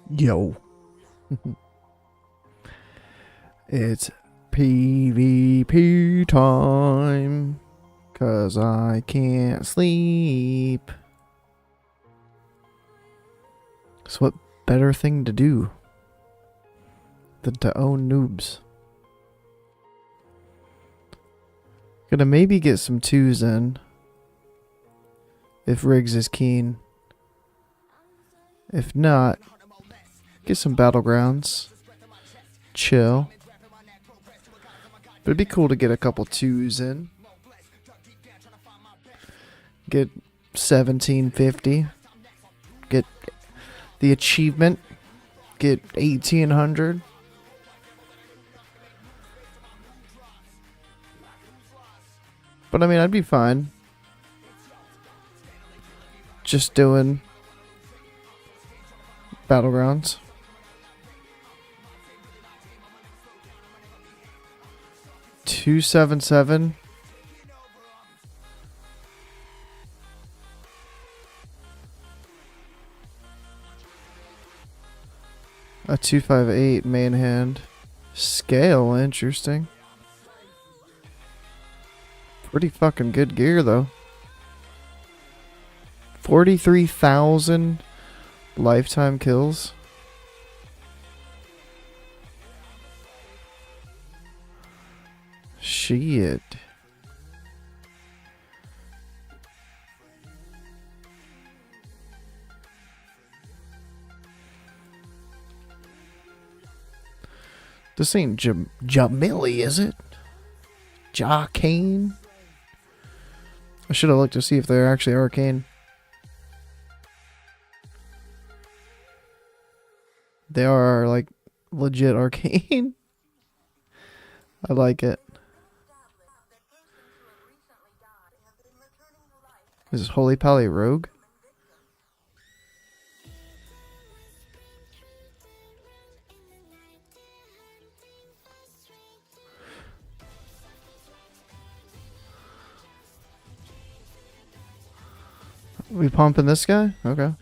Yo. It's PvP time. 'Cause I can't sleep. So what better thing to do than to own noobs? Gonna maybe get some twos in. If Riggs is keen. If not, get some battlegrounds. Chill. But it'd be cool to get a couple twos in. Get 1750. Get the achievement. Get 1800. But I mean, I'd be fine just doing battlegrounds. $277. A 258 main hand. Scale, interesting. Pretty fucking good gear though. 43,000 lifetime kills. Shit. This ain't Jamili, is it? Jacane? I should have looked to see if they're actually arcane. They are, like, legit arcane. I like it. This is Holy Pally Rogue. We pumping this guy? Okay.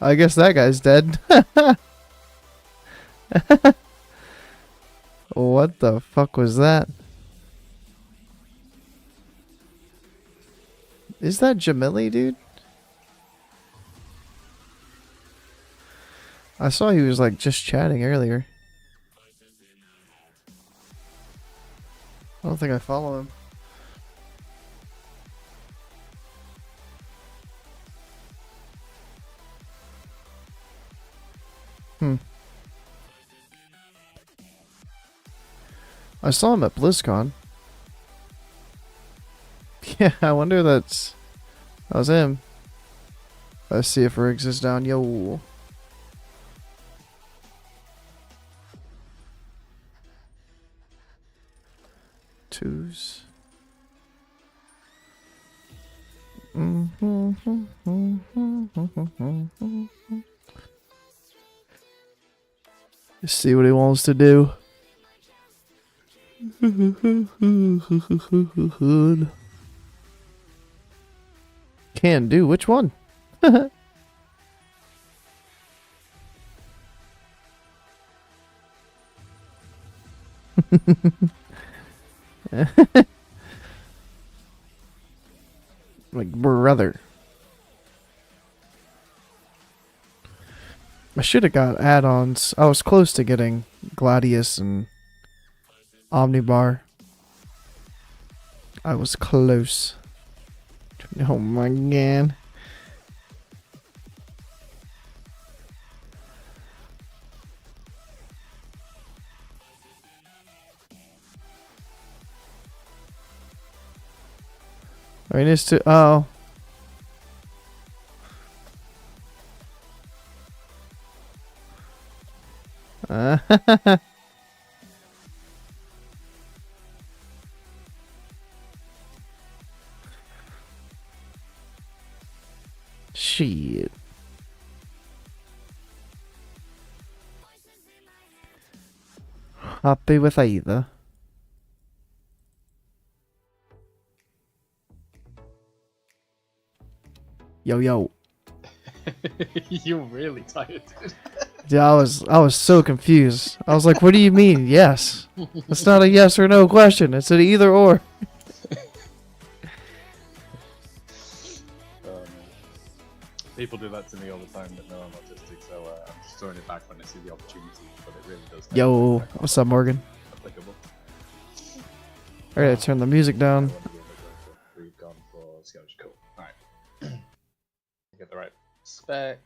I guess that guy's dead. What the fuck was that? Is that Jamili, dude? I saw he was like just chatting earlier. I don't think I follow him. I saw him at BlizzCon. Yeah, I wonder that was him. Let's see if Riggs is down. Yo. Twos. Let's see what he wants to do. Can do. Which one? Like, brother. I should have got add-ons. I was close to getting Gladius and Omnibar. I was close. Oh my god. I mean, it's to. Oh. Shit. Happy with either. Yo, yo. You're really tired, dude. Yeah, I was so confused. I was like, what do you mean? Yes. It's not a yes or no question. It's an either or. People do that to me all the time that know I'm autistic, so I'm just throwing it back when I see the opportunity, but it really does. Yo, what's up, Morgan? Applicable. I gotta turn the music down. We've gone for Scottish. Cool. Alright. Get the right spec.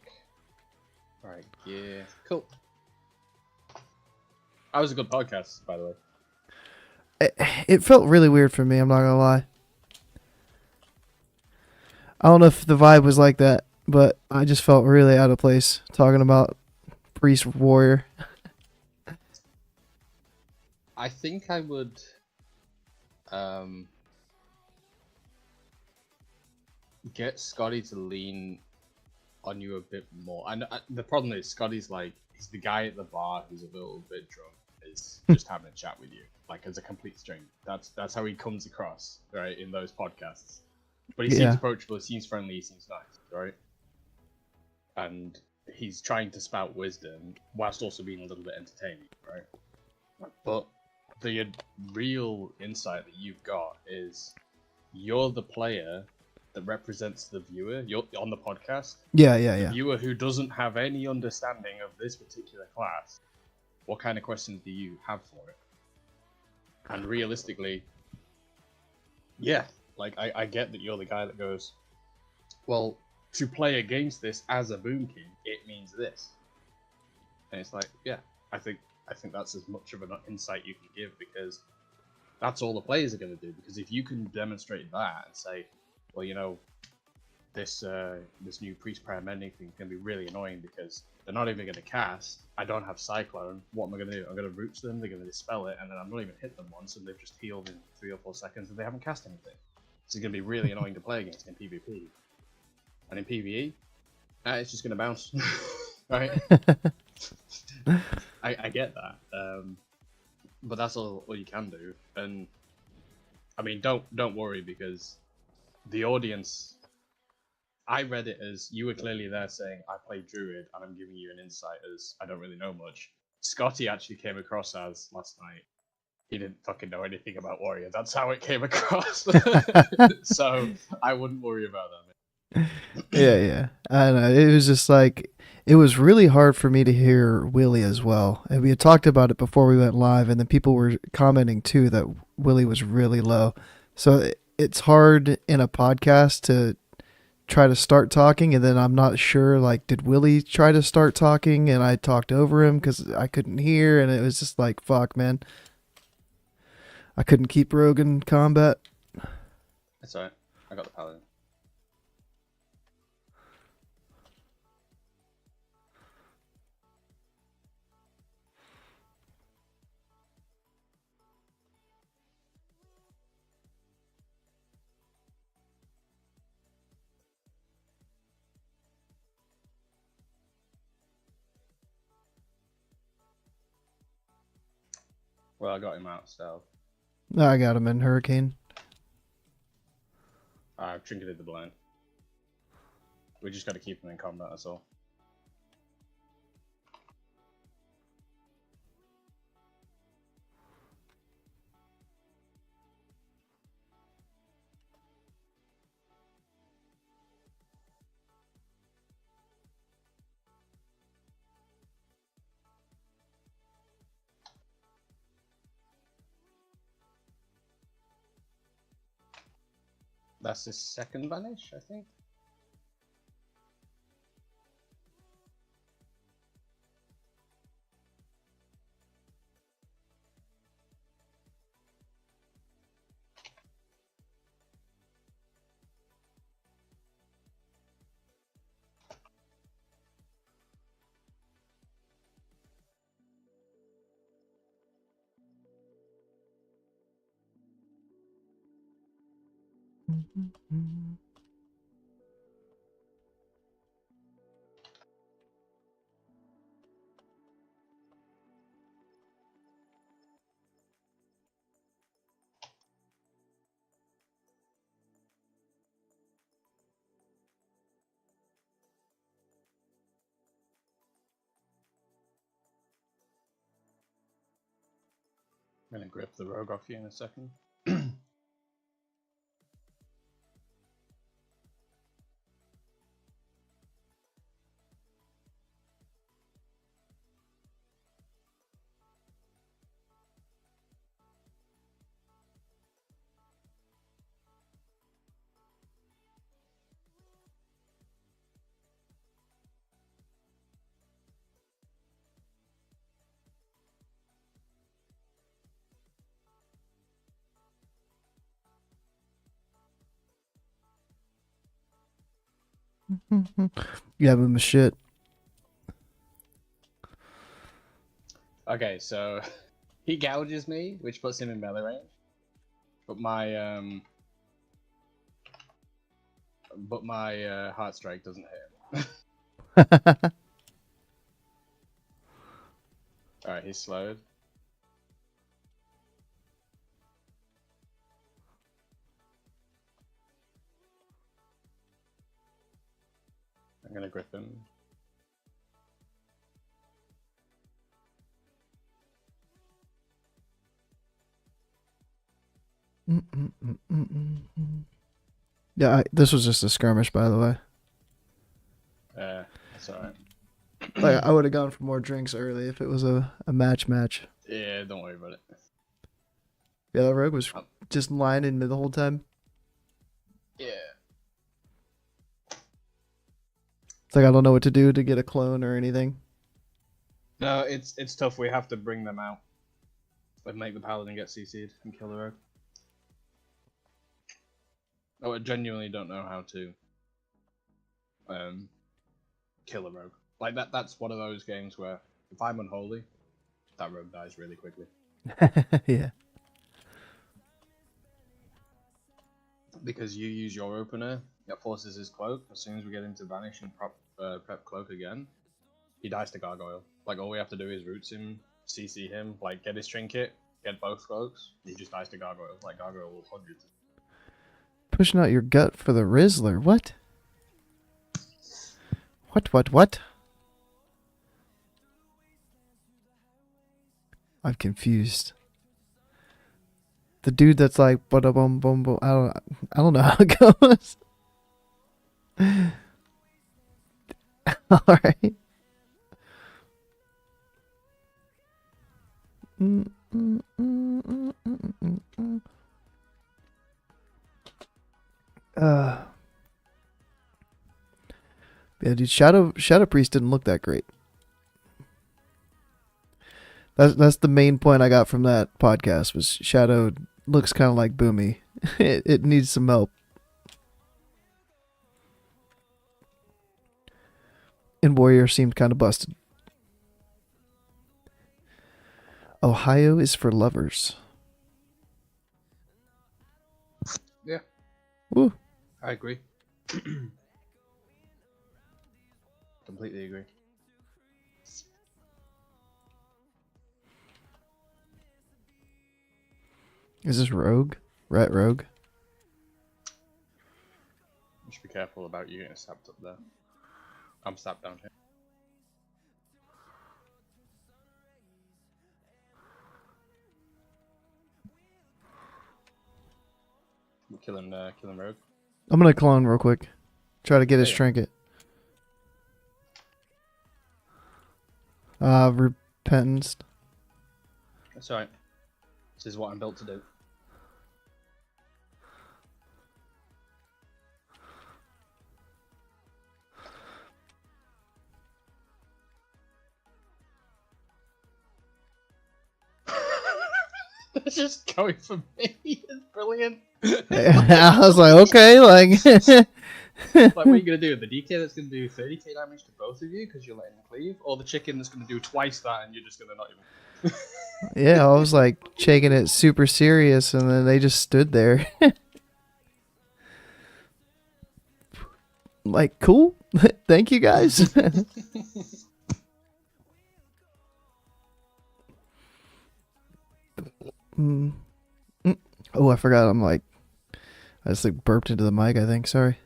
Alright, yeah. Cool. That was a good podcast, by the way. It felt really weird for me, I'm not gonna lie. I don't know if the vibe was like that, but I just felt really out of place talking about Priest Warrior. I think I would get Scotty to lean on you a bit more. And the problem is Scotty's like, he's the guy at the bar who's a little bit drunk, is just having a chat with you, like as a complete stranger. That's how he comes across, right, in those podcasts. But he seems approachable, he seems friendly, he seems nice, right? And he's trying to spout wisdom whilst also being a little bit entertaining, right? But the real insight that you've got is you're the player that represents the viewer. You're on the podcast. Yeah. The viewer who doesn't have any understanding of this particular class. What kind of questions do you have for it? And realistically, yeah, like I get that you're the guy that goes, well, to play against this as a Boom King, it means this. And it's like, yeah, I think that's as much of an insight you can give, because that's all the players are going to do. Because if you can demonstrate that and say, well, you know, this new Priest Prayer Mending thing is going to be really annoying because they're not even going to cast. I don't have Cyclone. What am I going to do? I'm going to Roots them, they're going to Dispel it, and then I'm not even hit them once, and they've just healed in 3 or 4 seconds, and they haven't cast anything. It's going to be really annoying to play against in PvP. And in PvE, it's just going to bounce. Right? I get that. But that's all you can do. And I mean, don't worry, because the audience, I read it as you were clearly there saying, I play Druid and I'm giving you an insight as I don't really know much. Scotty actually came across as last night, he didn't fucking know anything about Warrior. That's how it came across. So I wouldn't worry about that, man. Yeah. I don't know. It was just like, it was really hard for me to hear Willie as well. And we had talked about it before we went live, and then people were commenting too that Willie was really low. So it's hard in a podcast to try to start talking, and then I'm not sure, like, did Willie try to start talking and I talked over him because I couldn't hear, and it was just like, fuck, man. I couldn't keep Rogue in combat. That's alright. I got the Paladin. Well, I got him out, so I got him in Hurricane. I've trinketed the blind. We just got to keep him in combat, that's all. That's his second vanish, I think. I'm gonna grip the rogue off you in a second. Yeah, but my shit. Okay, so he gouges me, which puts him in melee range. But my heart strike doesn't hit him. Alright, he's slowed. I'm gonna grip him. Yeah, this was just a skirmish, by the way. That's alright. Like, I would have gone for more drinks early if it was a match. Yeah, don't worry about it. Yeah, that rogue was just lining me the whole time. Yeah. It's like I don't know what to do to get a clone or anything. No, it's tough. We have to bring them out. Like make the paladin get CC'd and kill the rogue. Oh, I genuinely don't know how to kill a rogue. Like that's one of those games where if I'm unholy, that rogue dies really quickly. Yeah. Because you use your opener, it forces his cloak. As soon as we get him to vanish and prep cloak again, he dies to gargoyle. Like all we have to do is roots him, CC him, like get his trinket, get both cloaks. He just dies to gargoyle. Like gargoyle will hundreds. Pushing out your gut for the Rizzler. What? What? I'm confused. The dude that's like bada bum bum bum. I don't know how it goes. All right. Yeah, dude. Shadow Priest didn't look that great. That's the main point I got from that podcast was Shadow looks kind of like Boomy. It needs some help. And Warrior seemed kind of busted. Ohio is for lovers. Yeah. Woo. I agree. Completely agree. Is this Rogue? Rat Rogue? You should be careful about you getting stabbed up there. I'm stabbed down here. We're killing Rogue. I'm gonna clone real quick. Try to get his Yeah. trinket. Repentance. That's alright. This is what I'm built to do. It's just going for me. It's brilliant. I was like, okay, like. Like, what are you gonna do? The DK that's gonna do 30k damage to both of you because you're letting him cleave, or the chicken that's gonna do twice that and you're just gonna not even. Yeah, I was like taking it super serious, and then they just stood there. Like, cool. Thank you guys. Mm. Oh, I forgot. I'm like, I just like burped into the mic. I think. Sorry.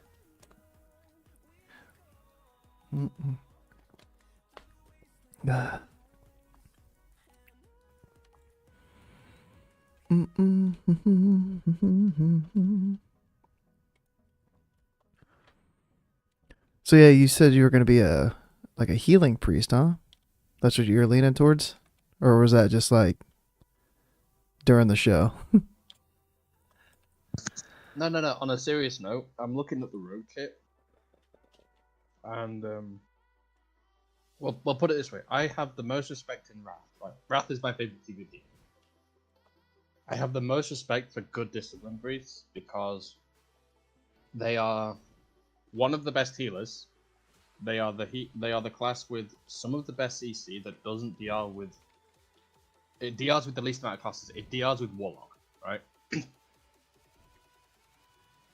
So yeah, you said you were gonna be a like a healing priest, huh? That's what you're leaning towards, or was that just like during the show? No, no, no. On a serious note, I'm looking at the rogue kit, and we'll put it this way: I have the most respect in Wrath. Right? Wrath is my favorite PvP. I have the most respect for good discipline priests because they are one of the best healers. They are the class with some of the best CC that doesn't DR with it DRs with the least amount of classes. It DRs with Warlock, right?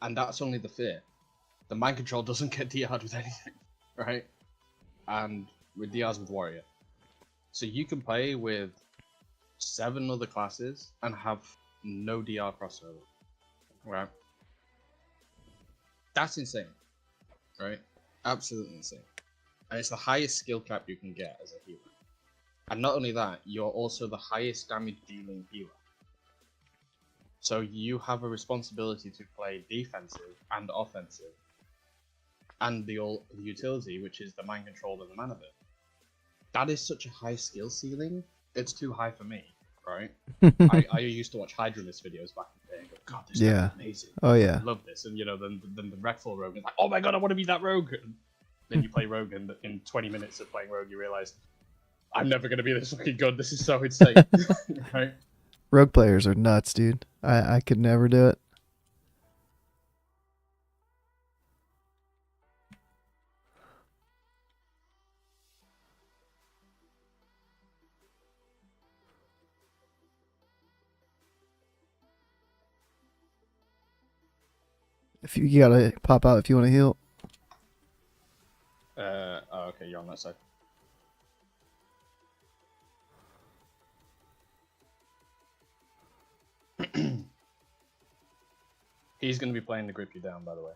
And that's only the fear. The mind control doesn't get DR'd with anything, right? And with DRs with Warrior. So you can play with 7 other classes and have no DR crossover, right? That's insane, right? Absolutely insane. And it's the highest skill cap you can get as a healer. And not only that, you're also the highest damage dealing healer. So you have a responsibility to play defensive and offensive, and the utility, which is the mind control and the mana bit. That is such a high skill ceiling. It's too high for me, right? I used to watch Hydralist videos back in the day and go, God, this Yeah. is amazing. Oh yeah. I love this. And you know, then the Wreckful Rogue is like, oh my god, I want to be that Rogue. And then you play Rogue, and in 20 minutes of playing Rogue, you realize, I'm never going to be this fucking good. This is so insane. Right? Rogue players are nuts, dude. I could never do it. If you gotta pop out if you want to heal. Oh, okay, you're on that side. He's going to be playing to grip you down, by the way.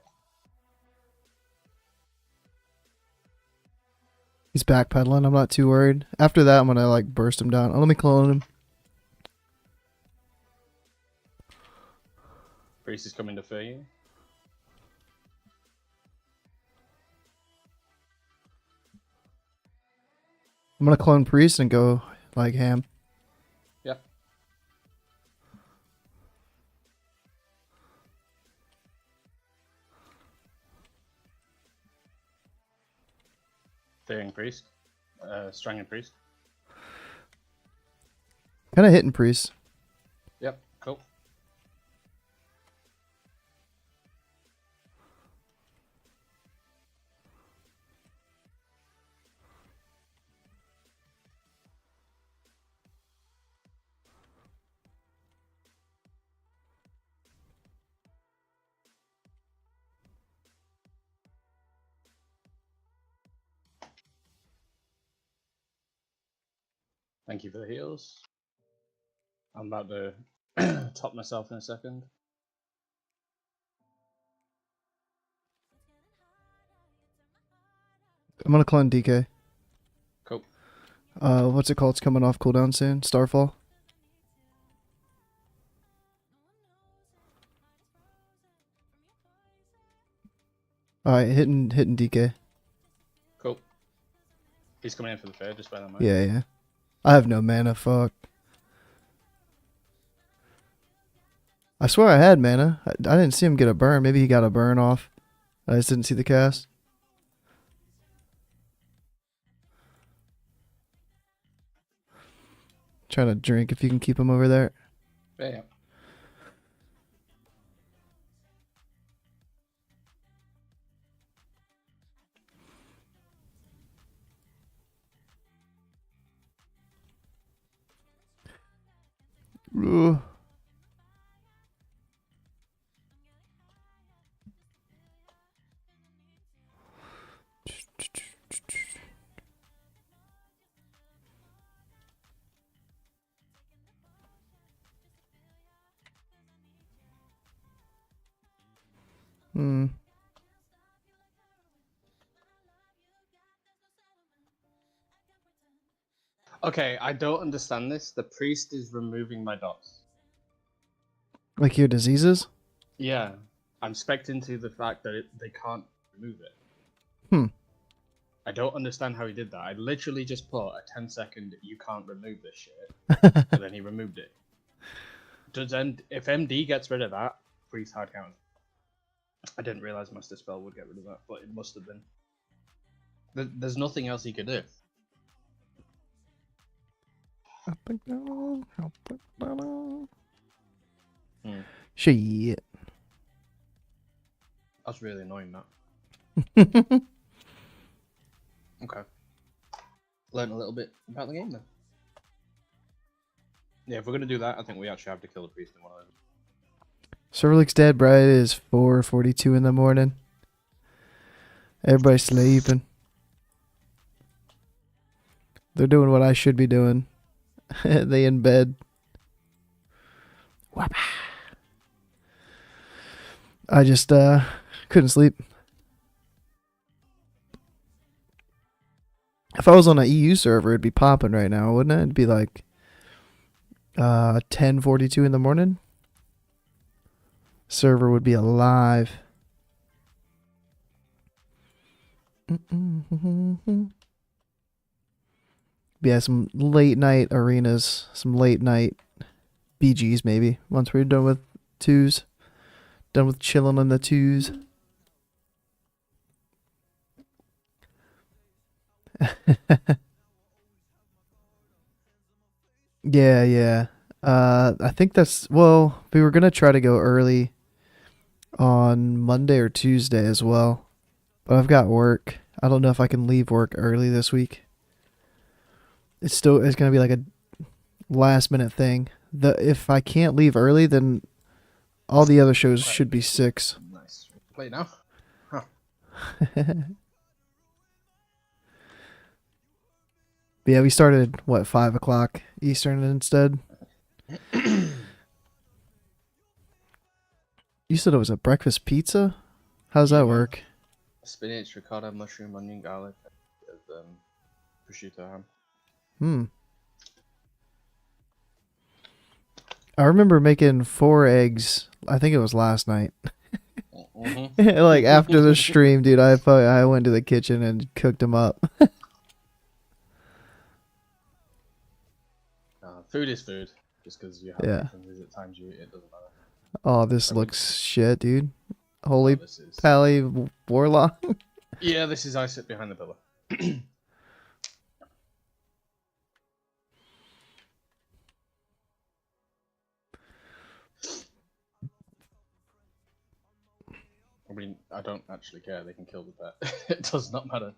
He's backpedaling. I'm not too worried. After that, I'm gonna like burst him down. Oh, let me clone him. Priest is coming to fear you. I'm gonna clone priest and go like ham. Yeah. Fearing priest. Strangling priest. Kind of hitting priest. Yep, cool. Thank you for the heals. I'm about to top myself in a second. I'm gonna clone DK. Cool. What's it called? It's coming off cooldown soon. Starfall. Alright, hitting DK. Cool. He's coming in for the fair, just by that much. Yeah. I have no mana. Fuck. I swear I had mana. I didn't see him get a burn. Maybe he got a burn off. I just didn't see the cast. Trying to drink if you can keep him over there. Yeah. Ugh. Hmm. Okay, I don't understand this. The priest is removing my dots. Like your diseases? Yeah, I'm specced into the fact that they can't remove it. Hmm. I don't understand how he did that. I literally just put a 10-second "you can't remove this shit," and then he removed it. If MD gets rid of that, freeze hard count. I didn't realize Master Spell would get rid of that, but it must have been. There's nothing else he could do. Hmm. Shit. That's really annoying. That. Okay. Learn a little bit about the game then. Yeah, if we're gonna do that, I think we actually have to kill the priest in one of them. Serverlick's dead, bro. It is 4:42 in the morning. Everybody's sleeping. They're doing what I should be doing. They in bed. I just couldn't sleep. If I was on an EU server, it'd be popping right now, wouldn't it? It'd be like 10:42 in the morning. Server would be alive. Yeah, some late night arenas, some late night BGs maybe. Once we're done with twos, done with chilling on the twos. Yeah, yeah. I think that's well. We were gonna try to go early on Monday or Tuesday as well, but I've got work. I don't know if I can leave work early this week. It's gonna be like a last minute thing. If I can't leave early, then all the other shows Right. should be 6. Nice. Play now. Huh. But yeah, we started what 5 o'clock Eastern instead. You said it was a breakfast pizza. How's Yeah, that man. work? Spinach, ricotta, mushroom, onion, garlic, with prosciutto ham. Hmm. I remember making 4 eggs. I think it was last night. Like after the stream, dude, I went to the kitchen and cooked them up. Food is food. Just because you have Yeah. different visit times you eat, it doesn't matter. Oh, this I mean, looks shit, dude. oh, Holy this is. Pally Warlock. Yeah, this is I sit behind the pillar. I mean, I don't actually care. They can kill the pet. It does not matter.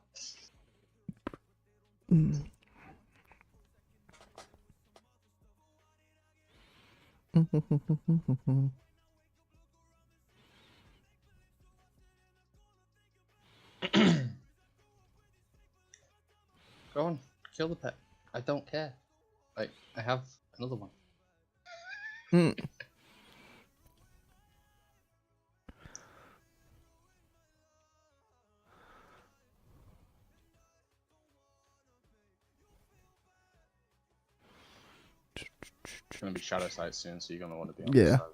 Go on, kill the pet. I don't care. Like, I have another one. It's gonna be shadow sight soon, so you're gonna want to be on this Yeah. side.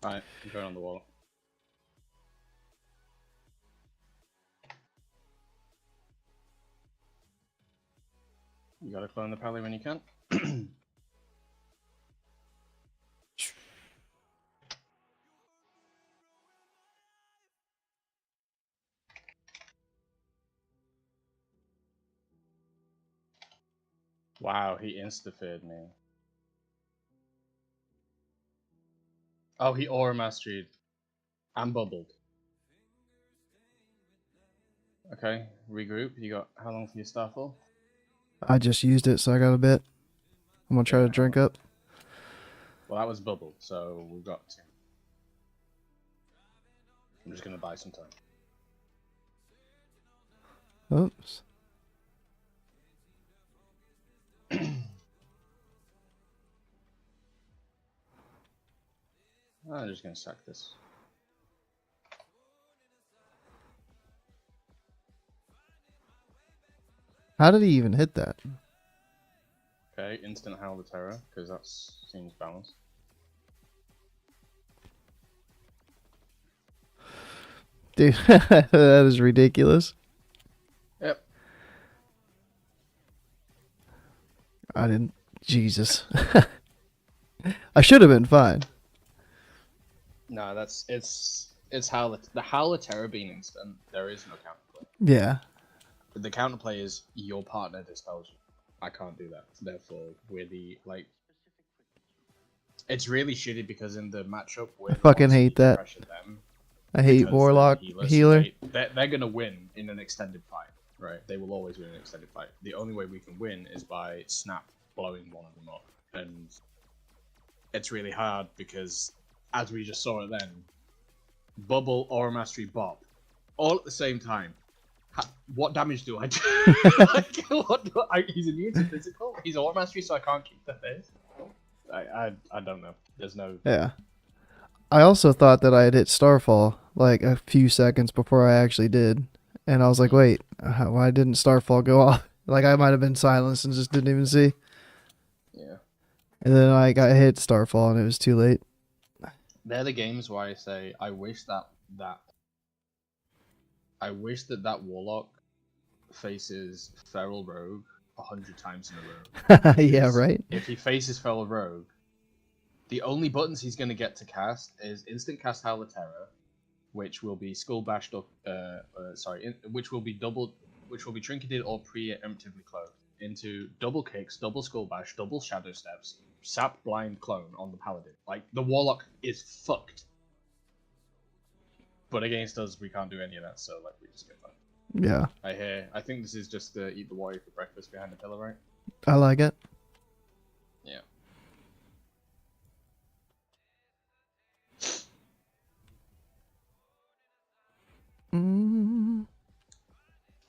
Alright, I'm going on the wall. You gotta clone the pally when you can. Wow, he insta-feared me. Oh, he aura mastered and bubbled. Okay, regroup. You got how long for your star for? I just used it, so I got a bit. I'm gonna try to drink up. Well, that was bubble, so we've got two. I'm just gonna buy some time. Oops. I'm just gonna sack this. How did he even hit that? Okay, instant Howl of Terror, because that seems balanced. Dude, that is ridiculous. Yep. I didn't. Jesus. I should have been fine. No, it's Howl the Howl of Terror being instant. There is no counterplay. Yeah. But the counterplay is your partner dispels you. I can't do that. Therefore, we're the like. It's really shitty because in the matchup, I fucking hate that. pressure them. I hate Because Warlock they're the healer. they're gonna win in an extended fight, right? They will always win in an extended fight. The only way we can win is by Snap blowing one of them up, and it's really hard because, as we just saw it then, Bubble, Aura Mastery, Bob, all at the same time. What damage do I do? He's immune to physical. He's Aura Mastery, so I can't keep the face. I don't know. There's no. Yeah. I also thought that I had hit Starfall like a few seconds before I actually did. And I was like, wait, why didn't Starfall go off? Like I might have been silenced and just didn't even see. Yeah. And then I got hit Starfall and it was too late. They're the games where I say I wish that Warlock faces Feral Rogue 100 times in a row. Yeah, right? If he faces Feral Rogue, the only buttons he's going to get to cast is instant cast Howl of Terror, which will be skull bashed up. Which will be trinketed or preemptively closed into double kicks, double skull bash, double shadow steps, sap blind clone on the paladin. Like the Warlock is fucked. But against us, we can't do any of that. So like we just get that. Yeah. I think this is just eat the warrior for breakfast behind the pillar, right? I like it. Yeah. Mm.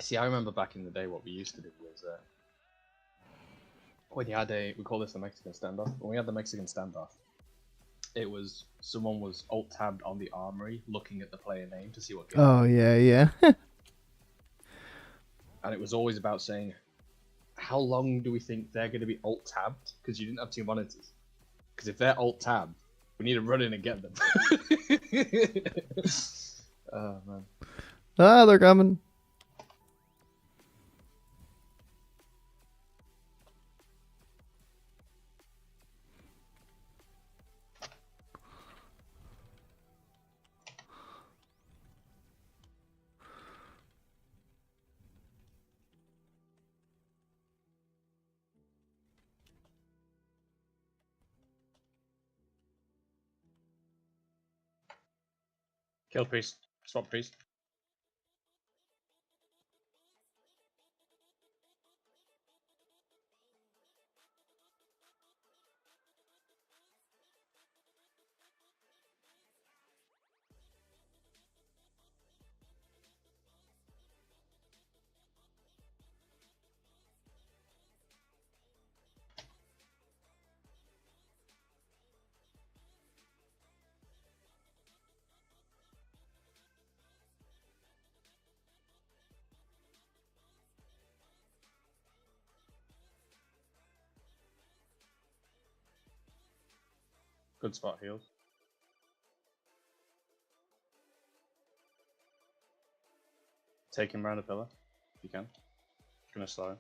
See, I remember back in the day what we used to do was when you had we call this the Mexican standoff. When we had the Mexican standoff, it was someone was alt tabbed on the armory looking at the player name to see what game. Oh yeah, yeah. And it was always about saying, how long do we think they're going to be alt tabbed? Because you didn't have two monitors. Because if they're alt tabbed, we need to run in and get them. Oh man. Ah, they're coming. Kill priest. Swap priest. Good spot heals. Take him round a pillar, if you can. Gonna slow him.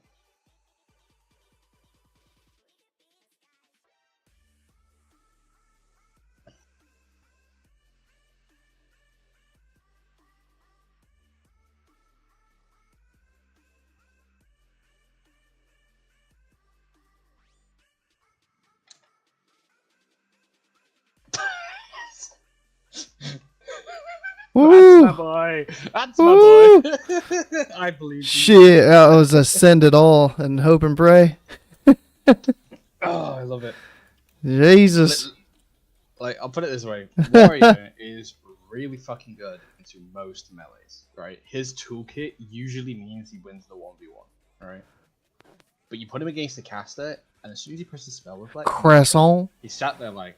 Woo! That's my boy. That's my boy. I believe you. Shit, that was a send it all and hope and pray. Oh, I love it. Jesus. Like, I'll put it this way: Warrior is really fucking good into most melees, right? His toolkit usually means he wins the 1v1, right? But you put him against the caster, and as soon as he presses spell reflect, Croissant. he sat there like,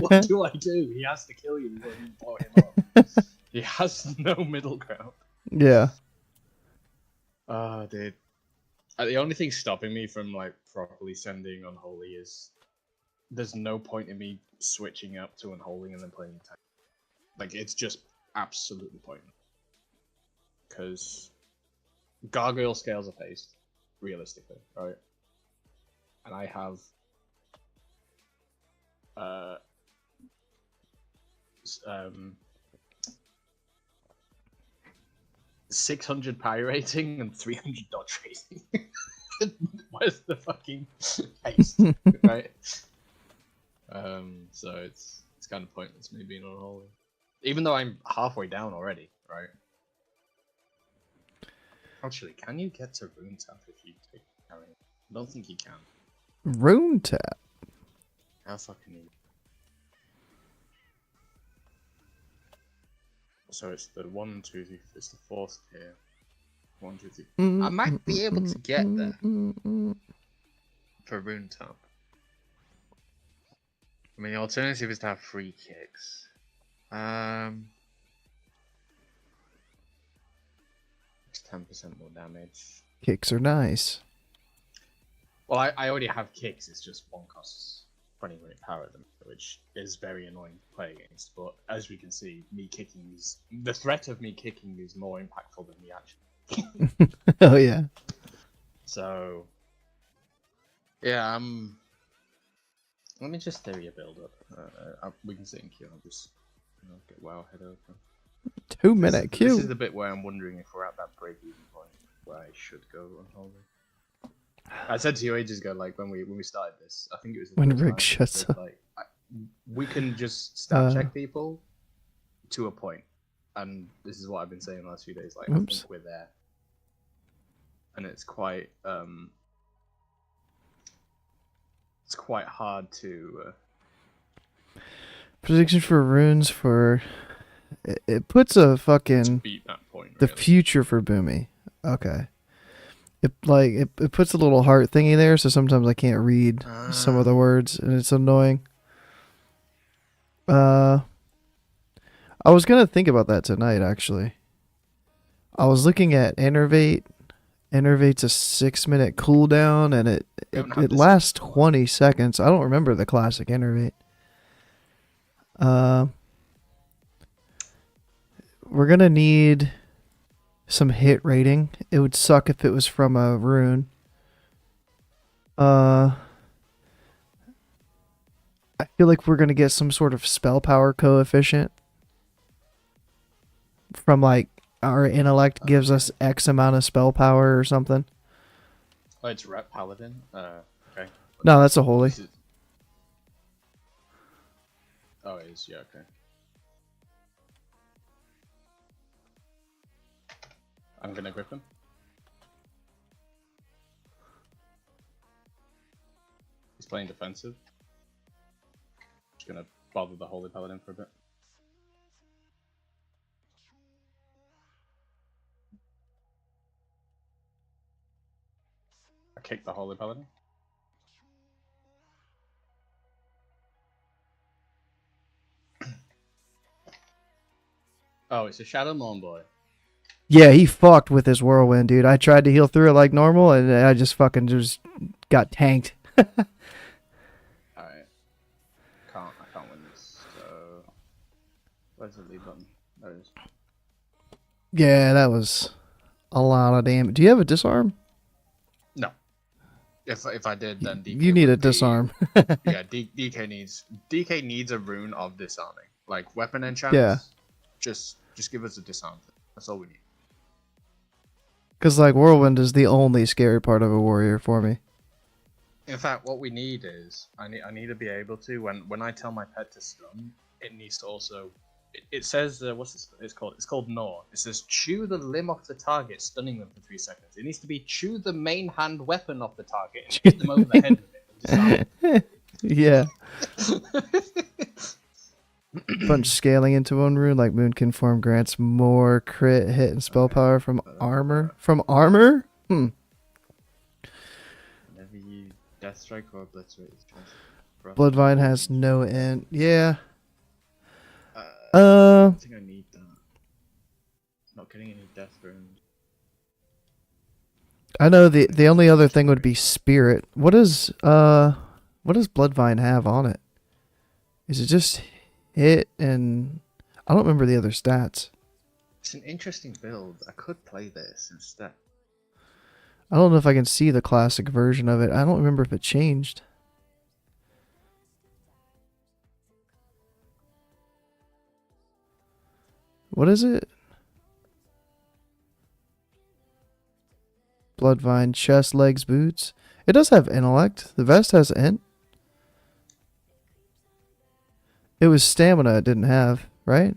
what do I do? He has to kill you before you blow him up. He has no middle ground. Yeah. Oh, dude. The only thing stopping me from like properly sending Unholy is there's no point in me switching up to Unholy and then playing tank. Like, it's just absolutely pointless. Because Gargoyle scales are paced, realistically, right? And I have 600 pie rating and 300 dodge rating. Where's the fucking pace, right? So it's kind of pointless me being Unholy, even though I'm halfway down already, right? Actually, can you get to Rune Tap if you take carry? I don't think you can. Rune tap. How fucking easy. So it's the 1, 2, 3. It's the fourth tier. 1, 2, 3. I might be able to get there for Rune Tap. I mean, the alternative is to have free kicks. It's 10% more damage. Kicks are nice. Well, I already have kicks. It's just one costs 20 minute power of them, which is very annoying to play against. But as we can see, the threat of me kicking is more impactful than me actually. Oh yeah. So, yeah, let me just theory a build up. We can sit in queue. I'll just get WoW head open. 2-minute queue. This is the bit where I'm wondering if we're at that break-even point where I should go Unholy. I said to you ages ago, like when we started this, I think it was when Rick shuts up. Like, we can just stat check people to a point, and this is what I've been saying the last few days. Like, I think we're there, and it's quite hard to. Prediction for runes for it puts a fucking beat that point. The future for Boomy. Okay. It puts a little heart thingy there, so sometimes I can't read some of the words, and it's annoying. I was gonna think about that tonight, actually. I was looking at Enervate. Enervate's a 6-minute cooldown, and it lasts 20 seconds. I don't remember the classic Enervate. We're gonna need some hit rating. It would suck if it was from a rune. I feel like we're gonna get some sort of spell power coefficient from like our intellect gives us X amount of spell power or something. Oh, it's Rep Paladin. Okay. No, that's a holy. Oh, it is. Yeah. Okay. I'm gonna grip him. He's playing defensive. Just gonna bother the Holy Paladin for a bit. I kicked the Holy Paladin. Oh, it's a Shadow Mourn boy. Yeah, he fucked with his whirlwind, dude. I tried to heal through it like normal, and I just fucking just got tanked. Alright. I can't win this. So, where's the lead button? There it is. Yeah, that was a lot of damage. Do you have a disarm? No. If I did, then DK you need a disarm. Yeah, DK needs a rune of disarming, like weapon enchants. Yeah. Just give us a disarm. That's all we need. Because like whirlwind is the only scary part of a warrior for me. In fact, what we need is I need to be able to when I tell my pet to stun, it needs to also It says what's this? It's called. It's called Gnaw. It says chew the limb off the target, stunning them for 3 seconds. It needs to be chew the main hand weapon off the target and hit them over the head with it and disarm Yeah. them. Bunch scaling into one rune like Moonkin form grants more crit hit and spell power from armor. From armor? Whenever you death strike or obliterate this choice. Bloodvine has no end. Yeah. I think I need that. Not getting any death runes. I know the only other thing would be spirit. What does Bloodvine have on it? Is it just hit and I don't remember the other stats. It's an interesting build. I could play this instead. I don't know if I can see the classic version of it. I don't remember if it changed. What is it? Bloodvine, chest, legs, boots. It does have intellect. The vest has int. It was stamina it didn't have, right?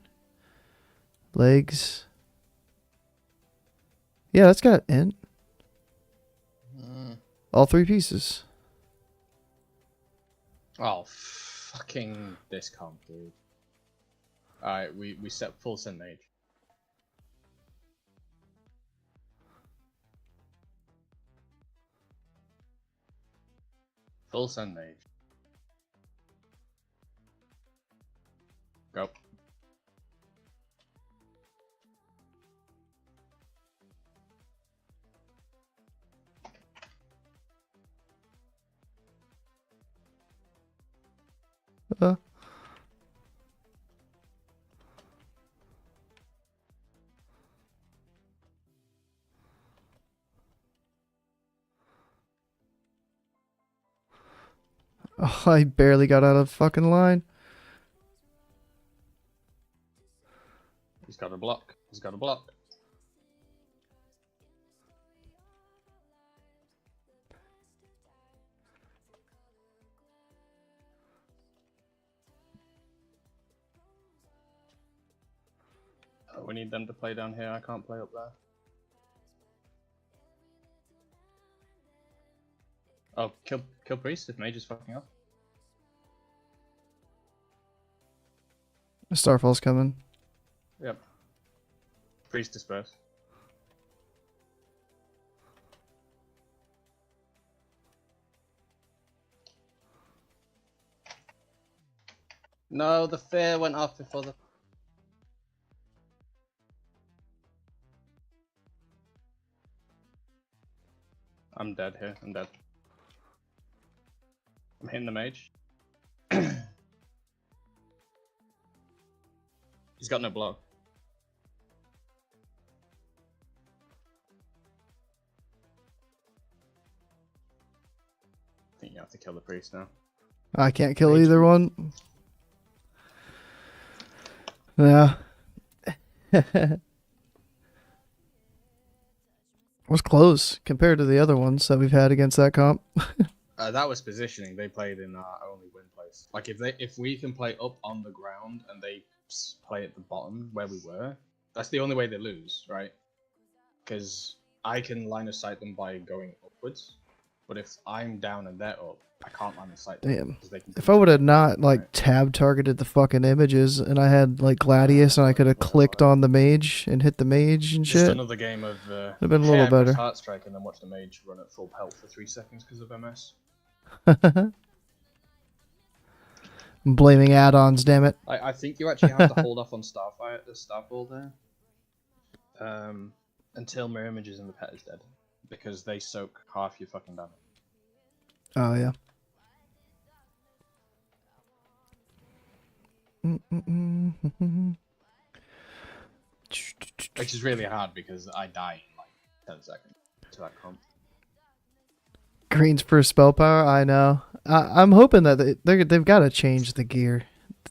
Legs. Yeah, that's got int. All 3 pieces. Oh, fucking this comp, dude. Alright, we set full send mage. Full send mage. Go. Oh, I barely got out of fucking line. He's got a block. He's got a block. Oh, we need them to play down here. I can't play up there. Oh, kill priest if mage is fucking up. Starfall's coming. Yep. Priest disperse. No, the fear went off before the... I'm dead here. I'm dead. I'm hitting the mage. He's got no block. I think you have to kill the priest now. I can't kill either one. Yeah. Was close compared to the other ones that we've had against that comp. That was positioning. They played in our only win place. Like if we can play up on the ground and they play at the bottom where we were, that's the only way they lose, right? Because I can line of sight them by going upwards, but if I'm down and they're up, I can't line of sight them. Damn. They can If I would have not like tab targeted the fucking images and I had like Gladius and I could have clicked on the mage and hit the mage and just shit, another game of have been a little better. Heart Strike and then watch the mage run at full pelt for 3 seconds because of MS. I'm blaming add-ons, damn it. I think you actually have to hold off on Starfire, the Starfall there, until Mirror Images and the pet is dead, because they soak half your fucking damage. Oh yeah. Which is really hard because I die in like 10 seconds to that comp. Greens per spell power, I know. I'm hoping that they've got to change the gear.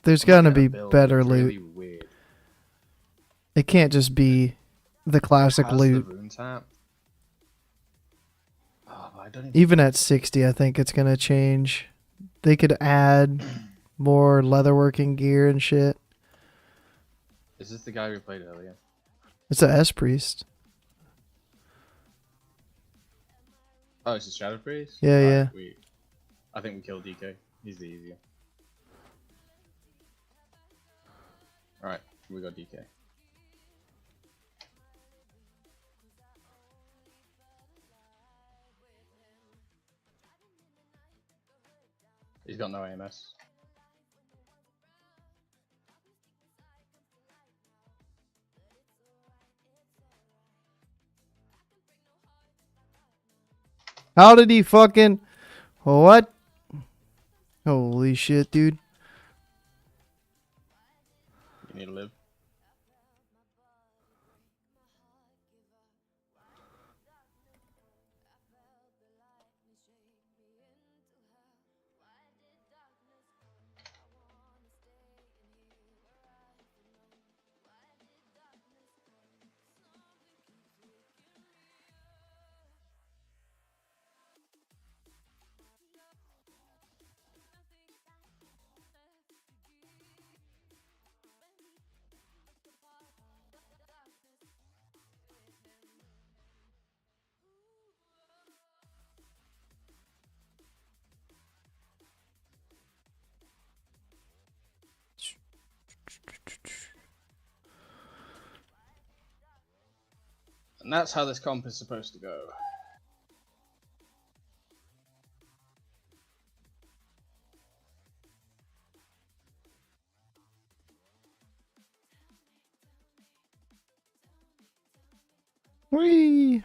There's got to be better loot. Really weird. It can't just be the classic loot. The rune tap. Oh, I don't Even at 60, I think it's going to change. They could add more leatherworking gear and shit. Is this the guy we played earlier? It's a S priest. Oh, it's a Shadow Priest? Yeah, Right, yeah. I think we killed DK. He's the easier. Alright, we got DK. He's got no AMS. How did he fucking... What? Holy shit, dude. You need to live. And that's how this comp is supposed to go. Whee!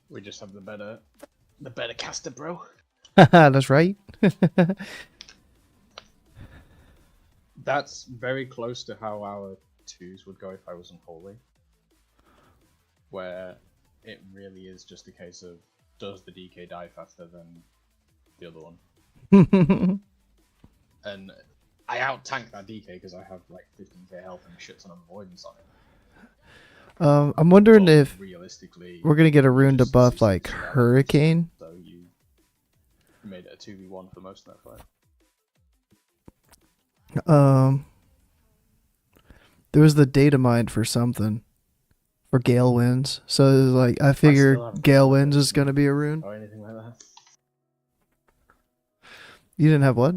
We just have the better caster, bro. That's right. That's very close to how our twos would go if I wasn't holy. Where it really is just a case of, does the DK die faster than the other one? And I out-tank that DK because I have like 15k health and a shit ton of avoidance on it. I'm wondering But if realistically, we're gonna get a rune to just buff 60% like Hurricane. So you made it a 2v1 for most of that fight. There was the data mine for something. For Gale Winds. So it was like I figured Gale Winds is gonna be a rune. Or anything like that. You didn't have what?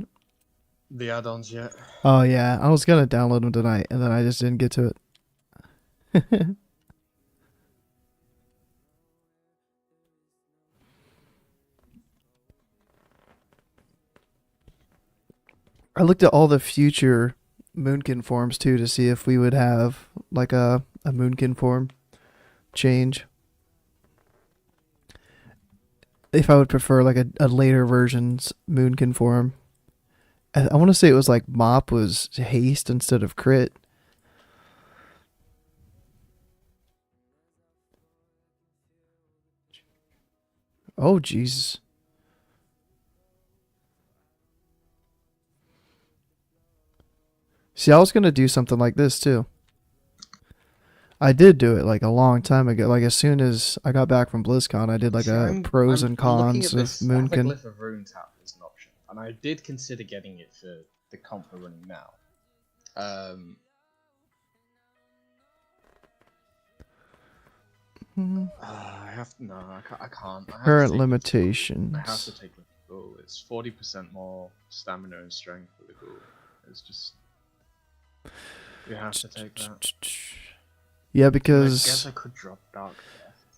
The add-ons yet? Oh yeah, I was gonna download them tonight, and then I just didn't get to it. I looked at all the future Moonkin forms too to see if we would have like a Moonkin form change. If I would prefer like a later version's Moonkin form. I want to say it was like Mop was haste instead of crit. Oh Jesus. See, I was gonna do something like this too. I did do it like a long time ago. Like as soon as I got back from BlizzCon, I did like pros and cons of Moonkin. I think Glyph of Rune Tap is an option, and I did consider getting it for the comp we're running now. I have to, no, I can't. I have Current to take limitations. I have to take the ghoul. It's 40% more stamina and strength for the ghoul. It's just you have to take that. Yeah, I because guess I could drop Dark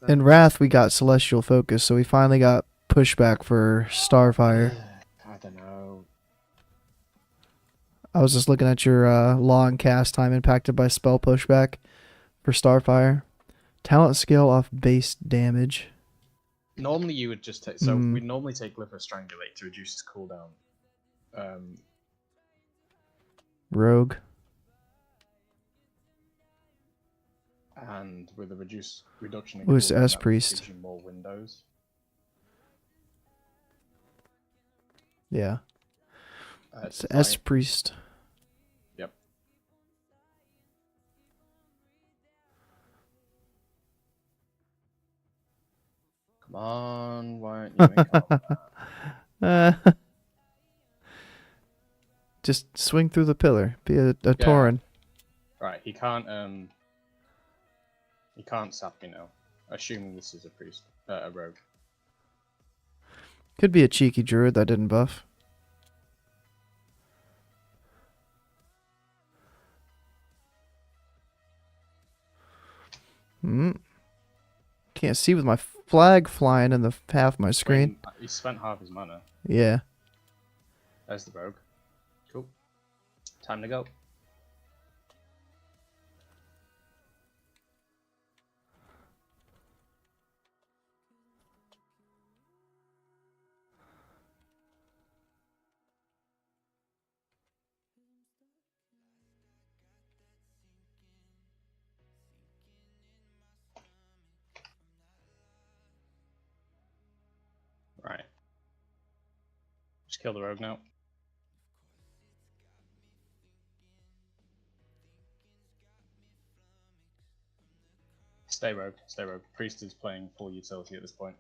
Death. in Wrath we got Celestial Focus, so we finally got pushback for Starfire. I don't know. I was just looking at your long cast time impacted by spell pushback for Starfire. Talent skill off base damage. Normally you would just take. So we'd normally take Glyph of Strangulate to reduce his cooldown. Rogue. And with a reduction in Who's cooldown, S that Priest? gives you more windows. Yeah. It's to S fight. Priest. Yep. Come on, why aren't you in combat? Just swing through the pillar. Be a Tauren. Right, he can't sap me now. Assuming this is a priest, a rogue. Could be a cheeky druid that didn't buff. Hmm. Can't see with my flag flying in the half of my screen. Wait, he spent half his mana. Yeah. There's the rogue. Cool. Time to go. Right. Just kill the rogue now. Stay rogue. Stay rogue. Priest is playing full utility at this point.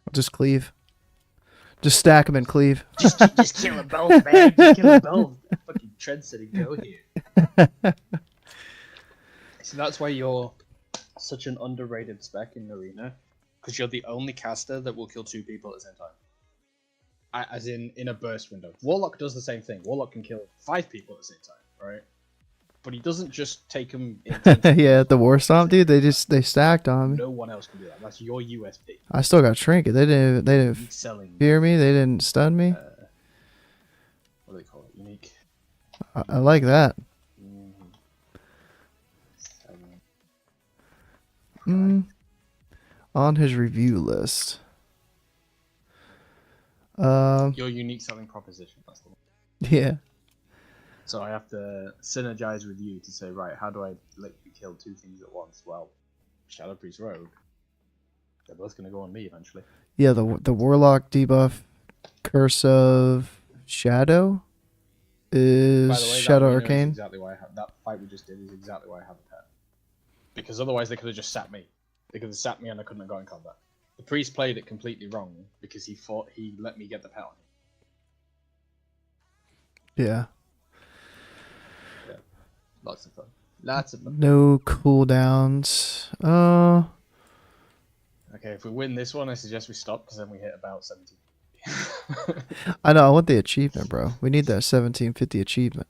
I'll just cleave. Just stack them and cleave. Just kill them both, man. Just kill them both. Fucking trend-setting go here. So that's why you're such an underrated spec in Arena, because you're the only caster that will kill 2 people at the same time. As in a burst window. Warlock does the same thing. Warlock can kill 5 people at the same time, right? But he doesn't just take them in Yeah, the war stomp, dude. They stacked on me. No one else can do that. That's your USP. I still got trinket. They didn't Selling. fear me. They didn't stun me. What do they call it? Unique. I like that. On his review list. Your unique selling proposition. That's the one. Yeah. So I have to synergize with you to say, right, how do I let you kill 2 things at once? Well, Shadow Priest Rogue. They're both going to go on me eventually. Yeah, the Warlock debuff, Curse of Shadow, is By the way, Shadow that Arcane. is exactly why I have that fight we just did is exactly why I have a pet. Because otherwise they could have just sat me. They could have sat me and I couldn't have gone in combat. The priest played it completely wrong because he thought he let me get the pet on him. Yeah. Lots of fun. Lots of fun. No cooldowns. Okay, if we win this one, I suggest we stop because then we hit about 17. I know. I want the achievement, bro. We need that 1750 achievement.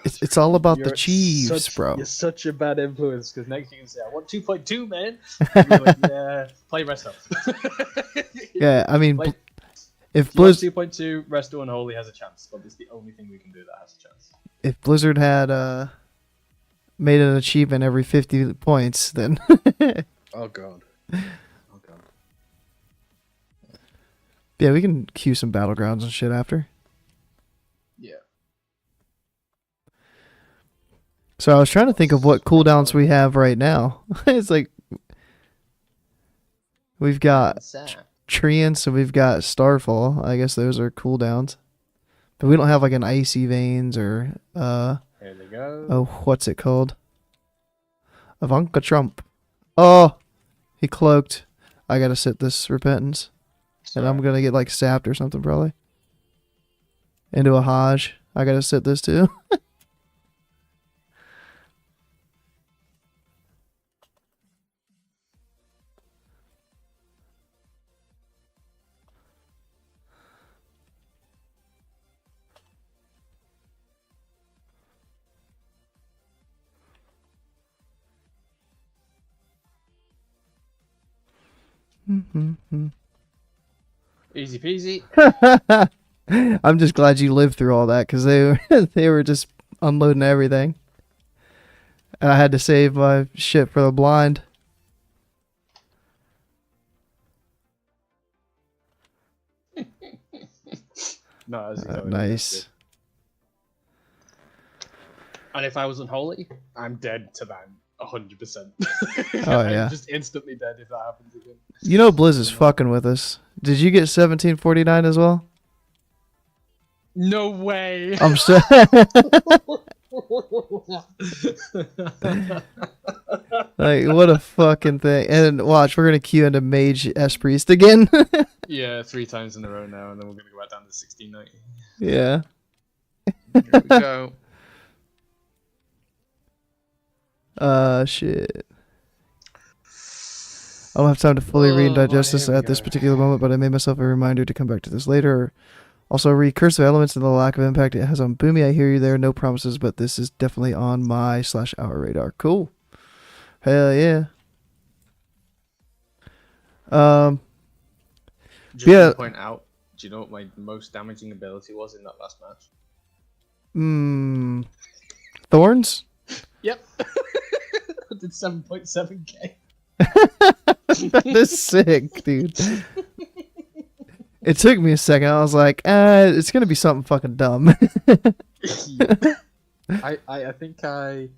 It's all about the Chiefs, bro. You're such a bad influence because next you can say, I want 2.2, man. And you're like, yeah, play Resto. Yeah, I mean, Play, if Blizzard 2.2, Resto Unholy has a chance, but it's the only thing we can do that has a chance. If Blizzard had made an achievement every 50 points, then Oh god. Oh god. yeah, we can queue some battlegrounds and shit after. Yeah. So I was trying to think of what cooldowns we have right now. It's like we've got Treants and we've got Starfall. I guess those are cooldowns. But we don't have like an Icy Veins or Here they go. oh, what's it called? Ivanka Trump. Oh, he cloaked. I gotta sit this Repentance. Sorry. And I'm gonna get like sapped or something probably. Into a Hajj. I gotta sit this too. Easy peasy. I'm just glad you lived through all that because they were just unloading everything, and I had to save my shit for the blind. No, Nice. And if I was unholy, I'm dead to them 100%. Oh yeah. I'm just instantly dead if that happens again. You know Blizz is fucking with us. Did you get 1749 as well? No way. I'm so Like, what a fucking thing. And watch, we're going to queue into Mage S Priest again. Yeah, 3 times in a row now, and then we're gonna go back down to 1690. Yeah. Here we go. Shit. I don't have time to fully read and Oh boy, digest this here we at this go. particular moment, but I made myself a reminder to come back to this later. Also, recursive elements and the lack of impact it has on Boomy. I hear you there. No promises, but this is definitely on my / our radar. Cool. Hell yeah. Um. Just Yeah. to point out, do you know what my most damaging ability was in that last match? Hmm. Thorns. Yep. I did 7.7k. That is sick, dude. It took me a second. I was like, it's gonna be something fucking dumb. I think I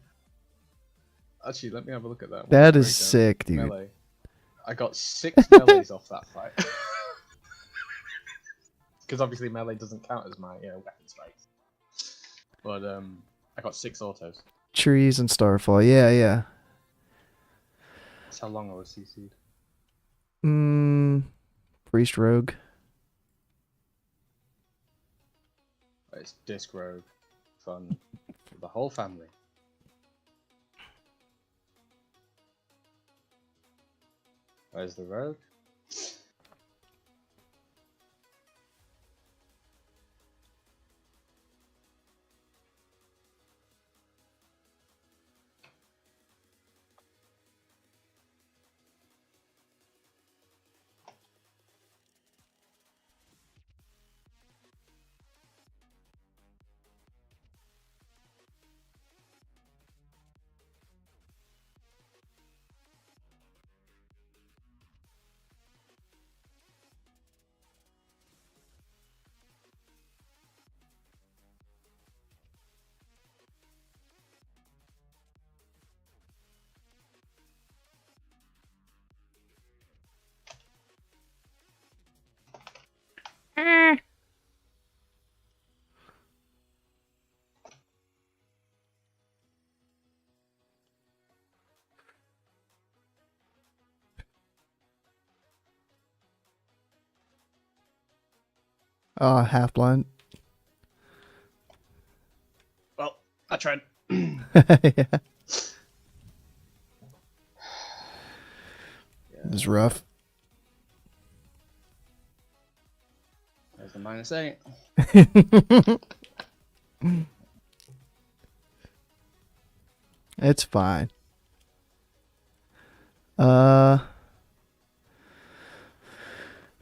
actually let me have a look at that. That is sick, dude. Melee. I got 6 melees off that fight. Because obviously melee doesn't count as my weapon strikes. But I got 6 autos. Trees and Starfall. Yeah, yeah. That's how long I was CC'd. Priest Rogue. It's Disc Rogue. Fun for the whole family. Where's the rogue? Half blind. Well, I tried. Yeah. It's rough. There's the -8. It's fine.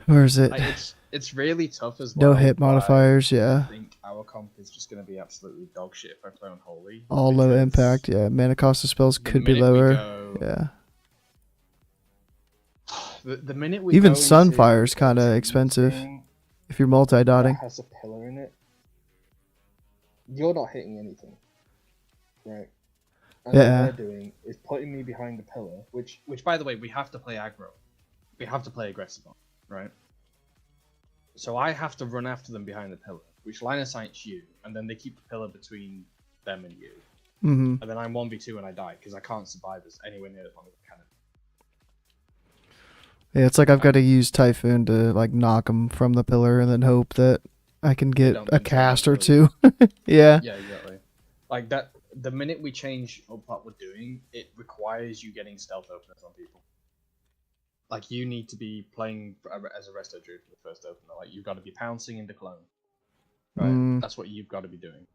Where is it? It's really tough as No well. hit modifiers, I yeah. think our comp is just going to be absolutely dog shit if I play on Holy. All low because impact, yeah. Mana cost of spells the could be minute we lower. go- Yeah. The minute we Even go Sunfire's into kind of a expensive thing if you're multi-dotting. that has a pillar in it, you're not hitting anything, right? And Yeah. what they're doing is putting me behind the pillar, which by the way, we have to play aggro. We have to play aggressive on, right? So I have to run after them behind the pillar, which line of sight's you, and then they keep the pillar between them and you. Mm-hmm. And then I'm 1v2 and I die, because I can't survive as anywhere near as long as I can. Yeah, it's like I've got to use Typhoon to like knock them from the pillar and then hope that I can get don't a then turn cast up or for two. Yeah. Yeah, exactly. Like that, the minute we change up what we're doing, it requires you getting stealth openers on people. Like you need to be playing as a resto druid for the first opener. Like you've got to be pouncing into clone. Right? That's what you've got to be doing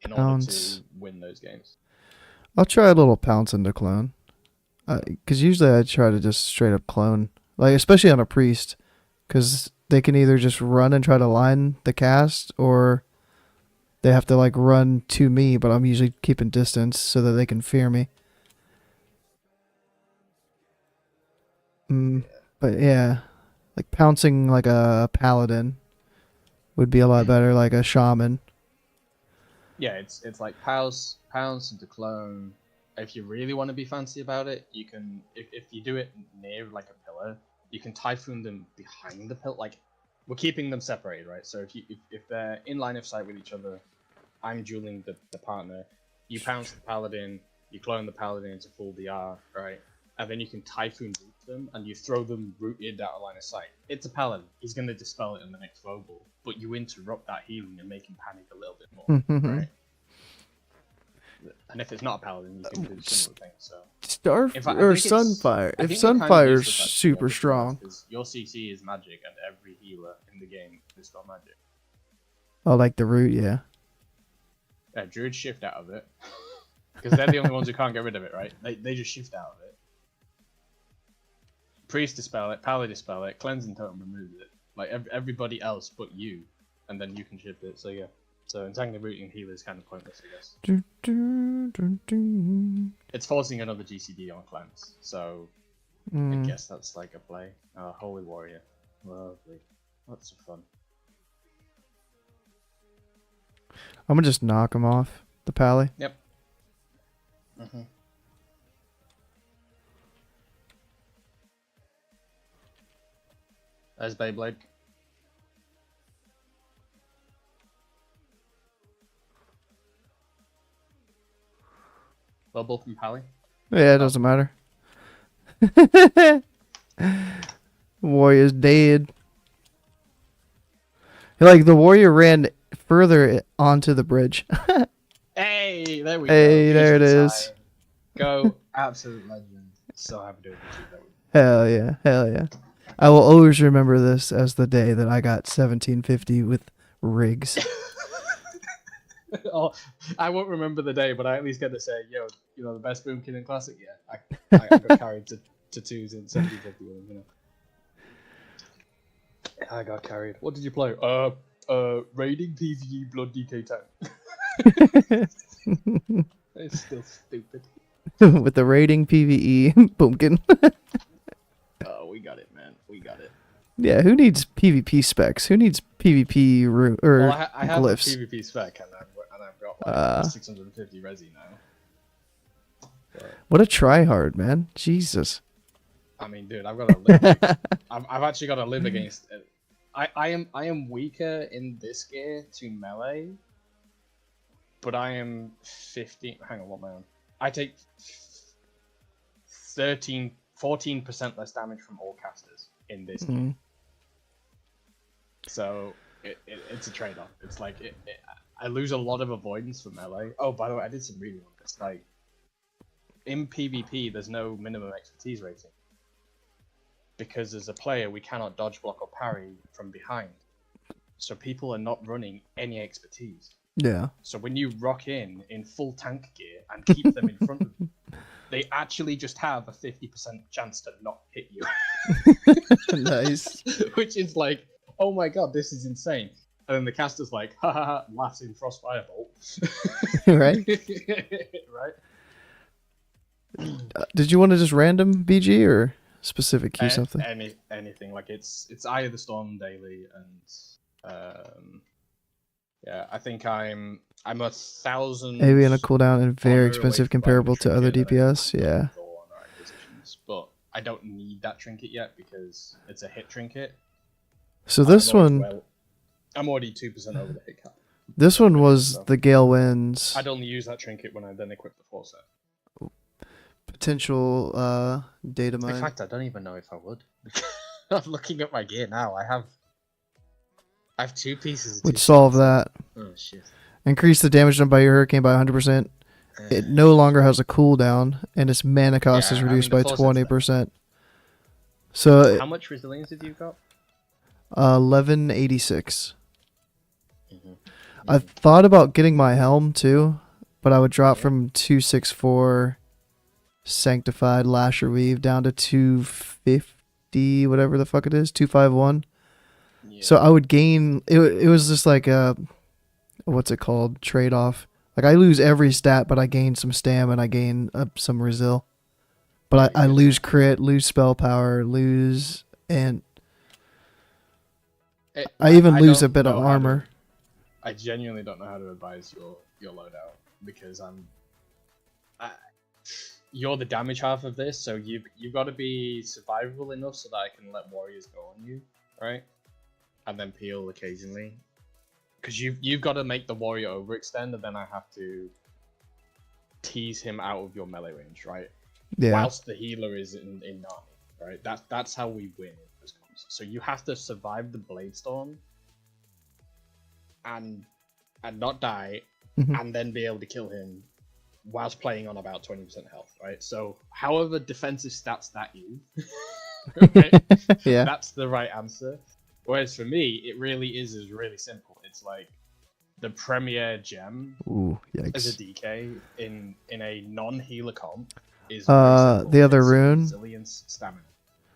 in order to win those games. I'll try a little pounce into clone. Because usually I try to just straight up clone. Like, especially on a priest. Because they can either just run and try to line the cast, or they have to like run to me, but I'm usually keeping distance so that they can fear me. But yeah, like pouncing like a paladin would be a lot better, like a shaman. Yeah, it's like pounce into clone. If you really want to be fancy about it, you can if you do it near like a pillar, you can typhoon them behind the pillar. Like we're keeping them separated, right? So if they're in line of sight with each other, I'm dueling the partner. You pounce the paladin, you clone the paladin into full DR, right? And then you can typhoon root them, and you throw them rooted out of line of sight. It's a paladin. He's going to dispel it in the next global, but you interrupt that healing and make him panic a little bit more, right? And if it's not a paladin, you can do similar things. So Or Sunfire. If Sunfire's super strong. Your CC is magic, and every healer in the game is got magic. Oh, like the root, yeah. Yeah, druids shift out of it. Because they're the only ones who can't get rid of it, right? They just shift out of it. Priest dispel it, Pally dispel it, Cleansing Totem removes it. Like everybody else but you, and then you can shift it. So yeah. So entangling rooting healer is kind of pointless, I guess. It's forcing another GCD on cleanse, so I guess that's like a play. Holy Warrior, lovely, lots of fun. I'm gonna just knock him off the Pally. Yep. There's Beyblade. Bubble from Pally. Yeah, it doesn't matter. Warrior's dead. Like the warrior ran further onto the bridge. Hey, there we go. Hey, there it is. Go, absolute legend. So happy to achieve that. Hell yeah, hell yeah. I will always remember this as the day that I got 1750 with rigs. Oh, I won't remember the day, but I at least get to say, yo, you know, the best Boom Kid in Classic? Yeah, I got carried to twos in 1750 with him, you know. I got carried. What did you play? Raiding PvE Blood DK tank. It's still stupid. With the raiding PvE pumpkin. Oh, we got it, man. We got it. Yeah, who needs PvP specs? Who needs PvP I have glyphs? a PvP spec, and I've got like 650 resi now. But, what a tryhard, man. Jesus. I mean, dude, I've got to live. I've actually got to live against it. I am weaker in this gear to melee, but I am 15. Hang on, what am I on? I take 14% less damage from all casters in this game. So it's a trade-off. It's like I lose a lot of avoidance for melee. Oh, by the way, I did some reading on this. Like in PvP, there's no minimum expertise rating because as a player, we cannot dodge, block, or parry from behind. So people are not running any expertise. Yeah. So when you rock in full tank gear and keep them in front of you, they actually just have a 50% chance to not hit you. Nice. Which is like, oh my god, this is insane. And then the caster's like, ha ha ha, laughs in Frostfire Bolt. Right? Right? Did you want to just random BG or specific key something? Anything. Like it's Eye of the Storm daily and yeah, I think I'm 1,000 Maybe on a cooldown and very away expensive from comparable to other trinket that I DPS. Yeah. go on our acquisitions. But I don't need that trinket yet because it's a hit trinket. So this one, I'm already 2% over the hit cap. this one was the Gale Winds. I'd only use that trinket when I then equip the Forcer. Potential data mine. In fact, I don't even know if I would. I'm looking at my gear now. I have 2 pieces. Would solve that. Oh shit. Increase the damage done by your hurricane by 100%. It no longer has a cooldown, and its mana cost is reduced by 20%. So how much resilience have you got? 1186. I've thought about getting my helm too, but I would drop from 264 Sanctified Lasher Weave down to 250, whatever the fuck it is, 251. Yeah. So I would gain. It was just like a, what's it called? Trade off. Like I lose every stat, but I gain some stam and I gain some resil. But I lose crit, lose spell power, lose and I even lose a bit of armor. I genuinely don't know how to advise your loadout because you're the damage half of this, so you've got to be survivable enough so that I can let warriors go on you, right? And then peel occasionally, because you've got to make the warrior overextend, and then I have to tease him out of your melee range, right? Yeah. Whilst the healer is in Nami, right? That's how we win in those comps. So you have to survive the Blade Storm and not die, and then be able to kill him whilst playing on about 20% health, right? So however defensive stats that is, okay, Yeah. that's the right answer. Whereas for me, it really is really simple. It's like the premier gem Ooh, as a yikes. DK in a non-healer comp is The other rune, resilience stamina.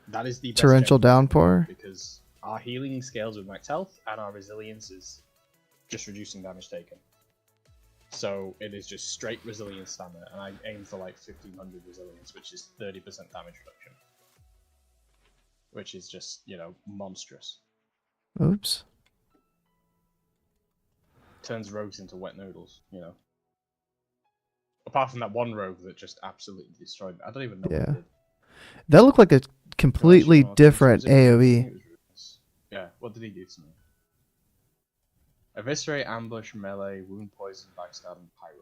That is the best torrential gem downpour. because our healing scales with max health and our resilience is just reducing damage taken. So it is just straight resilience stamina, and I aim for like 1500 resilience, which is 30% damage reduction, which is just, you know, monstrous. Oops. Turns rogues into wet noodles, you know. Apart from that one rogue that just absolutely destroyed me. I don't even know what Yeah. it did. That looked like a completely Gosh, different was it- AoE. Yeah, what did he do to me? Eviscerate, ambush, melee, wound, poison, backstab, and pyro.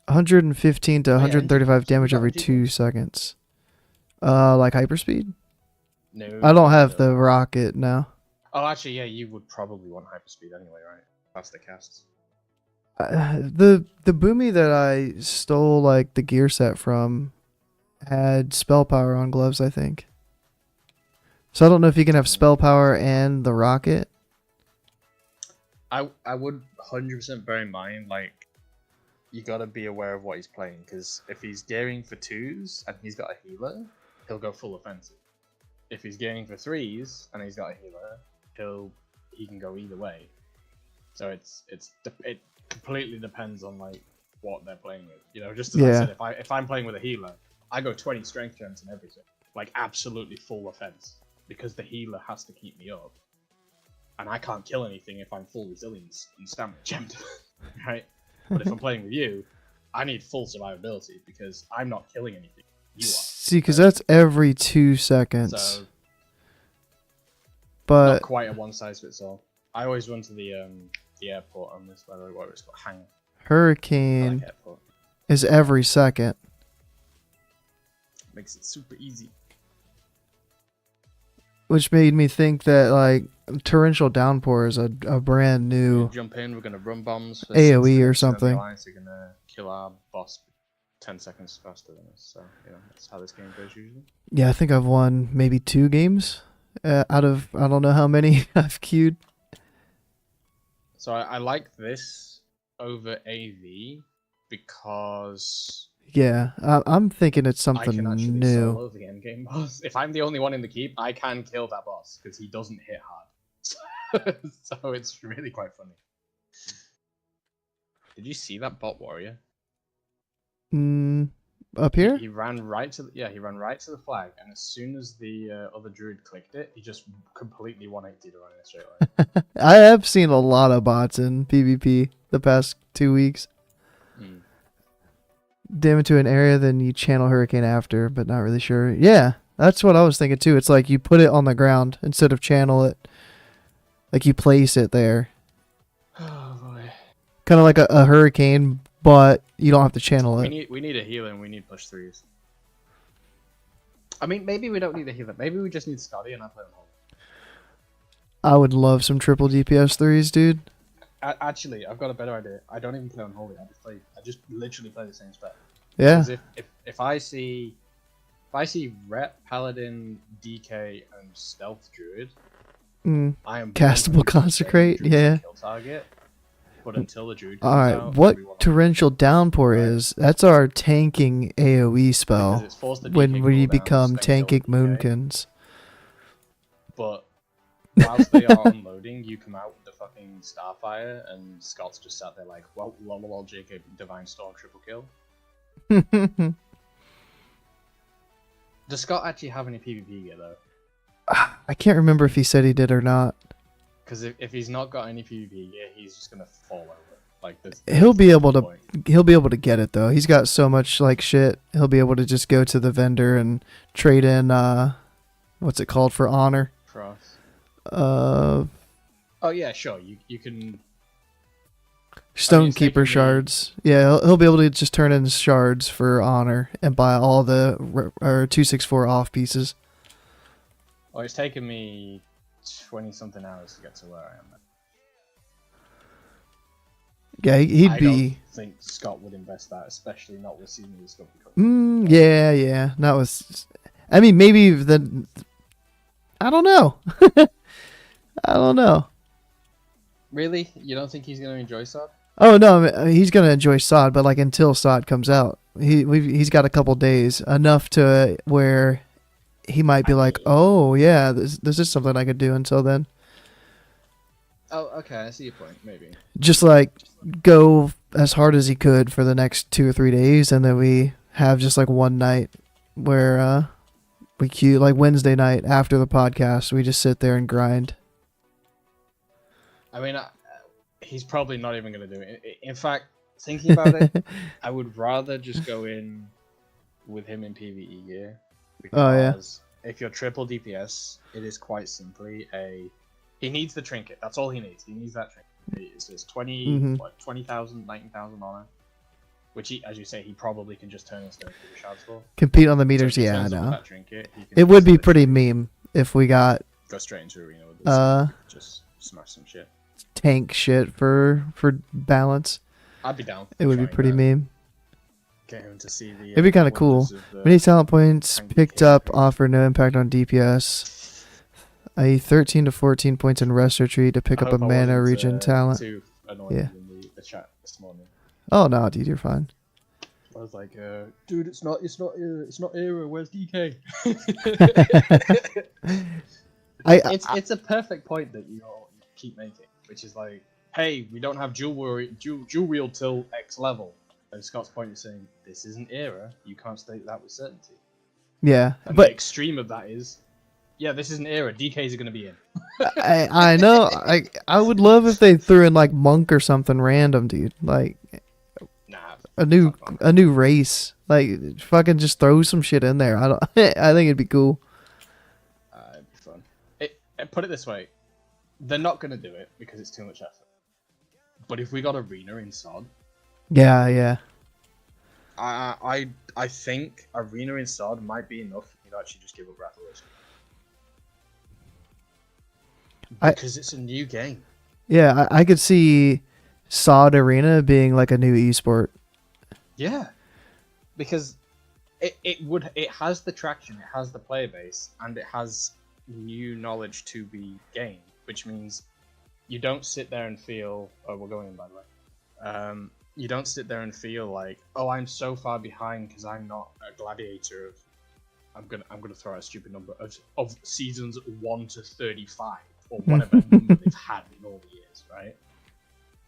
115 to Oh, yeah, 135 anti-close. damage You got every anti-close. 2 seconds. Like hyperspeed? No. I don't have no. the rocket now. Oh, actually, yeah, you would probably want hyperspeed anyway, right? That's the casts. The boomy that I stole like the gear set from had spell power on gloves, I think. So I don't know if you can have spell power and the rocket. I would 100% bear in mind, like, you gotta be aware of what he's playing, because if he's gearing for 2s and he's got a healer, he'll go full offensive. If he's gearing for 3s and he's got a healer, he can go either way. So it completely depends on like what they're playing with. You know, just as I said, if I'm playing with a healer, I go 20 strength gems and everything, like absolutely full offense, because the healer has to keep me up, and I can't kill anything if I'm full resilience and stamina gemmed, right? But if I'm playing with you, I need full survivability because I'm not killing anything. You are. See, because that's every 2 seconds. So, but not quite a one size fits all. I always run to the airport on this, by the way, what it's called, hangar. I Hurricane like airport. is every second. Makes it super easy. Which made me think that like torrential downpour is a brand new Jump in, we're gonna run bombs for AoE 6 or seconds, and something. the Alliance are gonna kill our boss 10 seconds faster than us. So, you know, that's how this game goes usually. Yeah, I think I've won maybe 2 games out of I don't know how many I've queued. So I like this over AV because Yeah, I'm thinking it's I something can actually new. solo the endgame boss. If I'm the only one in the keep, I can kill that boss because he doesn't hit hard. So it's really quite funny. Did you see that bot warrior? Up here? He ran right to the flag, and as soon as the other druid clicked it, he just completely 180'd around in a straight line. I have seen a lot of bots in PvP the past 2 weeks. Damage to an area, then you channel Hurricane after, but not really sure. Yeah, that's what I was thinking too. It's like you put it on the ground instead of channel it. Like you place it there. Oh boy. Kind of like a Hurricane, but you don't have to channel it. We need a healer and we need push 3s. I mean, maybe we don't need a healer. Maybe we just need Scotty and I play on hold. I would love some triple DPS 3s, dude. Actually, I've got a better idea. I don't even play on holy. I just literally play the same spec. Yeah. Because if I see rep, paladin, DK, and stealth druid, I am Castable 100% consecrate. druid Yeah. kill target. But until the druid All comes right. out, What everyone- torrential downpour is? That's our tanking AOE because spell it's forced the when DK we cooldowns, become then kill tanking the DK. moonkins. But whilst they are unloading, you come out with the fucking Starfire, and Scott's just sat there like, well, lol, JK, Divine Storm, triple kill. Does Scott actually have any PvP gear, though? I can't remember if he said he did or not. Because if he's not got any PvP gear, he's just gonna fall over. Like this. He'll be able to get it though. He's got so much like shit. He'll be able to just go to the vendor and trade in what's it called for honor? Cross. Uh Oh yeah, sure. You can. I mean, it's Stonekeeper taken me. shards. Yeah, he'll be able to just turn in shards for honor and buy all the or 264 off pieces. Oh, it's taken me 20 something hours to get to where I am. Yeah, he'd I don't be. think Scott would invest that, especially not with seasonal discovery coming. Yeah, yeah. That was. I mean, maybe the. I don't know. I don't know. Really? You don't think he's going to enjoy Sod? Oh no, I mean, he's gonna enjoy Sod, but like until Sod comes out, he's got a couple days, enough to where he might be I like, mean, oh yeah, this is something I could do until then. oh, okay, I see your point. Maybe. Just like go as hard as he could for the next 2 or 3 days, and then we have just like one night where we queue like Wednesday night after the podcast. We just sit there and grind. I mean, he's probably not even going to do it. In fact, thinking about it, I would rather just go in with him in PvE gear. Oh yeah, Because if you're triple DPS, it is quite simply a. He needs the trinket. That's all he needs. He needs that trinket. It's 20,000, 19,000 honor. Which, he, as you say, he probably can just turn his shards for. compete on the So meters. if he Yeah, I turns up with know. that trinket, he can It would just be pretty literally meme if we got go straight into arena with this. Just smash some shit. tank shit for balance. I'd be down. It would be trying pretty that. meme. Get him to see the. It'd be kind of cool. Many talent points tank picked DK. up offer no impact on DPS. A 13 to 14 points in rest retreat to pick I up a hope I mana wasn't, regen talent. Too annoying Yeah. in the chat this morning. Oh no, dude, you're fine. I was like, dude, it's not era. Where's DK? It's a perfect point that you all keep making, which is like, hey, we don't have dual wield till X level. And Scott's point is saying, this isn't era. You can't state that with certainty. Yeah, And the but extreme of that is, yeah, this isn't era. DKs are gonna be in. I know. I would love if they threw in like monk or something random, dude. Like Nah, a new fuck monk. a new race. Like fucking just throw some shit in there. I don't. I think it'd be cool. It'd be fun. Put it this way, they're not gonna do it because it's too much effort. But if we got arena in Sod, Yeah, yeah. I think arena in Sod might be enough for you to actually just give up Wrath of Lich. Because it's a new game. Yeah, I could see Sod Arena being like a new esport. Yeah, because it has the traction, it has the player base, and it has new knowledge to be gained, which means you don't sit there and feel. Oh, we're going in by the way. You don't sit there and feel like, oh, I'm so far behind because I'm not a gladiator of. I'm gonna throw out a stupid number of seasons 1 to 35 or whatever number they've had in all the years, right?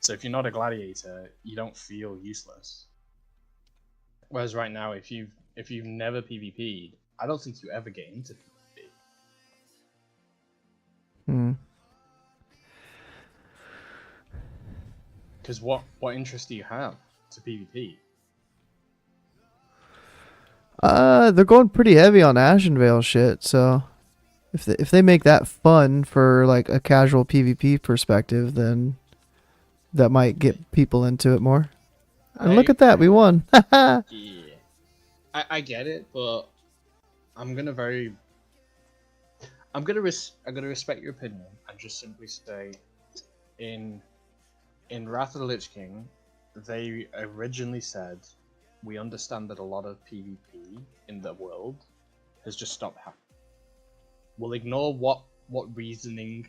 So if you're not a gladiator, you don't feel useless. Whereas right now, if you've never PvP'd, I don't think you ever get into PvP. Hmm. Because what interest do you have to PvP? They're going pretty heavy on Ashenvale shit. So if they make that fun for like a casual PvP perspective, then that might get people into it more. And look at that, we won. Yeah, I get it, but I'm gonna respect your opinion and just simply say, in Wrath of the Lich King, they originally said, we understand that a lot of PvP in the world has just stopped happening. We'll ignore what reasoning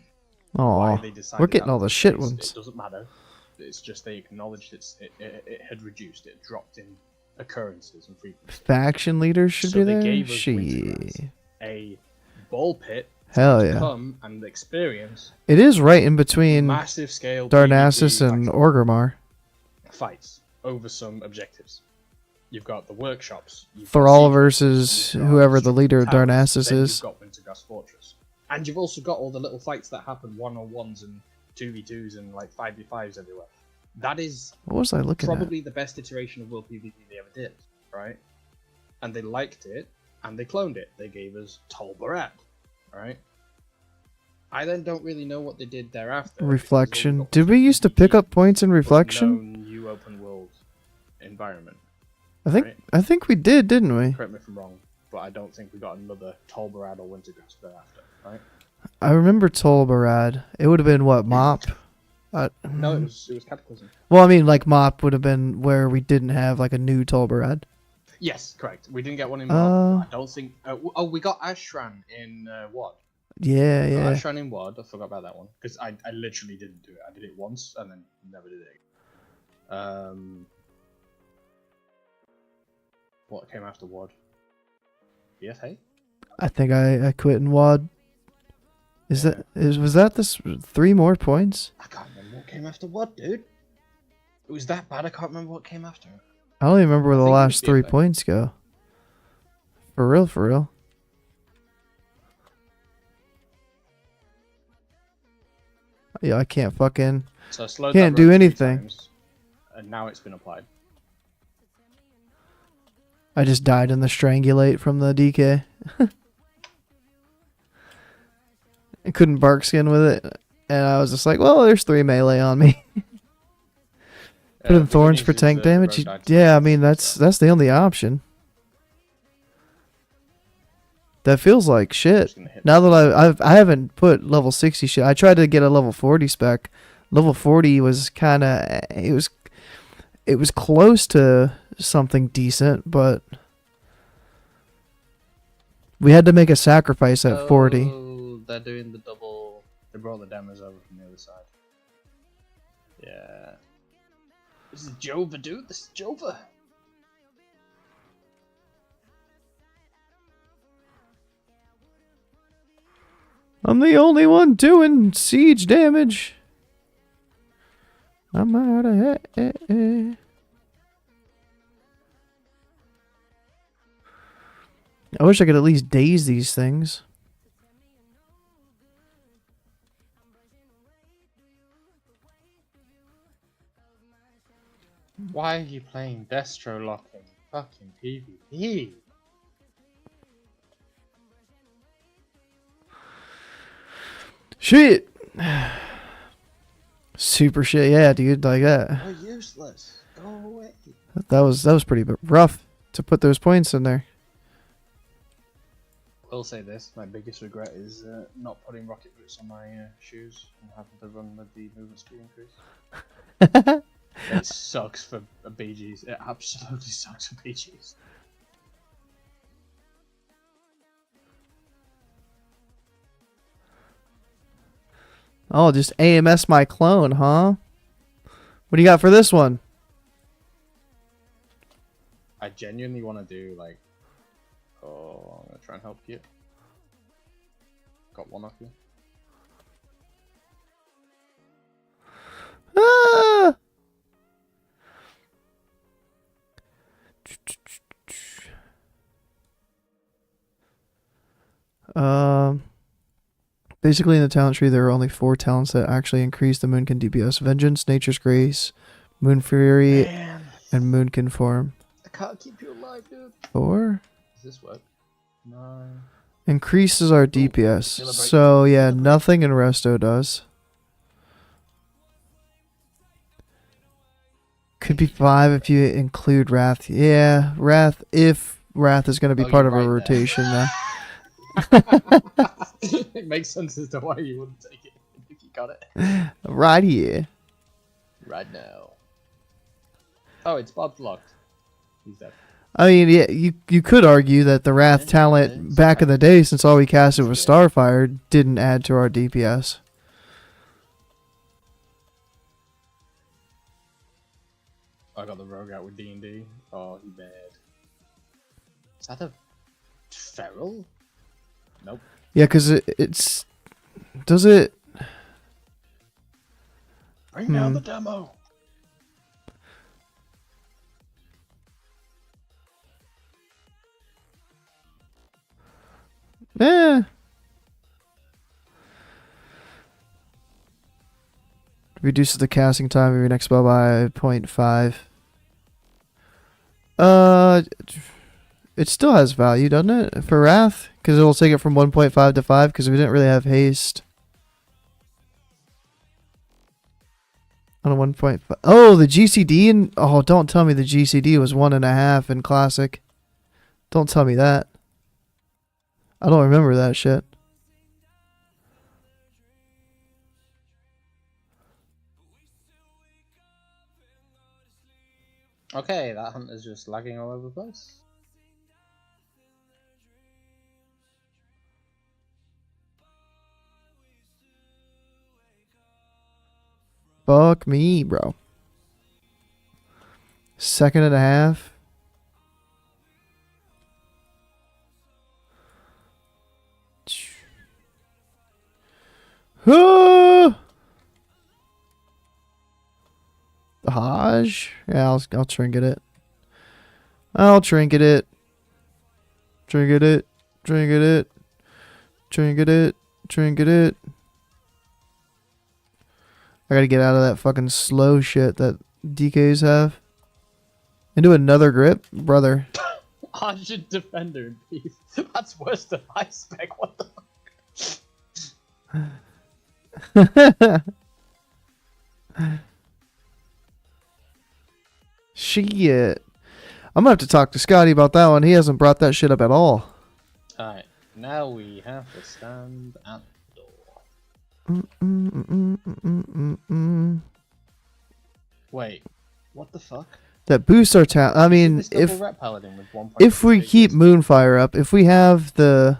why Oh, they decided we're getting that all the was shit case. ones. It doesn't matter. It's just they acknowledged it had reduced. It dropped in occurrences and frequency. Faction leaders should So be they there. gave us Shit. a ball pit Hell to yeah. come and experience It is right in between massive scale Darnassus PvP and faction Orgrimmar. fights over some objectives. You've got the workshops. You've got Thrall siege versus missions, you've got whoever the leader of towers, Darnassus then is. You've got Wintergrass Fortress. And you've also got all the little fights that happen 1-on-1s and 2v2s and like 5v5s everywhere. That is What was I looking probably the best iteration of World PvP they ever did, right? And they liked it, and they cloned it. They gave us Tol Barad, right? I then don't really know what they did thereafter. Reflection. Did we used to pick up points in reflection? No new open world environment. I think we did, didn't we? Correct me if I'm wrong, but I don't think we got another Tolbarad or Wintergrasp thereafter, right? I remember Tolbarad. It would have been what, Mop? No, it was Cataclysm. Well, I mean, like Mop would have been where we didn't have like a new Tolbarad. Yes, correct. We didn't get one in Mop. I don't think. We got Ashran in WoD. Yeah, yeah. Ashran in WoD. I forgot about that one because I literally didn't do it. I did it once and then never did it again. What came after WoD? BFA? I think I quit in WoD. Was that this 3 more points? I can't remember what came after WoD, dude. It was that bad. I can't remember what came after. I don't even remember where the last 3 points go. For real, for real. Yeah, I can't fucking... So I slowed can't that do road 3 anything. times, and now it's been applied. I just died in the strangulate from the DK. I couldn't bark skin with it. And I was just like, well, there's 3 melee on me. Put in thorns for tank damage. Yeah, I mean, that's the only option. That feels like shit. Now that I haven't put level 60 shit. I tried to get a level 40 spec. Level 40 was kind of... It was close to something decent, but... We had to make a sacrifice at 40. Oh, they're doing the double... They brought the demos over from the other side. Yeah. This is Jova, dude. This is Jova. I'm the only one doing siege damage. I'm out of here. I wish I could at least daze these things. Why are you playing Destro Lock in fucking PvP? Shit. Super shit, yeah, dude, like that. You're useless. Go away. That was pretty rough to put those points in there. I'll say this: my biggest regret is not putting rocket boots on my shoes and having to run with the movement speed increase. It sucks for BGs. It absolutely sucks for BGs. Oh, just AMS my clone, huh? What do you got for this one? I genuinely want to do like... Oh, I'm going to try and help you. Got one off you. Ah! Basically in the talent tree there are only 4 talents that actually increase the Moonkin DPS. Vengeance, Nature's Grace, Moon Fury, and Moonkin Form. I can't keep you alive, dude. 4? Does this work? No. Increases our DPS. So yeah, nothing in Resto does. Could be 5 if you include Wrath. Yeah, Wrath, if Wrath is going to be part of a rotation now. It makes sense as to why you wouldn't take it if you got it. Right here. Right now. Oh, it's Bob's locked. He's dead. I mean, yeah, you could argue that the Wrath talent back in the day, since all we casted was Starfire, didn't add to our DPS. I got the rogue out with D&D. Oh, he bad. Is that a feral? Nope. Yeah, because it's... Does it... Bring down the demo! Eh. Reduces the casting time of your next spell by 0.5. It still has value, doesn't it? For Wrath? Because it will take it from 1.5 to 5, because we didn't really have haste. On a 1.5. Oh, the GCD and oh, don't tell me the GCD was 1.5 in classic. Don't tell me that. I don't remember that shit. Okay, that hunt is just lagging all over the place. Fuck me, bro. 2.5. Ah! The Hajj? Yeah, I'll trinket it. I'll trinket it. Trinket it. Trinket it. Trinket it. Trinket it. I gotta get out of that fucking slow shit that DKs have. Into another grip? Brother. Argent Defender in peace. That's worse than my spec. What the Shit. I'm gonna have to talk to Scotty about that one. He hasn't brought that shit up at all. Alright, now we have to stand at the door. Wait, what the fuck? That boosts our talent. I mean, This double rep paladin with 1.6 if we keep biggest- Moonfire up, if we have the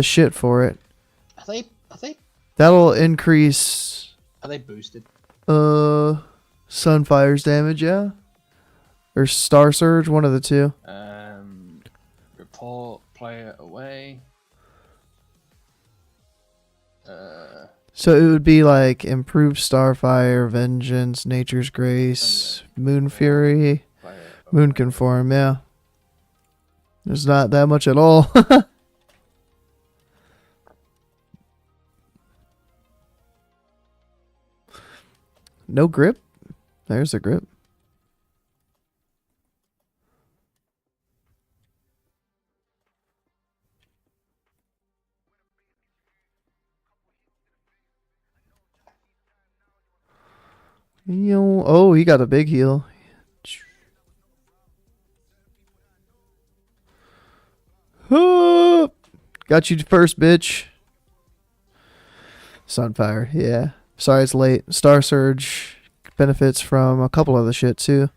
shit for it, Are they that'll increase boosted? Sunfire's damage, yeah, or Star Surge, one of the two. Report player away. So it would be like improved Starfire, Vengeance, Nature's Grace, Moon Fury, Player Moon Conform, yeah. There's not that much at all. No grip? There's the grip. Yo, oh, he got a big heal. Oh, got you first, bitch. Sunfire, yeah. Sorry it's late. Star Surge benefits from a couple other shit too.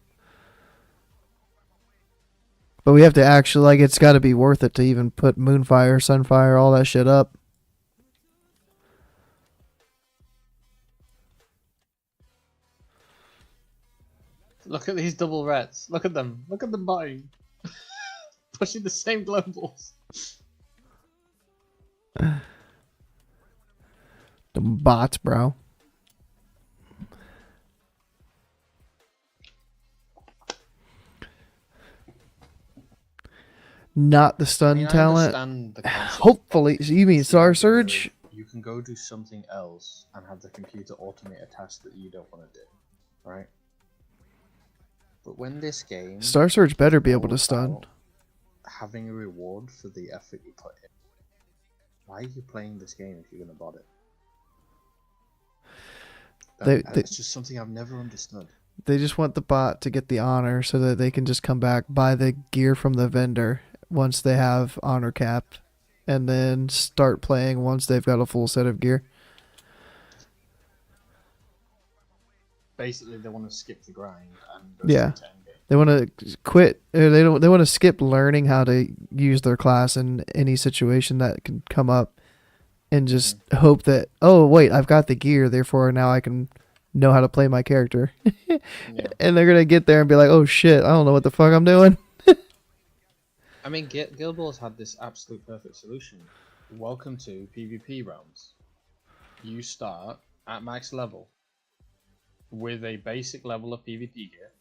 But we have to actually, like, it's got to be worth it to even put Moonfire, Sunfire, all that shit up. Look at these double reds. Look at them. Look at them buying. Pushing the same globals. The bots, bro. Not the stun I talent. understand the concept. Hopefully, so you mean Star Surge? You can go do something else and have the computer automate a task that you don't want to do, right? But when this game, Star Surge better be able to all stun. about having a reward for the effort you put in, why are you playing this game if you're gonna bot it? It's just something I've never understood. They just want the bot to get the honor so that they can just come back, buy the gear from the vendor once they have honor capped, and then start playing once they've got a full set of gear. Basically, they want to skip the grind and go Yeah. straight to endgame. They want to quit. Or they don't. They want to skip learning how to use their class in any situation that can come up, and just hope that, oh wait, I've got the gear, therefore now I can know how to play my character. Yeah. And they're gonna get there and be like, oh shit, I don't know what the fuck I'm doing. I mean, Guild Ball's had this absolute perfect solution. Welcome to PvP realms. You start at max level with a basic level of PvP gear.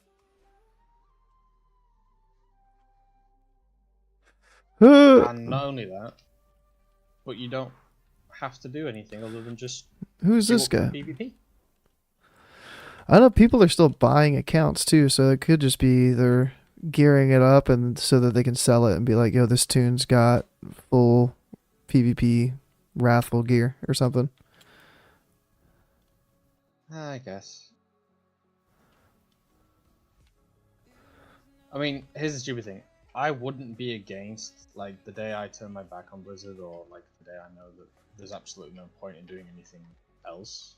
And not only that, but you don't have to do anything other than just Who's queue this up for guy? PvP. I know people are still buying accounts too, so it could just be they're gearing it up and so that they can sell it and be like, yo, this tune's got full PvP Wrathful gear or something. I guess. I mean, here's the stupid thing. I wouldn't be against, like, the day I turn my back on Blizzard, or, like, the day I know that there's absolutely no point in doing anything else.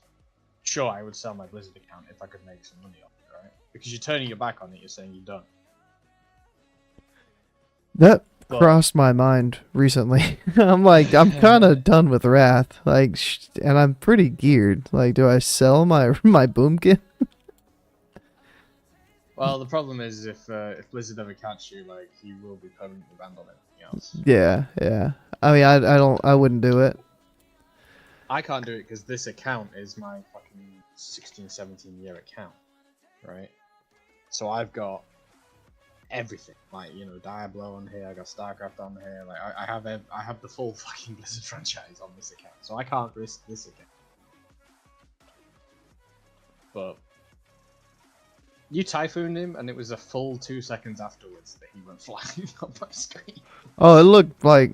Sure, I would sell my Blizzard account if I could make some money off it, right? Because you're turning your back on it, you're saying you're done. That But crossed my mind recently. I'm like, I'm kind of done with Wrath. Like, and I'm pretty geared. Like, do I sell my boomkin? well, the problem is if Blizzard ever catch you, like, you will be permanently banned on everything else. Yeah, yeah. I mean, I wouldn't do it. I can't do it because this account is my fucking 16, 17 year account, right? So I've got everything, like, you know, Diablo on here, I got StarCraft on here, like I have the full fucking Blizzard franchise on this account, so I can't risk this account. But you typhooned him, and it was a full 2 seconds afterwards that he went flying on my screen. Oh, it looked like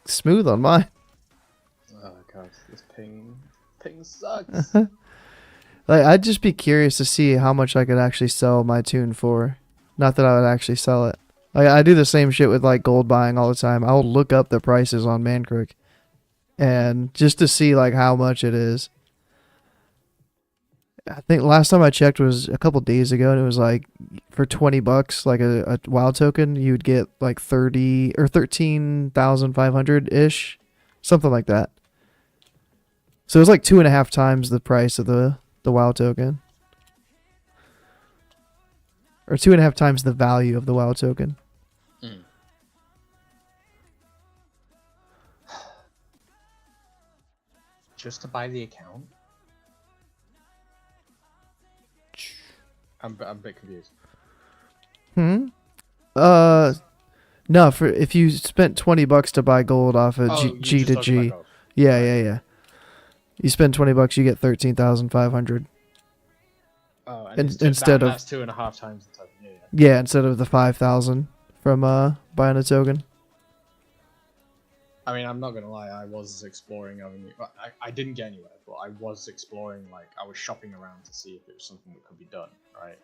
smooth on mine. Oh god, this ping sucks. Like, I'd just be curious to see how much I could actually sell my tune for. Not that I would actually sell it. Like, I do the same shit with, like, gold buying all the time. I'll look up the prices on Mancrook, and just to see, like, how much it is. I think last time I checked was a couple days ago, and it was like for $20, like a WoW token, you'd get like 30 or 13,500 ish, something like that. So it was like 2.5 times the price of the WoW token, or 2.5 times the value of the WoW token. Mm. Just to buy the account? I'm a bit confused. No, for if you spent $20 to buy gold off of G to G. Yeah, yeah, yeah. You spend $20, you get 13,500. Oh, and instead of that's 2.5 times the token. Yeah, yeah. Yeah, instead of the 5,000 from buying a token. I mean, I'm not gonna lie. I was exploring. I didn't get anywhere, but I was exploring. Like, I was shopping around to see if it was something that could be done. Right,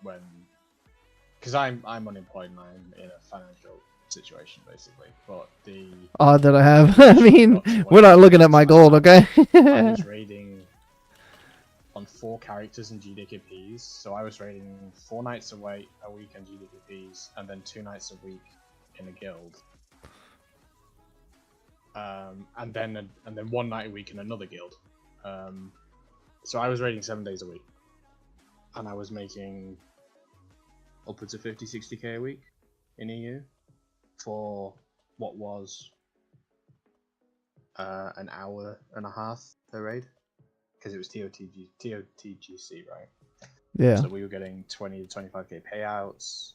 because I'm unemployed and I'm in a financial situation basically. But the Odd that I have. I mean, we're not looking at my gold, okay? I was raiding on 4 characters in GDKPs, so I was raiding 4 nights a week on GDKPs, and then 2 nights a week in a guild. And then 1 night a week in another guild. So I was raiding 7 days a week, and I was making upwards of 50-60k a week in EU for what was an hour and a half per raid, because it was TOTGC, right? Yeah. So we were getting 20 to 25k payouts.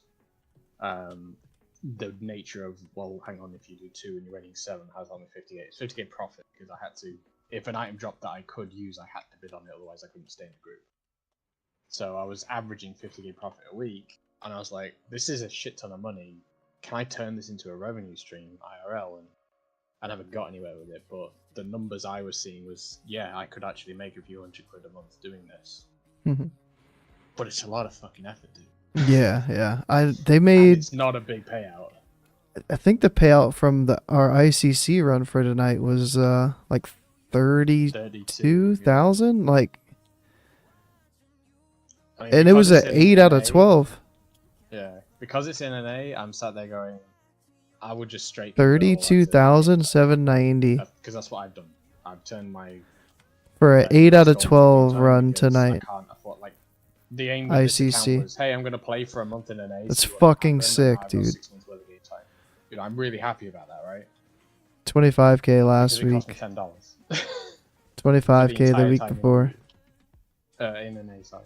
The nature of, well, hang on, if you do 2 and you're rating 7, how's only 50k? It's 50k profit, because I had to, if an item dropped that I could use, I had to bid on it, otherwise I couldn't stay in the group. So I was averaging 50k profit a week, and I was like, this is a shit ton of money. Can I turn this into a revenue stream, IRL? And I never got anywhere with it, but the numbers I was seeing was, yeah, I could actually make a few $100 a month doing this. But it's a lot of fucking effort, dude. Yeah, yeah. They And made. it's not a big payout. I think the payout from our ICC run for tonight was like 32,000. Like, I mean, and it was because at it's in 8 out of NA, 12. Yeah, because it's in NA, I'm sat there going, I would just straight 32,790 because that's what I've done. I've turned my for an 8 out of 12 run because tonight. I can't afford, like, the aim of this account ICC. was, hey, I'm gonna play for a month in NA. That's see what fucking happens, and sick, I've got dude. 6 months worth of game time. Dude, I'm really happy about that, right? 25k last Because it week. cost me $10. 25k the entire week time before. In NA, sorry.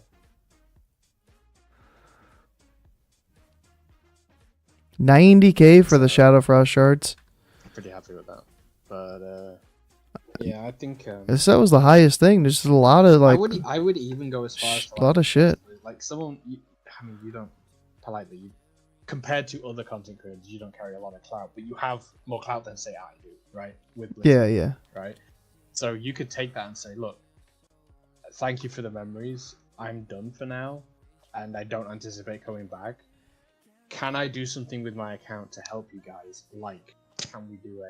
90k for the Shadowfrost shards. I'm pretty happy with that. But yeah, I think That was the highest thing. There's a lot of like I would even go as far as to, a lot of shit. Like someone, I mean, you don't politely. Compared to other content creators, you don't carry a lot of clout, but you have more clout than say I do, right? With Blizzard, Yeah, yeah. right. So you could take that and say, look, thank you for the memories. I'm done for now, and I don't anticipate coming back. Can I do something with my account to help you guys? Like, can we do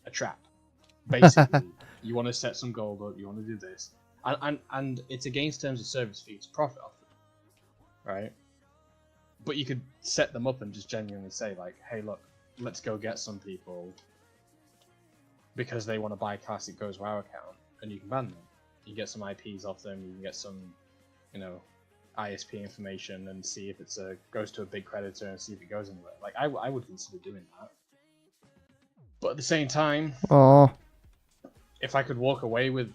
a trap? Basically, you want to set some gold up, you want to do this, and it's against terms of service for you to profit off it, right? But you could set them up and just genuinely say like, hey, look, let's go get some people because they want to buy Classic Goes WoW account, and you can ban them. You get some IPs off them, you can get some, you know, ISP information and see if it's goes to a big creditor and see if it goes anywhere. Like, I would consider doing that. But at the same time, if I could walk away with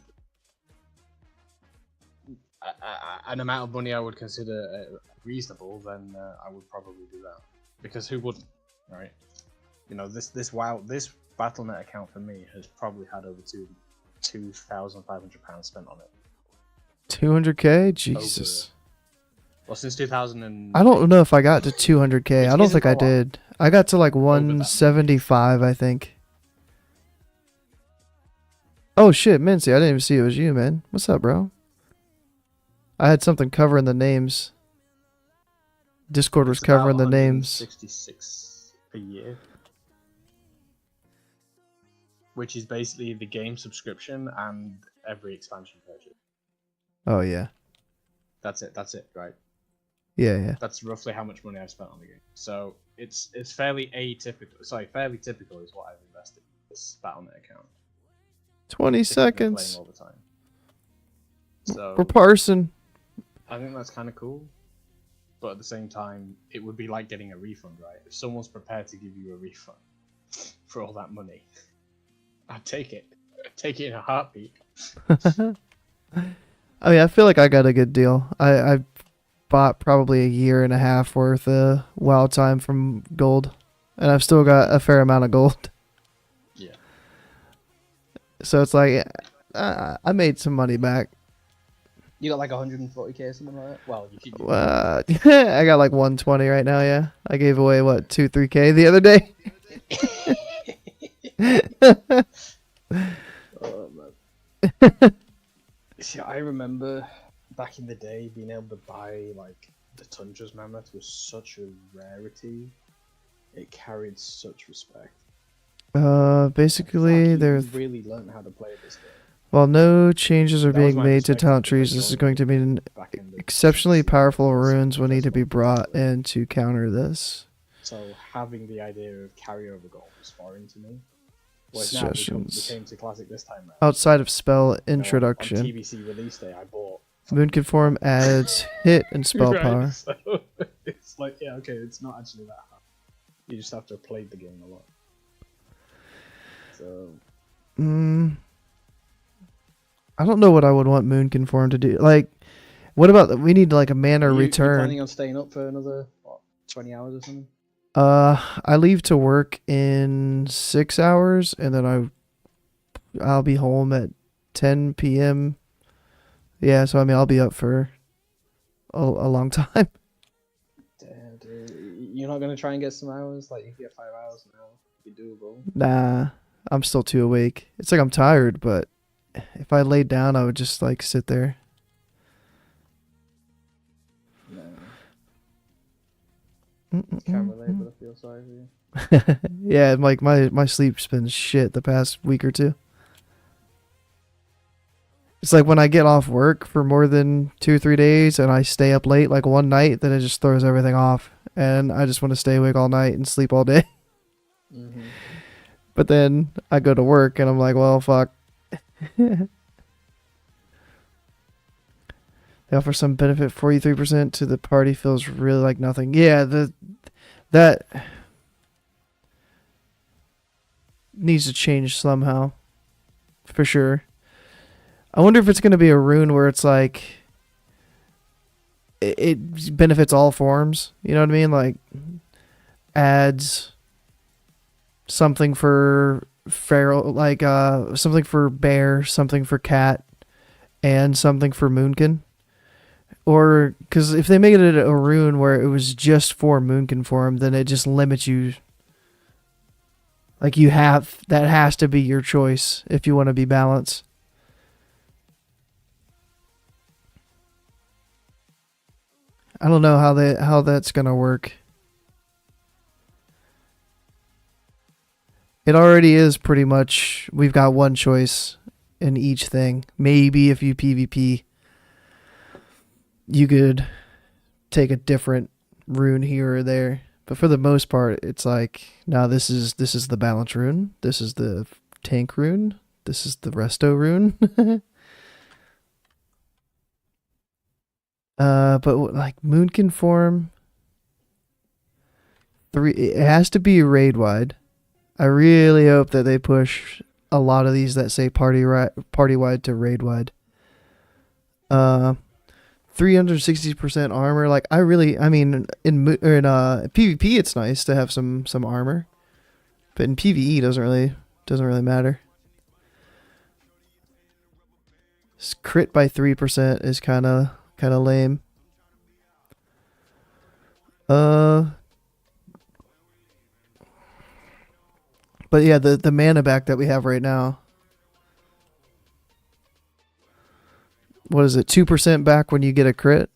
an amount of money I would consider reasonable, then I would probably do that. Because who wouldn't, right? You know, this Battle.net account for me has probably had over £2,500 spent on it. 200k? Jesus. Well, since 2000 and... I don't know if I got to 200k. I don't think I did. I got to like 175, I think. Oh shit, Mincy, I didn't even see it was you, man. What's up, bro? I had something covering the names. Discord was covering the names. 66 a year. Which is basically the game subscription and every expansion purchase. Oh yeah. That's it, right? Yeah. That's roughly how much money I've spent on the game. So it's fairly atypical. Sorry, fairly typical is what I've invested in this Battle.net account. 20 seconds. Playing all the time. So we're parsing. I think that's kind of cool. But at the same time, it would be like getting a refund, right? If someone's prepared to give you a refund for all that money, I'd take it. I'd take it in a heartbeat. I mean, I feel like I got a good deal. I bought probably a year and a half worth of WoW time from gold, and I've still got a fair amount of gold. Yeah. So it's like I made some money back. You got like 140k or something like that? Well, you keep. I got like 120 right now. Yeah, I gave away what 2-3k the other day. Oh man. See, I remember back in the day being able to buy like the Tundra's Mammoth was such a rarity. It carried such respect. Basically, they're really learned how to play this game. While no changes are being made to talent trees, this is going to mean exceptionally powerful runes will need to be brought in to counter this. So having the idea of carryover gold was foreign to me. Suggestions. We came to Classic this time round. Outside of spell introduction. On TBC release day, I bought. Moonconform adds hit and spell power. So it's like, yeah, okay, it's not actually that hard. You just have to have played the game a lot. So. I don't know what I would want Moonconform to do. Like, what about we need like a mana return? You planning on staying up for another 20 hours or something? I leave to work in 6 hours, and then I'll be home at 10 p.m. Yeah, so I mean I'll be up for a long time. Damn, dude. You're not gonna try and get some hours? Like you can get 5 hours now. It'd be doable. Nah, I'm still too awake. It's like I'm tired, but if I laid down, I would just like sit there. Can't relate, but I feel sorry for you. Yeah, like my sleep's been shit the past week or two. It's like when I get off work for more than 2-3 days and I stay up late like one night, then it just throws everything off, and I just want to stay awake all night and sleep all day. Mm-hmm. But then I go to work and I'm like, well, fuck. They offer some benefit 43% to the party feels really like nothing. Yeah, that needs to change somehow. For sure. I wonder if it's going to be a rune where it's like it benefits all forms. You know what I mean? Like adds something for feral, like something for bear, something for cat, and something for moonkin. Or, because if they made it a rune where it was just for Moonconform, then it just limits you. Like, that has to be your choice if you want to be balanced. I don't know how that's gonna work. It already is pretty much. We've got one choice in each thing. Maybe if you PvP, you could take a different rune here or there. But for the most part, it's like, now this is the balance rune. This is the tank rune. This is the resto rune. But like Moonkin form, it has to be raid wide. I really hope that they push a lot of these that say party wide to raid wide. 360% armor. Like I mean, in PvP it's nice to have some armor, but in PvE doesn't really matter. Crit by 3% is kind of lame. But yeah, the mana back that we have right now. What is it? 2% back when you get a crit.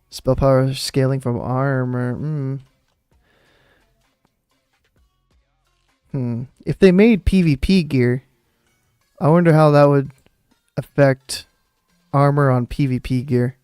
Spell power scaling from armor. If they made PvP gear, I wonder how that would affect armor on PvP gear.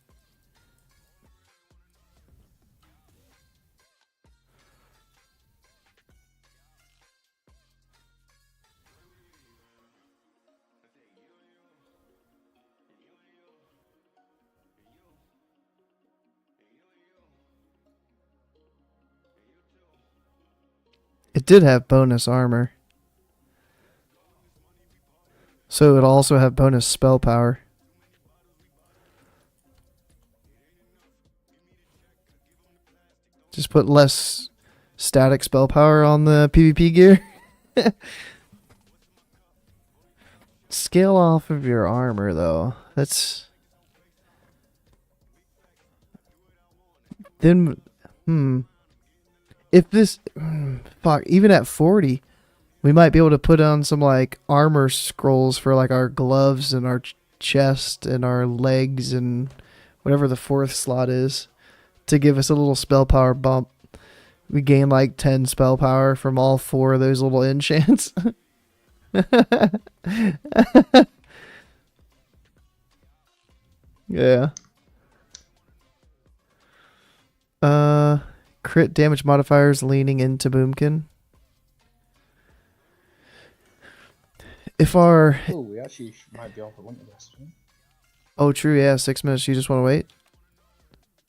It did have bonus armor. So it would also have bonus spell power. Just put less static spell power on the PvP gear. Scale off of your armor though. That's then if this fuck, even at 40, we might be able to put on some like armor scrolls for like our gloves and our chest and our legs and whatever the fourth slot is to give us a little spell power bump. We gain like 10 spell power from all four of those little enchants. Yeah. Crit damage modifiers leaning into Boomkin. If our Oh, we actually might be on for winter rest. Right? Oh, true, yeah, 6 minutes. You just want to wait?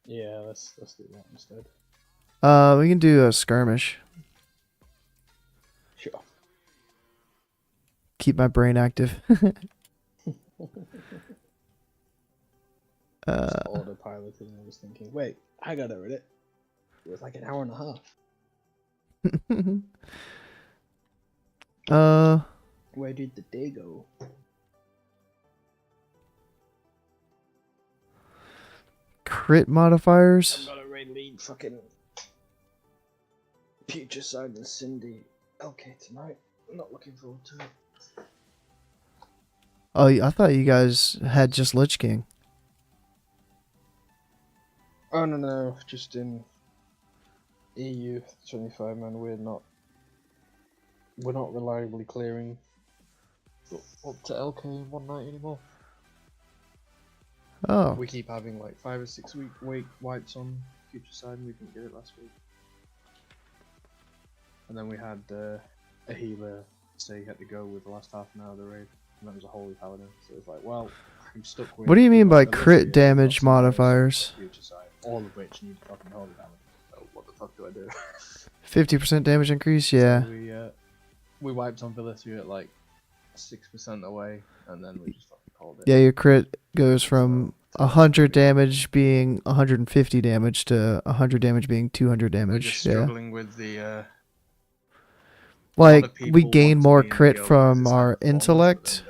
Yeah, let's do that instead. We can do a skirmish. Sure. Keep my brain active. Autopiloting. I was thinking, wait, I got over it. It was like an hour and a half. Where did the day go? Crit modifiers. I'm gonna raid lead fucking Future Side and Cindy. Okay, tonight. I'm not looking forward to it. Oh, I thought you guys had just Lich King. Oh no, just in EU 25 man. We're not reliably clearing up to LK in one night anymore. Oh. We keep having like 5 or 6 week wipes on Future Side, and we didn't get it last week. And then we had a healer say he had to go with the last half an hour of the raid, and that was a holy paladin. So it's like, well, I'm stuck with. What do you mean by crit damage modifiers? Future Side, all of which need fucking holy paladin. So what the fuck do I do? 50% damage increase, yeah. So we wiped on Vilithia at like 6% away, and then we just fucking called it. Yeah, your crit goes from 100 damage being 150 damage to 100 damage being 200 damage. We're just struggling with the. Like, we gain more crit from our intellect,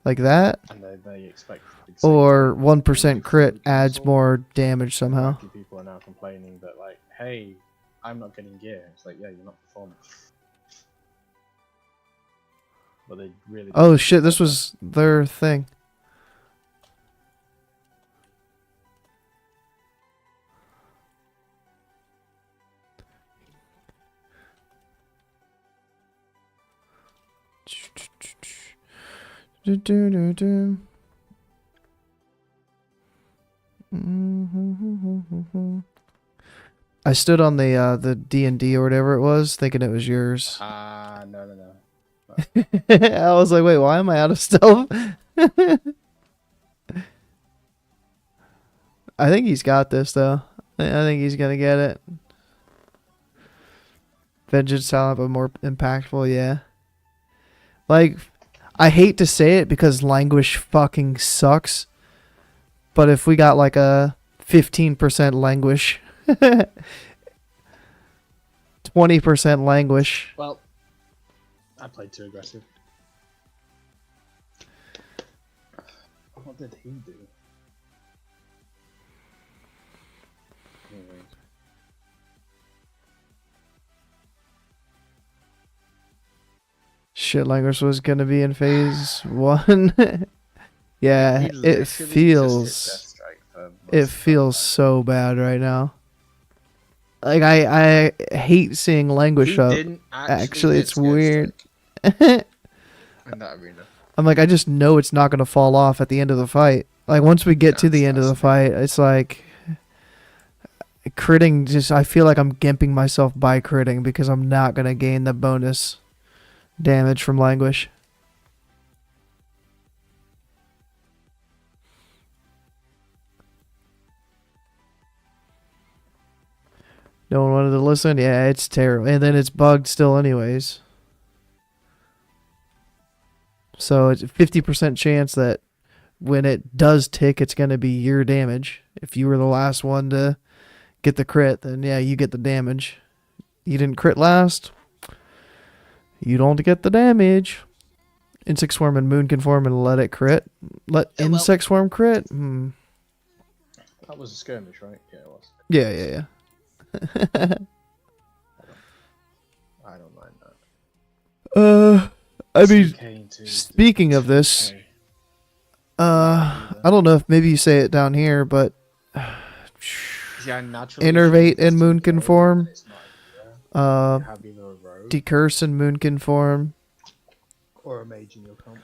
like that, and they expect or 1% crit adds more damage somehow. People are now complaining that, like, hey, I'm not getting gear. It's like, yeah, you're not performing. but they really Oh don't shit, get this better. was their thing. I stood on the D&D or whatever it was, thinking it was yours. No, no, no. I was like, wait, why am I out of stealth? I think he's got this though. I think he's gonna get it. Vengeance talent, but more impactful, yeah. Like, I hate to say it because languish fucking sucks. But if we got like a 15% languish, 20% languish. Well, I played too aggressive. What did he do? Anyways. Shit, languish was gonna be in phase 1. Yeah, He it literally just hit feels Death Strike for most it of the feels time. so bad right now. Like I hate seeing languish He up. didn't actually Actually, hit it's Scare weird. Strike in that arena. I'm like, I just know it's not gonna fall off at the end of the fight. Like once we get to the end of the That's fight, it's like critting. Just I feel like I'm gimping myself by critting because I'm not gonna gain the bonus damage from languish. No one wanted to listen. Yeah, it's terrible, and then it's bugged still, anyways. So it's a 50% chance that when it does tick, it's going to be your damage. If you were the last one to get the crit, then yeah, you get the damage. You didn't crit last, you don't get the damage. Insect swarm and moon can form and let it crit. Let Yeah, well, insect swarm crit? that was a skirmish, right? Yeah, it was. Yeah, yeah, yeah. I don't mind that. I mean, 2K into speaking of this, 2K. I don't know if maybe you say it down here, but Yeah, naturally. Innervate if it's and moon 2K can and form. it's not a healer, you have either a rogue Decurse and moon can form. or a mage in your comp.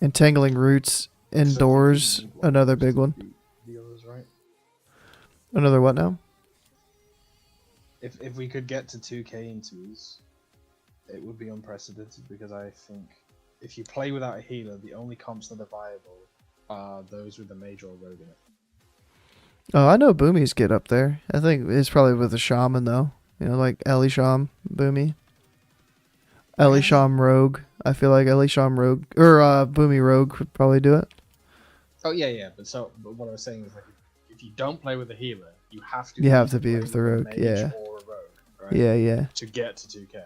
Entangling roots indoors, another big one. The others, right? Another what now? If we could get to 2K intos, it would be unprecedented because I think if you play without a healer, the only comps that are viable are those with a mage or a rogue in it. Oh, I know Boomies get up there. I think it's probably with a shaman though. You know, like Ellie Sham, Boomy. Ellie Really? Sham Rogue. I feel like Ellie Sham Rogue or Boomy Rogue would probably do it. Oh yeah, but what I was saying is like if you don't play with a healer, you have to. You have to be play with the a rogue, mage yeah. Or a rogue, right? Yeah, yeah. To get to 2K,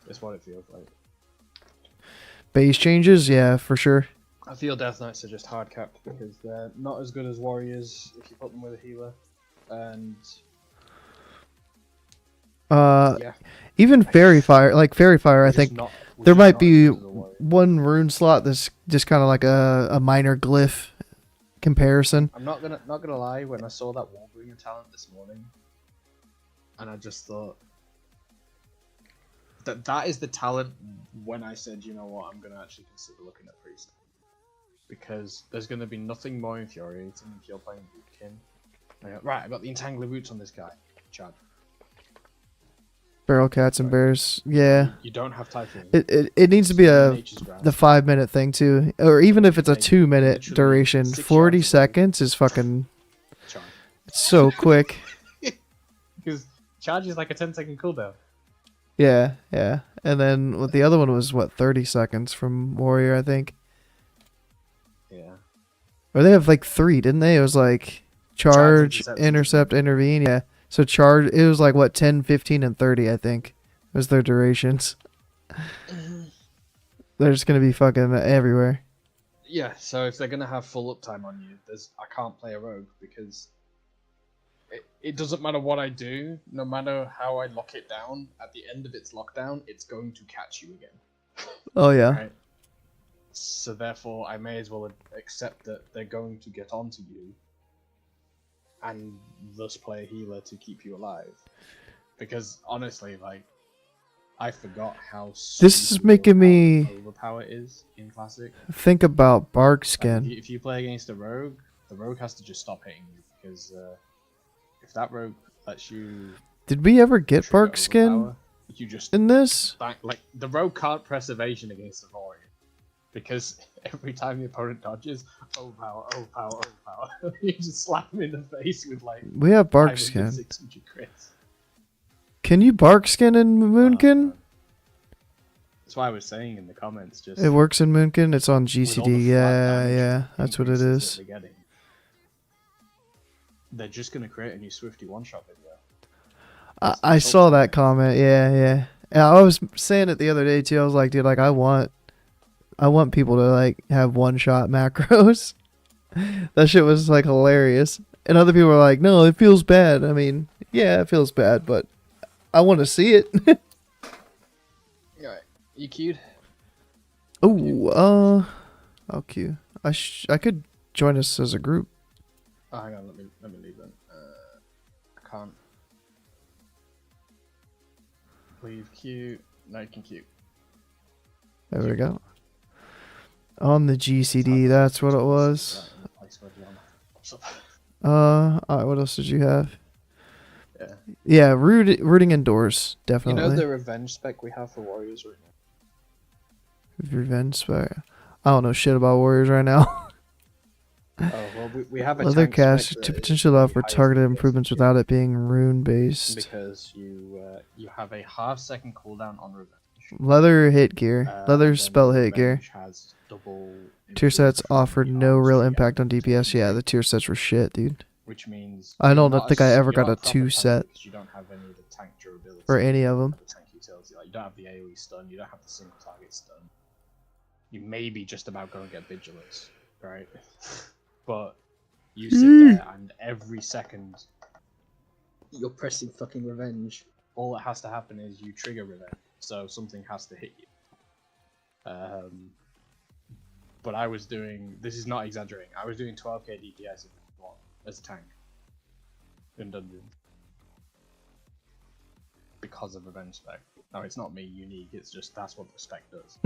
that's what it feels like. Base changes, yeah, for sure. I feel Death Knights are just hard capped because they're not as good as warriors if you put them with a healer, and yeah, Even Fairy Fire, like Fairy Fire, I think there might be one rune slot that's just kind of like a minor glyph comparison. I'm not gonna lie. When I saw that Warbringer talent this morning, and I just thought that is the talent. When I said, you know what, I'm gonna actually consider looking at Priest because there's gonna be nothing more infuriating if you're playing Bootkin. Right, I got the Entangler Roots on this guy, Chad. Feral cats and bears, yeah. You don't have Typhoon. It needs to be the 5 minute thing too, or even if it's a 2 minute duration. 40 seconds is fucking. It's so quick. Because charge is like a 10-second cooldown. Yeah, yeah. And then what the other one was 30 seconds from Warrior, I think. Yeah. Or they have like 3, didn't they? It was like charge, intercept, intervene. Yeah. So charge, it was like 10, 15, and 30, I think, was their durations. They're just gonna be fucking everywhere. Yeah. So if they're gonna have full uptime on you, I can't play a rogue because it doesn't matter what I do, no matter how I lock it down. At the end of its lockdown, it's going to catch you again. Oh yeah. right? So therefore, I may as well accept that they're going to get onto you, and thus play a healer to keep you alive. Because honestly, like, I forgot how This is stupid making me overpower is in Classic. think about bark Like, skin. if you play against the rogue has to just stop hitting you, because if that rogue lets you Did we ever get trigger bark skin overpower, you just in this? like the rogue can't press evasion against the warrior, because every time the opponent dodges, overpower, overpower, overpower, you just slap him in the face with like We have bark 500, skin. 600 crits. Can you bark skin in Moonkin? That's why I was saying in the comments, just It works in Moonkin. It's on with all the GCD. flat Yeah, damage yeah. That's what it increases is. that they're just gonna create a new Swifty one-shot video. I saw that comment. Yeah, yeah. And I was saying it the other day too. I was like, dude, like I want people to like have one shot macros. That shit was like hilarious. And other people were like, no, it feels bad. I mean, yeah, it feels bad, but I want to see it. Alright, you queued? Oh, okay. I could join us as a group. Oh, hang on, let me leave then. I can't leave queue. No, you can queue. There we go. On the GCD, that's what it was. What's up? Alright, what else did you have? Yeah. Yeah, rooting indoors, You definitely. know the revenge spec we have for warriors right now? Revenge spec. I don't know shit about warriors right now. Oh well, we have a Leather tank cast spec to that is potentially allow the for highest targeted DPS improvements in without it being rune based. because you have a half-second cooldown on revenge. Leather hit gear. Leather And then spell hit gear. revenge has double Tier sets improved from offered the no arms real to the impact on enemies to DPS. Yeah, injury, the tier sets were shit, dude. which means I you're don't not think I ever you're got a not proper 2 tanky set because you don't have any of the tank durability for any of you them. don't have the tank utility. Like, you don't have the AoE stun, you don't have the single target stun. You may be just about going to get vigilance, right? But you sit there and every second you're pressing fucking revenge. All that has to happen is you trigger revenge, so something has to hit you. But I was doing, this is not exaggerating, I was doing 12k DPS as a tank in dungeon because of revenge spec. Now it's not me unique, it's just that's what the spec does.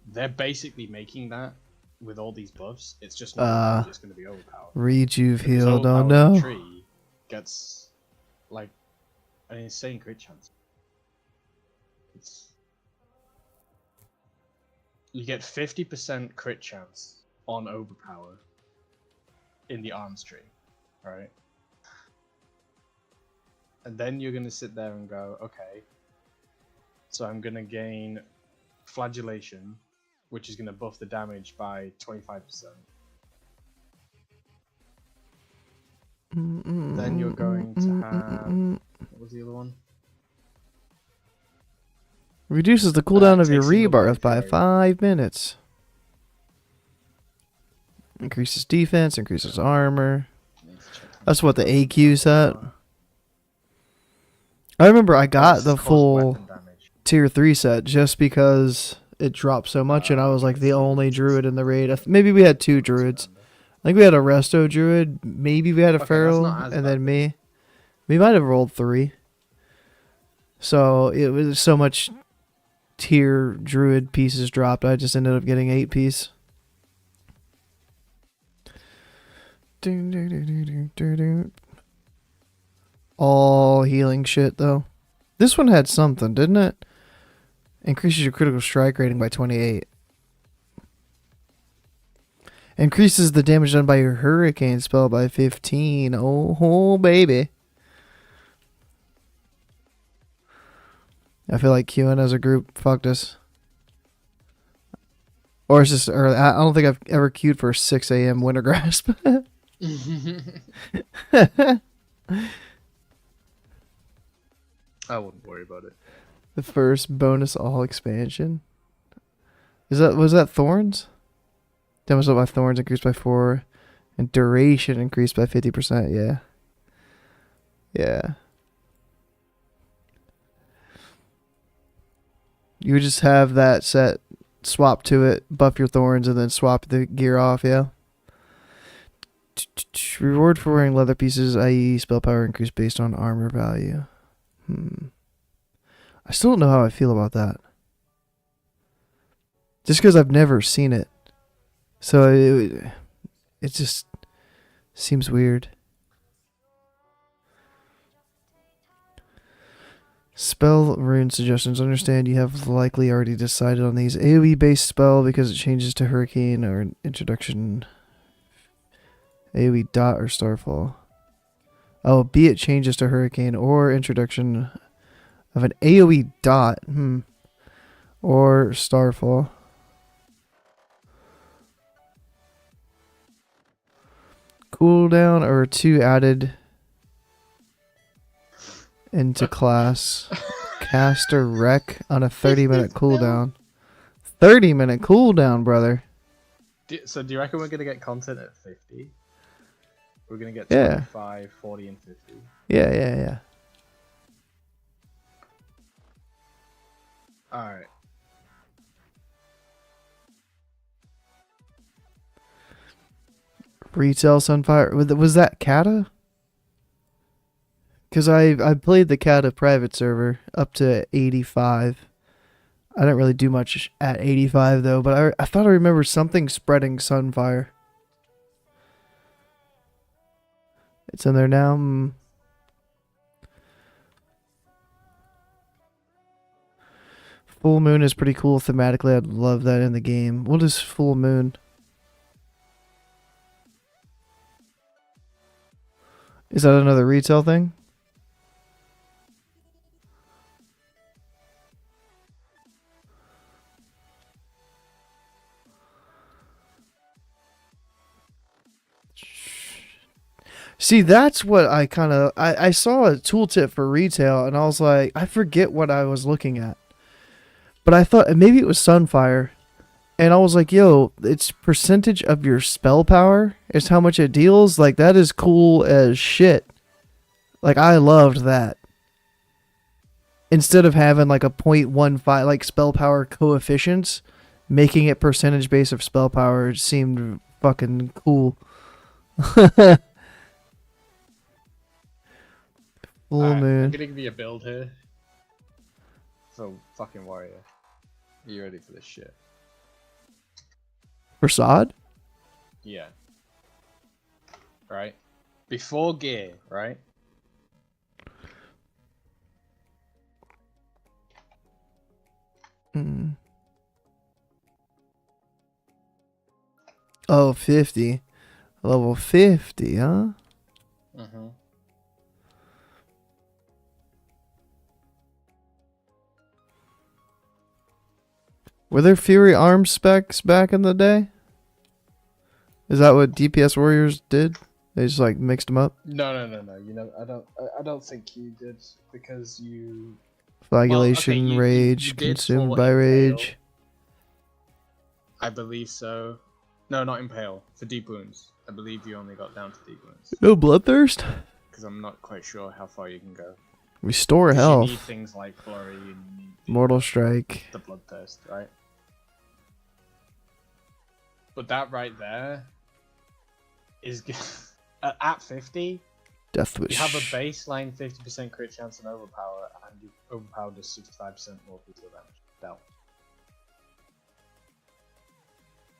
They're basically making that with all these buffs. It's just not revenge, it's going to be overpowered. Rejuve Because healed, oh overpowered no. tree gets like an insane crit chance. You get 50% crit chance on overpower in the arms tree, right? And then you're gonna sit there and go, okay, so I'm gonna gain flagellation, which is gonna buff the damage by 25%. Then you're going to have, what was the other one? Reduces the cooldown of your takes single rebirth by target 5 minutes. Increases defense, increases armor. That's what the AQ set. I remember I got the full tier 3 set just because it dropped so much and I was like the only druid in the raid. Maybe we had 2 druids. I think we had a resto druid, maybe we had a feral, and then me. We might have rolled 3. So it was so much tier druid pieces dropped, I just ended up getting 8 piece. All healing shit though. This one had something, didn't it? Increases your critical strike rating by 28. Increases the damage done by your hurricane spell by 15. Oh baby. I feel like queuing as a group fucked us. Or it's just, or I don't think I've ever queued for 6 a.m. winter grasp. I wouldn't worry about it. The first bonus all expansion. Was that Thorns? Damage by Thorns increased by 4. And duration increased by 50%, yeah. Yeah. You would just have that set, swap to it, buff your thorns, and then swap the gear off, yeah? Reward for wearing leather pieces, i.e. spell power increase based on armor value. I still don't know how I feel about that. Just because I've never seen it. So it just seems weird. Spell rune suggestions. Understand you have likely already decided on these. AoE based spell because it changes to hurricane or introduction. AoE dot or starfall. Oh, be it changes to hurricane or introduction of an AoE dot. Or starfall. Cooldown or 2 added into class. Cast or wreck on a 30-minute cooldown. 30-minute cooldown, brother. So do you reckon we're going to get content at 50? We're going to get Yeah. 25, 40, and 50. Yeah. Alright. Retail Sunfire. Was that Kata? Because I played the Kata private server up to 85. I didn't really do much at 85 though, but I thought I remember something spreading Sunfire. It's in there now. Full Moon is pretty cool thematically. I'd love that in the game. What is Full Moon? Is that another retail thing? See, that's what I saw a tooltip for retail and I was like, I forget what I was looking at. But I thought maybe it was Sunfire. And I was like, yo, it's percentage of your spell power is how much it deals. Like, that is cool as shit. Like, I loved that. Instead of having like a 0.15 like spell power coefficients, making it percentage base of spell power seemed fucking cool. Full Moon. I'm gonna give you a build here. So, fucking warrior. Are you ready for this shit? Prasad? Yeah. Right? Before gear, right? Oh, 50. Level 50, huh? Mm-hmm. Were there Fury arm specs back in the day? Is that what DPS Warriors did? They just like mixed them up? No. You know, I don't think you did because you. Flagellation, rage, you did consumed full by impale. rage. I believe so. No, not impale. For deep wounds. I believe you only got down to deep wounds. No bloodthirst? Because I'm not quite sure how far you can go. Restore 'Cause health. You need things like flurry and you need Mortal strike. the bloodthirst, right? But that right there is at 50. Death wish. You have a baseline 50% crit chance and overpower, and you overpower does 65% more physical damage dealt.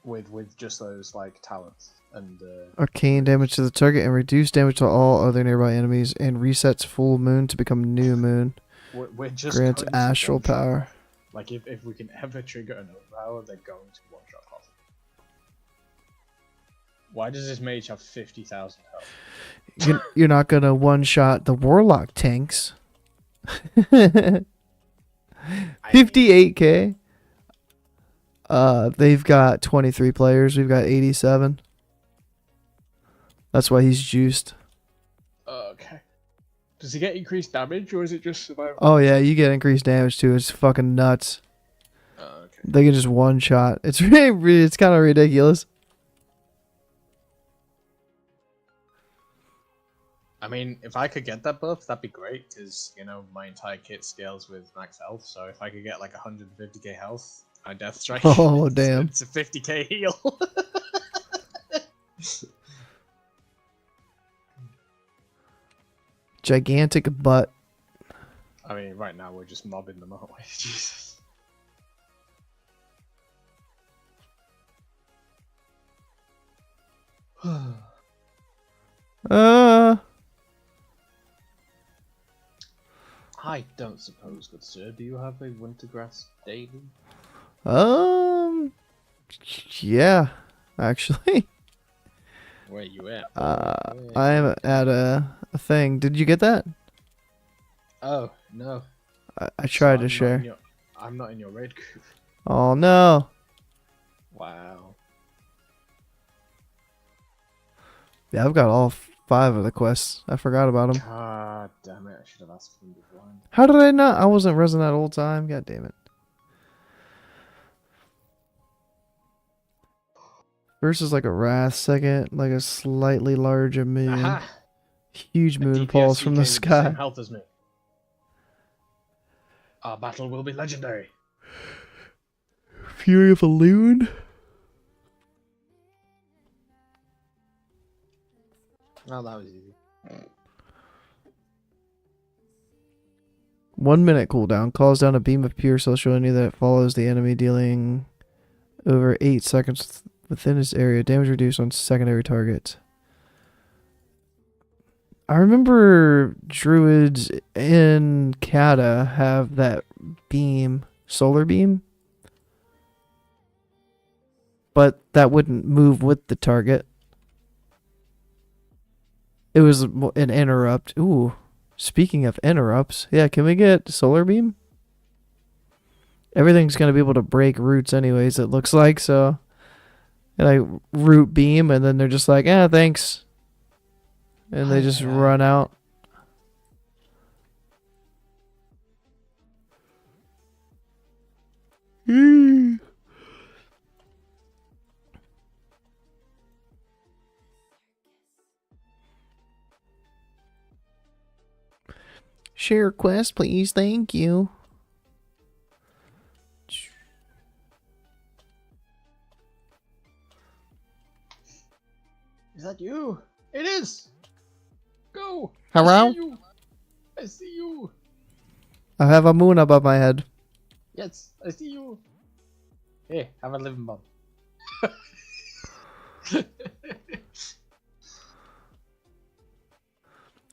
With just those like talents and Arcane damage to the target and reduce damage to all other nearby enemies and resets full moon to become new moon. we're just Grants going to astral one-shot power. Coffin. Like if we can ever trigger an overpower, they're going to one-shot Coffin. Why does this mage have 50,000 health? You're not gonna one-shot the Warlock tanks. 58k. They've got 23 players. We've got 87. That's why he's juiced. Okay. Does he get increased damage or is it just survival? Oh yeah, you get increased damage too. It's fucking nuts. Okay. They can just one-shot. It's it's kind of ridiculous. I mean, if I could get that buff, that'd be great, because, you know, my entire kit scales with max health, so if I could get like 150k health, my Death Strike, Oh, damn. it's a 50k heal. Gigantic butt. I mean, right now we're just mobbing them, aren't we? Jesus. Uh, I don't suppose, good sir, do you have a Wintergrass daily? um, yeah, actually. Where you at? I am at a thing. Did you get that? Oh, no. I So tried to I'm not in share. I'm not in your raid group. Oh no. Wow. Yeah, I've got all 5 of the quests. I forgot about them. God damn it, I should have asked for them beforehand. How did I not? I wasn't resing that whole time. God damn it. Versus like a wrath second, like a slightly larger moon. Aha! Huge A moon DPS falls from the with the same sky. health as me. Our battle will be legendary. Fury of a loon. Oh, that was easy. 1 minute cooldown. Calls down a beam of pure social energy that follows the enemy, dealing over 8 seconds within its area. Damage reduced on secondary targets. I remember druids in Kata have that beam, solar beam, but that wouldn't move with the target. It was an interrupt. Ooh, speaking of interrupts, yeah, can we get solar beam? Everything's gonna be able to break roots anyways, it looks like, so. And I root beam, and then they're just like, thanks. And they just run out. Share quest, please. Thank you. Is that you? It is! Go! Hello? I see you! I see you! I have a moon above my head. Yes, I see you! Hey, have a living bomb.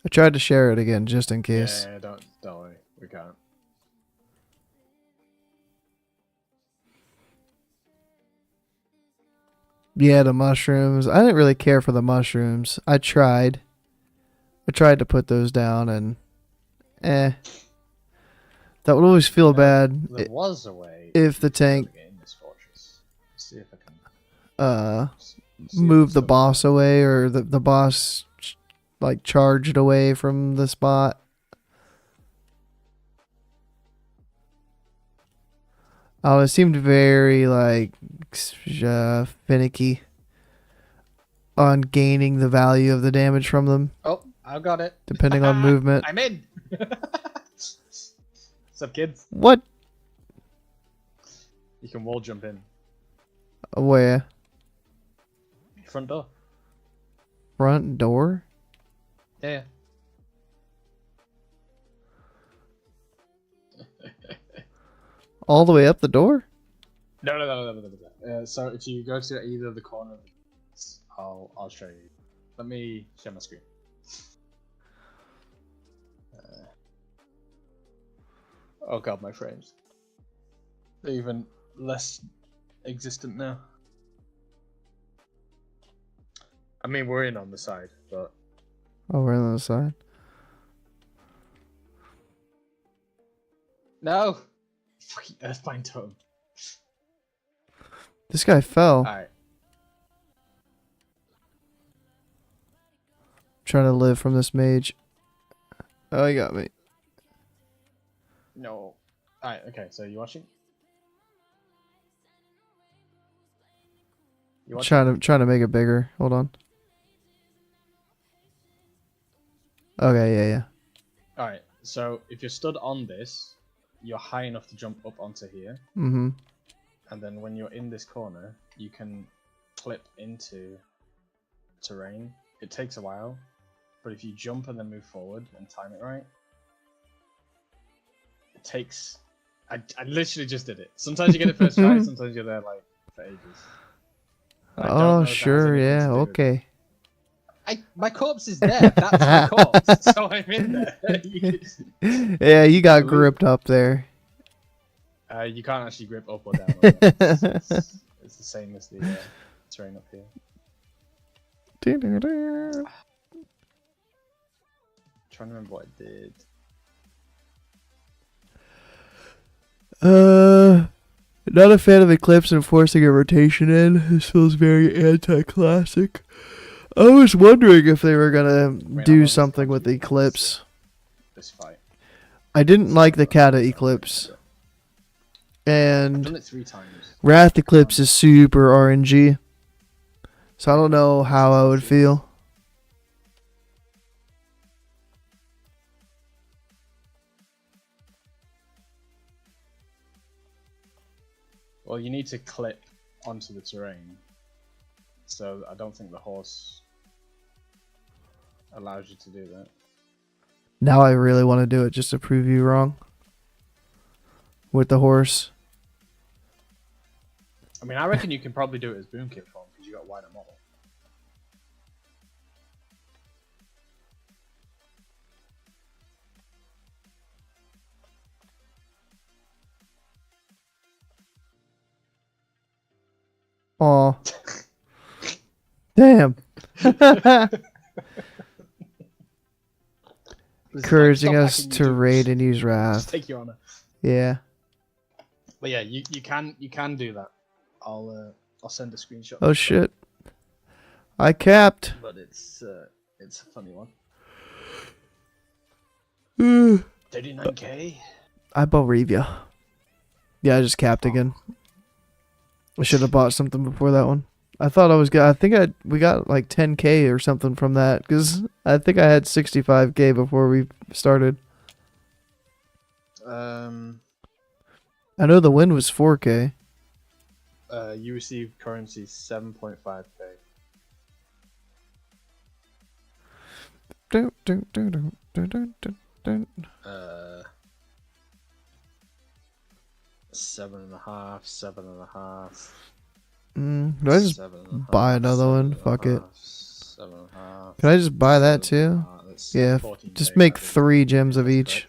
I tried to share it again just in case. Yeah, don't worry, we can't. Yeah, the mushrooms. I didn't really care for the mushrooms. I tried. To put those down and that would always feel bad There was a way if the tank to get in this fortress. See if I can move the boss away, or the boss like charged away from the spot. Oh, it seemed very like finicky on gaining the value of the damage from them. Oh, I got it. Depending on movement. I'm in. What's up, kids? What? You can wall jump in. Where? Front door. Front door? Yeah. All the way up the door? No. So if you go to either of the corners, I'll show you. Let me share my screen. Oh god, my frames. They're even less existent now. I mean, we're in on the side, but... Oh, we're on the side. No! Fucking Earthbind Totem. This guy fell. Alright. Trying to live from this mage. Oh, he got me. No. Alright, okay, so you watching? You watching? Trying to make it bigger. Hold on. Okay, yeah, yeah. All right. So if you're stood on this, you're high enough to jump up onto here, Mm-hmm. and then when you're in this corner, you can clip into terrain. It takes a while, but if you jump and then move forward and time it right, it takes. I literally just did it. Sometimes you get it first try, sometimes you're there like for ages. And I don't Oh, know if it has sure, anything yeah, to do with it. okay. My corpse is there. That's my corpse. So I'm in there. Yeah, you got Salute. gripped up there. You can't actually grip up or down on it. It's the same as the terrain up here. Trying to remember what I did. Not a fan of Eclipse and forcing a rotation in. This feels very anti-classic. I was wondering if they were gonna do something with Eclipse. This fight. I didn't like the Kata Eclipse. I've And done it 3 times. Wrath Eclipse is super RNG. So I don't know how I would feel. Well, you need to clip onto the terrain. So I don't think the horse allows you to do that. Now I really want to do it just to prove you wrong. With the horse. I mean, I reckon you can probably do it as boom kick form because you got a wider model. Aw. Damn. Encouraging us to raid and use Just Wrath. take your honor. Yeah. But yeah, you can do that. I'll send a screenshot. Oh shit. I capped. But it's a funny one. I 39k. believe ya. Yeah, I just capped again. I should have bought something before that one. I thought I was good. I think we got like 10k or something from that because I think I had 65k before we started. I know the win was 4k. You received currency 7.5k. Dun, dun, dun, dun, dun, dun, dun, dun. 7.5, 7.5. Do I just buy another one? Fuck it. 7.5. Can I just buy that too? Yeah, just make 3 gems of each.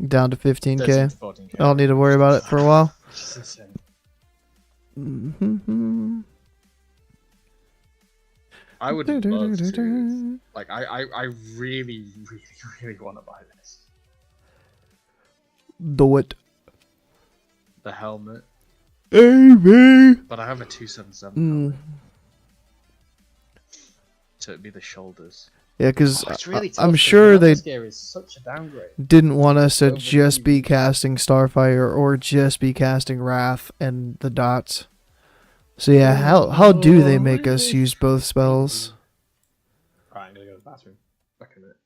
Down to 15k. I don't need to worry about it for a while. I would love to. Like, I really, really, really want to buy this. Do it. The helmet. Amy. But I have a 277 helmet. So it'd be the shoulders. Yeah, because Really I'm sure they is such a downgrade. didn't want us to just be casting Starfire or just be casting Wrath and the dots. So yeah, how do they make us use both spells? Alright, I'm gonna go to the bathroom. Back in a minute.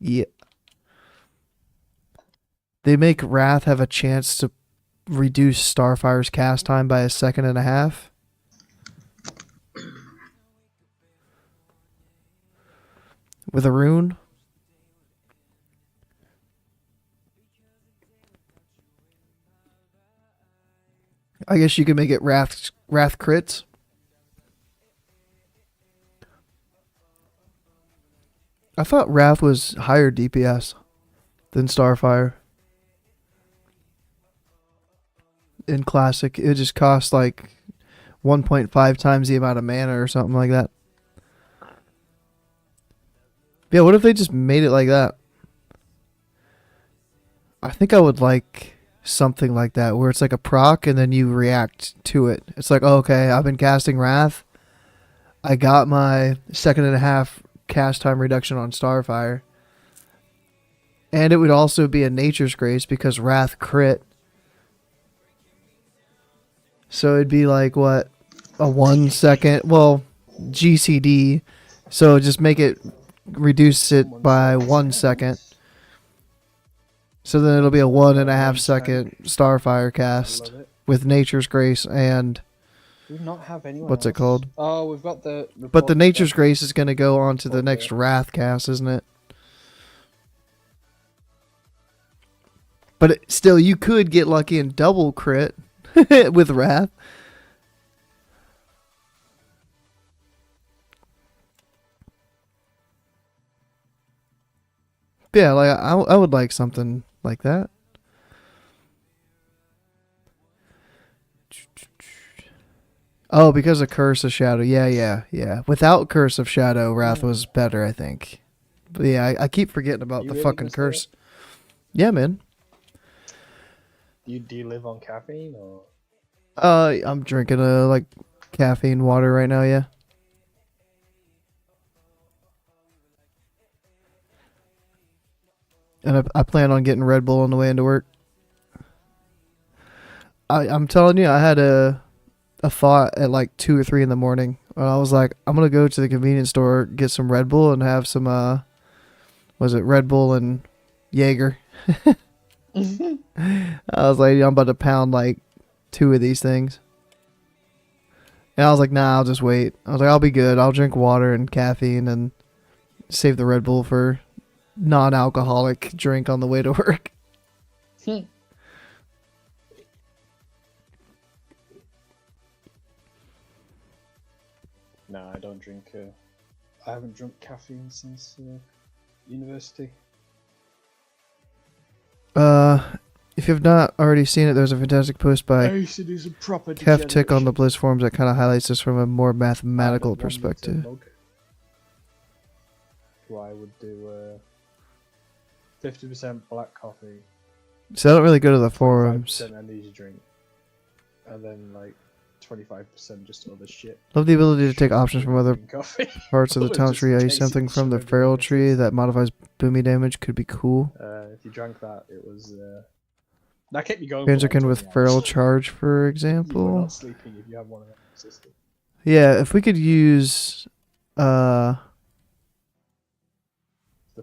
Yeah. They make Wrath have a chance to reduce Starfire's cast time by 1.5 seconds. With a rune. I guess you could make it Wrath crits. I thought Wrath was higher DPS than Starfire. In Classic, it just costs like 1.5 times the amount of mana or something like that. Yeah, what if they just made it like that? I think I would like something like that, where it's like a proc and then you react to it. It's like, oh, okay, I've been casting Wrath. I got my 1.5 seconds cast time reduction on Starfire. And it would also be a Nature's Grace because Wrath crit. So it'd be like, what? A 1 second, well, GCD So just make it reduce it Someone by said 1 second. So then it'll be a 1.5 second Starfire I cast love it. with Nature's Grace and Do we not have anyone what's it else? called? Oh, we've got the. But the report Nature's stuff. Grace is going to go on to the Okay. next Wrath cast, isn't it? But still, you could get lucky and double crit with Wrath. Yeah, like I would like something like that. Oh, because of Curse of Shadow. Yeah. Without Curse of Shadow, Wrath was better, I think. But yeah, I keep forgetting about You the really fucking miss curse. Yeah, man. Do you live on caffeine or? I'm drinking like caffeine water right now. Yeah. And I plan on getting Red Bull on the way into work. I'm telling you, I had a thought at like 2 or 3 in the morning. And I was like, I'm gonna go to the convenience store, get some Red Bull, and have some was it Red Bull and Jaeger? I was like, I'm about to pound like 2 of these things. And I was like, nah, I'll just wait. I was like, I'll be good. I'll drink water and caffeine and save the Red Bull for non-alcoholic drink on the way to work. No, I don't drink. I haven't drunk caffeine since university. If you've not already seen it, there's a fantastic post I by used to do some proper. Kev Tick on the Blizz forums that kind of highlights this from a more mathematical perspective. So I would do 50% black coffee. So I don't really go to the forums. 25% energy drink, and then like 25% just other shit. Love the ability to take options from other coffee. parts of the It talent just tree. I use tastes something from the sugar feral delicious. tree that modifies boomy damage. Could be cool. If you drank that, it was that kept you going. Banzerkin for like with 20 feral hours. charge, for You were example. not sleeping if you had one of them in your system. Yeah, if we could use The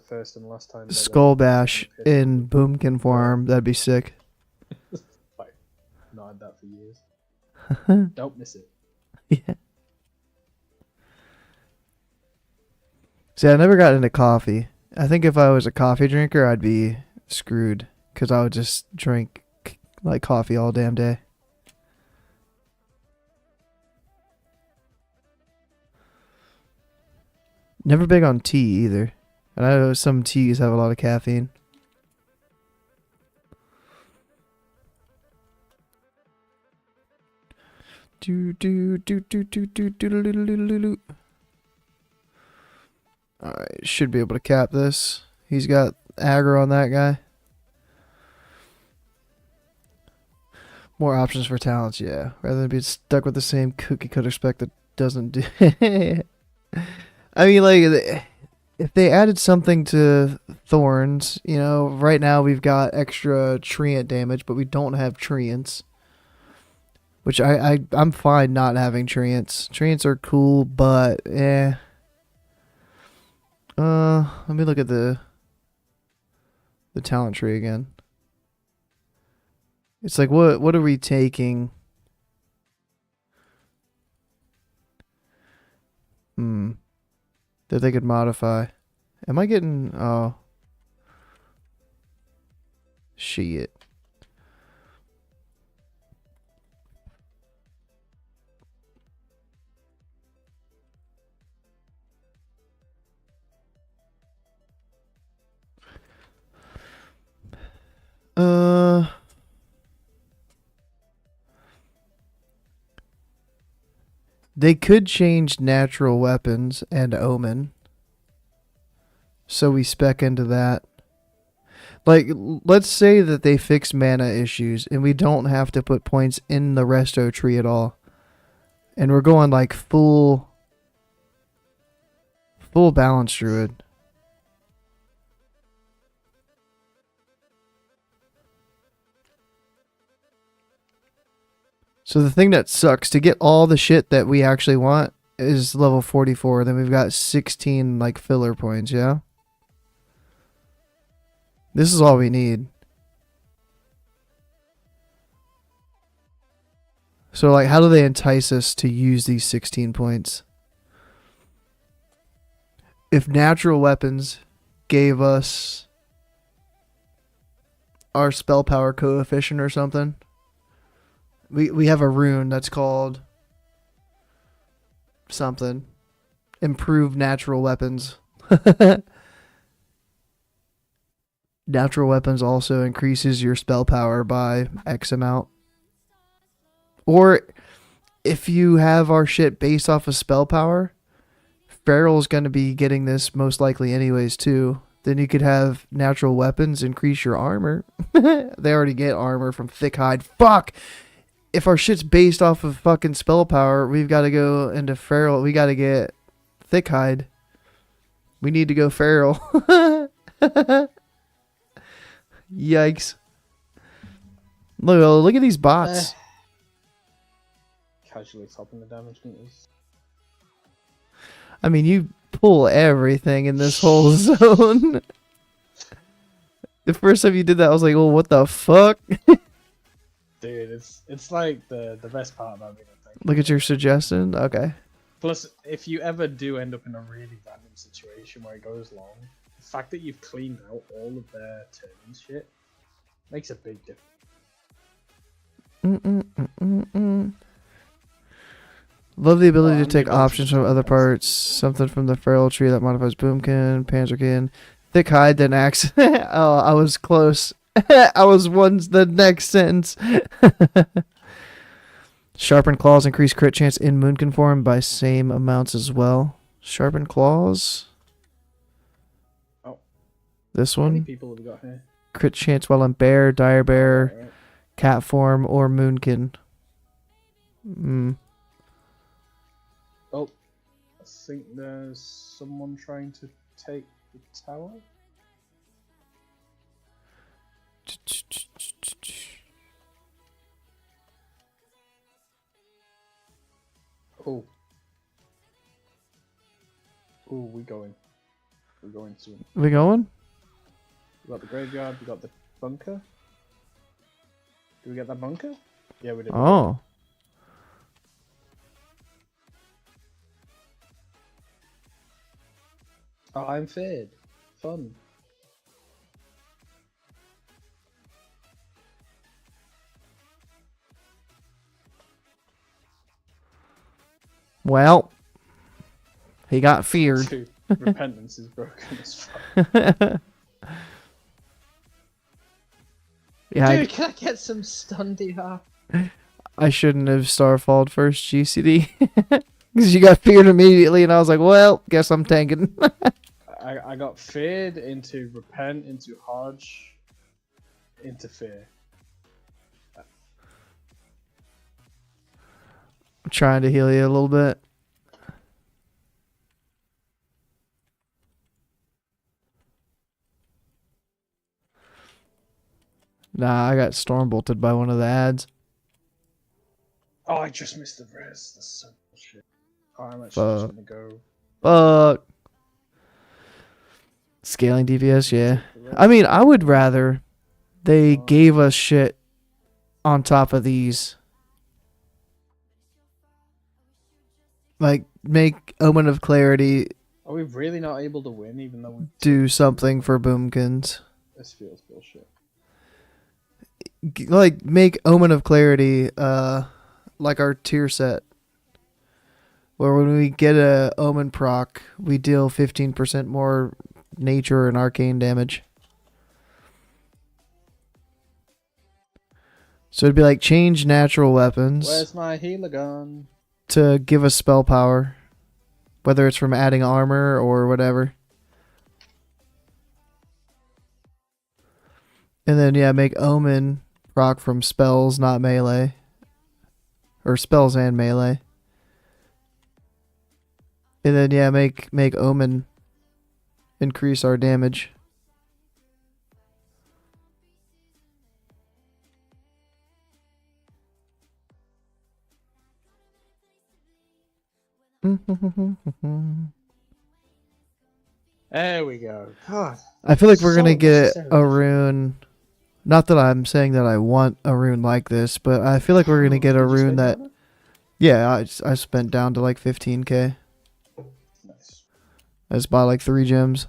first and last time. Skull Bash in Boomkin form, that'd be sick. Like, not had that for years. Yeah. Don't miss it. See, I never got into coffee. I think if I was a coffee drinker, I'd be screwed because I would just drink like coffee all damn day. Never big on tea either. And I know some teas have a lot of caffeine. Alright, should be able to cap this. He's got aggro on that guy. More options for talents, yeah. Rather than be stuck with the same cookie cutter spec that doesn't do. I mean, like, if they added something to Thorns, you know, right now we've got extra treant damage, but we don't have treants. Which I'm fine not having treants. Treants are cool, but let me look at the talent tree again. It's like what are we taking? That they could modify. Am I getting shit. They could change natural weapons and omen. So we spec into that. Like, let's say that they fix mana issues and we don't have to put points in the resto tree at all. And we're going like full balance druid. So the thing that sucks, to get all the shit that we actually want, is level 44. Then we've got 16 like filler points, yeah? This is all we need. So like how do they entice us to use these 16 points? If natural weapons gave us our spell power coefficient or something, we have a rune that's called something. Improved natural weapons. Natural weapons also increases your spell power by X amount. Or if you have our shit based off of spell power, Feral's going to be getting this most likely anyways too. Then you could have natural weapons increase your armor. They already get armor from thick hide. Fuck! If our shit's based off of fucking spell power, we've got to go into Feral. We got to get thick hide. We need to go Feral. Yikes. Look at these bots. Casually topping the damage meters. I mean, you pull everything in this whole zone. The first time you did that, I was like, well, what the fuck? Dude, it's like the best part about being a tank. Look at your suggestion. Okay. Plus, if you ever do end up in a really random situation where it goes long, the fact that you've cleaned out all of their turns shit makes a big difference. Love the ability Oh, to take I'm gonna options from other parts. Something from the feral tree that modifies boomkin, panzerkin, thick hide, then axe. Oh, I was close. I was the next sentence. Sharpened claws increase crit chance in moonkin form by same amounts as well. Sharpened claws. Oh. This How many one. people have we got here? Crit chance while in bear, dire bear, Alright. cat form, or moonkin. Oh, I think there's someone trying to take the tower. Oh. Oh, we're going. We're going soon. We going? We got the graveyard, we got the bunker. Did we get that bunker? Yeah, we did. Oh. Oh, I'm fed. Fun. Well, he got feared. Dude, repentance is broken as fuck. Yeah, Dude, can I get some stun DR? I shouldn't have starfalled first GCD. Because you got feared immediately, and I was like, well, guess I'm tanking. I got feared into repent, into hodge, into fear. I'm trying to heal you a little bit. Nah, I got storm bolted by one of the ads. Oh, I just missed the res. That's so bullshit. Oh, I'm actually just gonna go. Fuck. Scaling DPS, yeah. I mean, I would rather they gave us shit on top of these. Like, make Omen of Clarity Are we really not able to win, even though we do something for Boomkins. This feels bullshit. Like, make Omen of Clarity like our tier set. Where when we get a Omen proc, we deal 15% more nature and arcane damage. So it'd be like change natural weapons Where's my healer gun? to give us spell power. Whether it's from adding armor or whatever. And then, yeah, make Omen proc from spells, not melee. Or spells and melee. And then, yeah, make Omen increase our damage. There we go. God, I feel like we're so gonna get unnecessary. a rune. Not that I'm saying that I want a rune like this, but I feel like we're gonna get a Did you rune spend that. on it? Yeah, I spent down to like 15k. Nice. I just bought like 3 gems.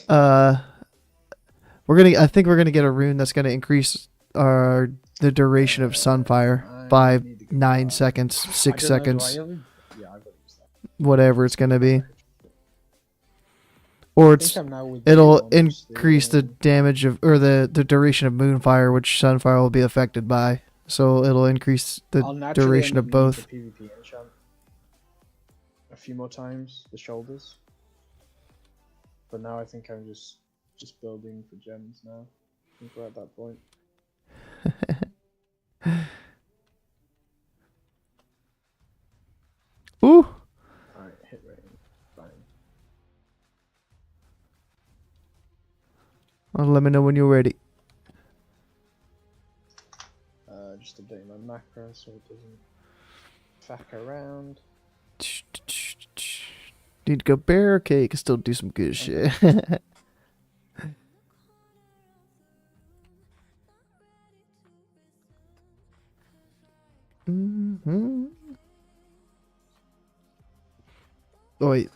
uh, I think we're gonna get a rune that's gonna increase the duration of Sunfire I by need to go 9 buy- seconds, I 6 don't know, do I seconds, only- Yeah, I've got to use that. whatever it's gonna be. I Or think I'm now with it'll you on just increase the damage of, or the duration of Moonfire, which Sunfire will be affected by. So it'll increase the I'll naturally duration end of up both. needing the PvP enchant a few more times, the shoulders. But now I think I'm just building for gems now. I think we're at that point. Ooh. Alright, hit rating. Fine. Let me know when you're ready. Just updating my macro so it doesn't fuck around. Need to go bear. Okay, you can still do some good shit. Mm-hmm. Oh wait.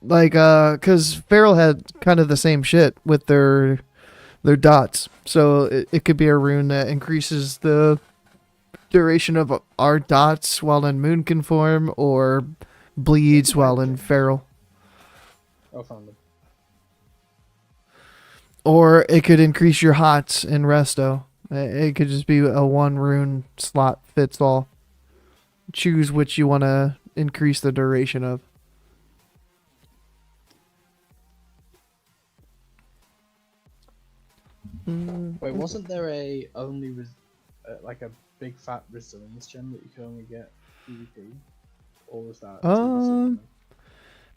Like, cause Feral had kind of the same shit with their dots. So it could be a rune that increases the duration of our dots while in Moonkin form, or bleeds while in Feral. Oh, found them. Or it could increase your hots in Resto. It could just be a one rune slot fits all. Choose which you want to increase the duration of. Wait, wasn't there a only like a big fat resilience gem that you could only get PvP? Or was that TBC?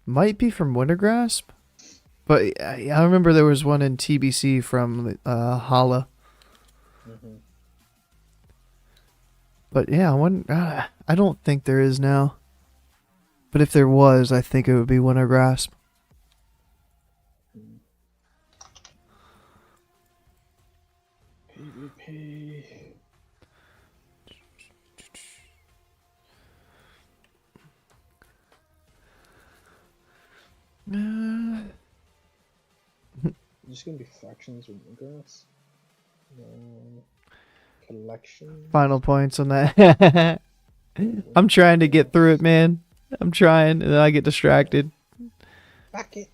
Might be from Wintergrasp, but I remember there was one in TBC from Hala. Mm-hmm. But yeah, I don't think there is now. But if there was, I think it would be Wintergrasp. PvP. Just gonna be factions with Wintergrass. No. Collection. Final points on that. I'm trying to get through it, man. I'm trying, and then I get distracted. Back it.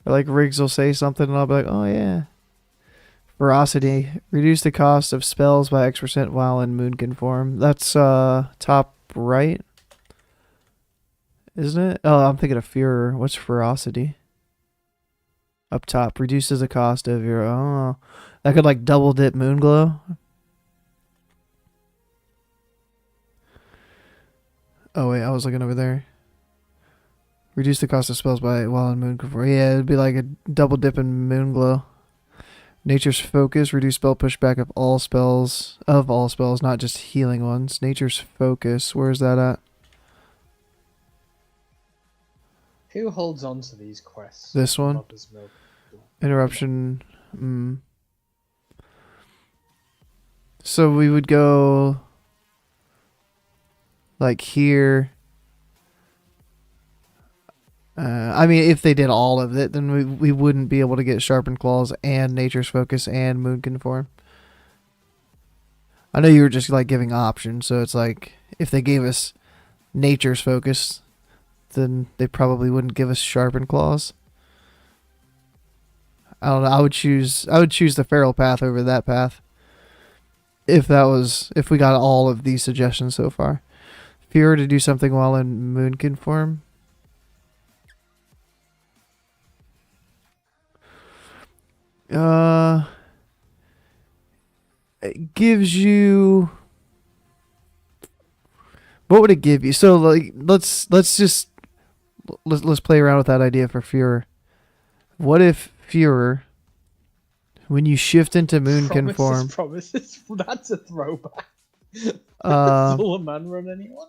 Like Riggs will say something, and I'll be like, "Oh yeah." Ferocity, reduce the cost of spells by X% while in Moonkin form. That's top right, isn't it? Oh, I'm thinking of Furor. What's Ferocity? Up top, reduces the cost of your. Oh, that could like double dip Moonglow. Oh wait, I was looking over there. Reduce the cost of spells by while in Moonkin form. Yeah, it'd be like a double dip in Moonglow. Nature's Focus, reduce spell pushback of all spells, not just healing ones. Nature's Focus, where's that at? Who holds on to these quests? This one? Mother's Milk. Interruption. So we would go like here. I mean, if they did all of it, then we wouldn't be able to get Sharpened Claws and Nature's Focus and Moonkin form. I know you were just like giving options, so it's like if they gave us Nature's Focus, then they probably wouldn't give us Sharpened Claws. I don't know. I would choose the Feral path over that path. If we got all of these suggestions so far. If you were to do something while in Moonkin form. It gives you. What would it give you? So like, let's play around with that idea for Furor. What if Furor, when you shift into moon conform, Promises. That's a throwback. uh, Zul'Aman run anyone?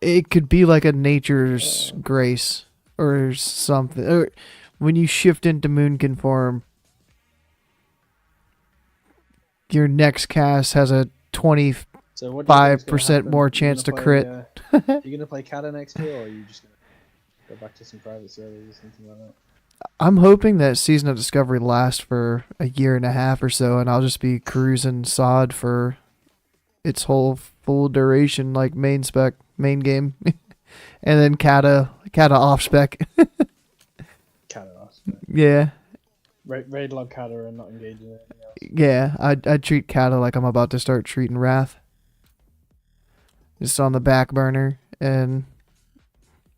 it could be like a nature's Uh, grace or something. Or when you shift into moon conform, your next cast has a 25% so what do you think is going to happen? more You're chance to gonna crit. play, you gonna play Kata next year, or are you just gonna go back to some private servers or something like that? I'm hoping that Season of Discovery lasts for a year and a half or so, and I'll just be cruising sod for its whole full duration, like main game, and then Kata off spec. Kata us. Yeah, Raid log Kata and not engage in anything else. yeah. I'd treat Kata like I'm about to start treating Wrath, just on the back burner, and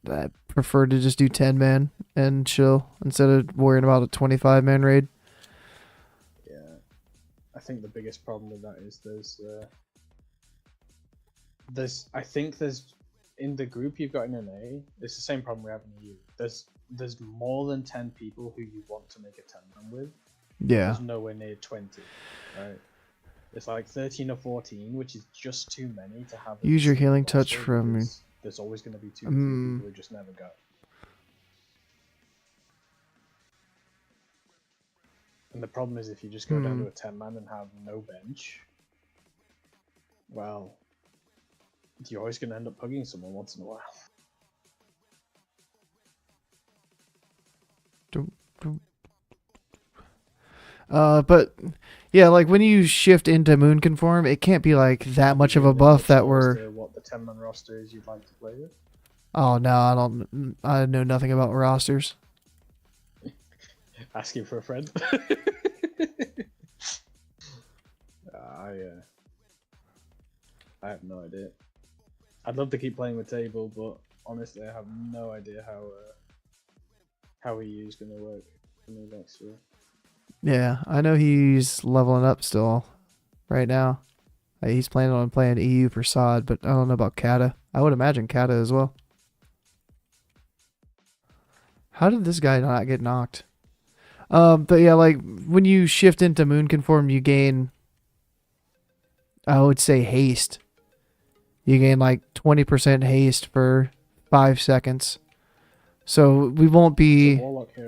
I prefer to just do 10-man and chill instead of worrying about a 25-man raid. Yeah, I think the biggest problem with that is there's I think there's in the group you've got in NA, it's the same problem we have in EU. There's more than 10 people who you want to make a 10-man with. Yeah, There's nowhere near 20, right? It's like 13 or 14, which is just too many to have. use your healing touch from. There's always going to be 2 or 3 people who just never go. And the problem is if you just go down to a 10-man and have no bench, well, you're always going to end up hugging someone once in a while. But yeah, like when you shift into moon conform, it can't be like that much of a buff that we're. What the 10-man roster is you'd like to play with? Oh no, I don't. I know nothing about rosters. Asking for a friend. I have no idea. I'd love to keep playing with table, but honestly, I have no idea how EU is going to work for me next year. Yeah, I know he's leveling up still, right now. He's planning on playing EU for SOD, but I don't know about Kata. I would imagine Kata as well. How did this guy not get knocked? But yeah, like when you shift into moon conform, you gain, I would say, haste. You gain like 20% haste for 5 seconds. So we won't be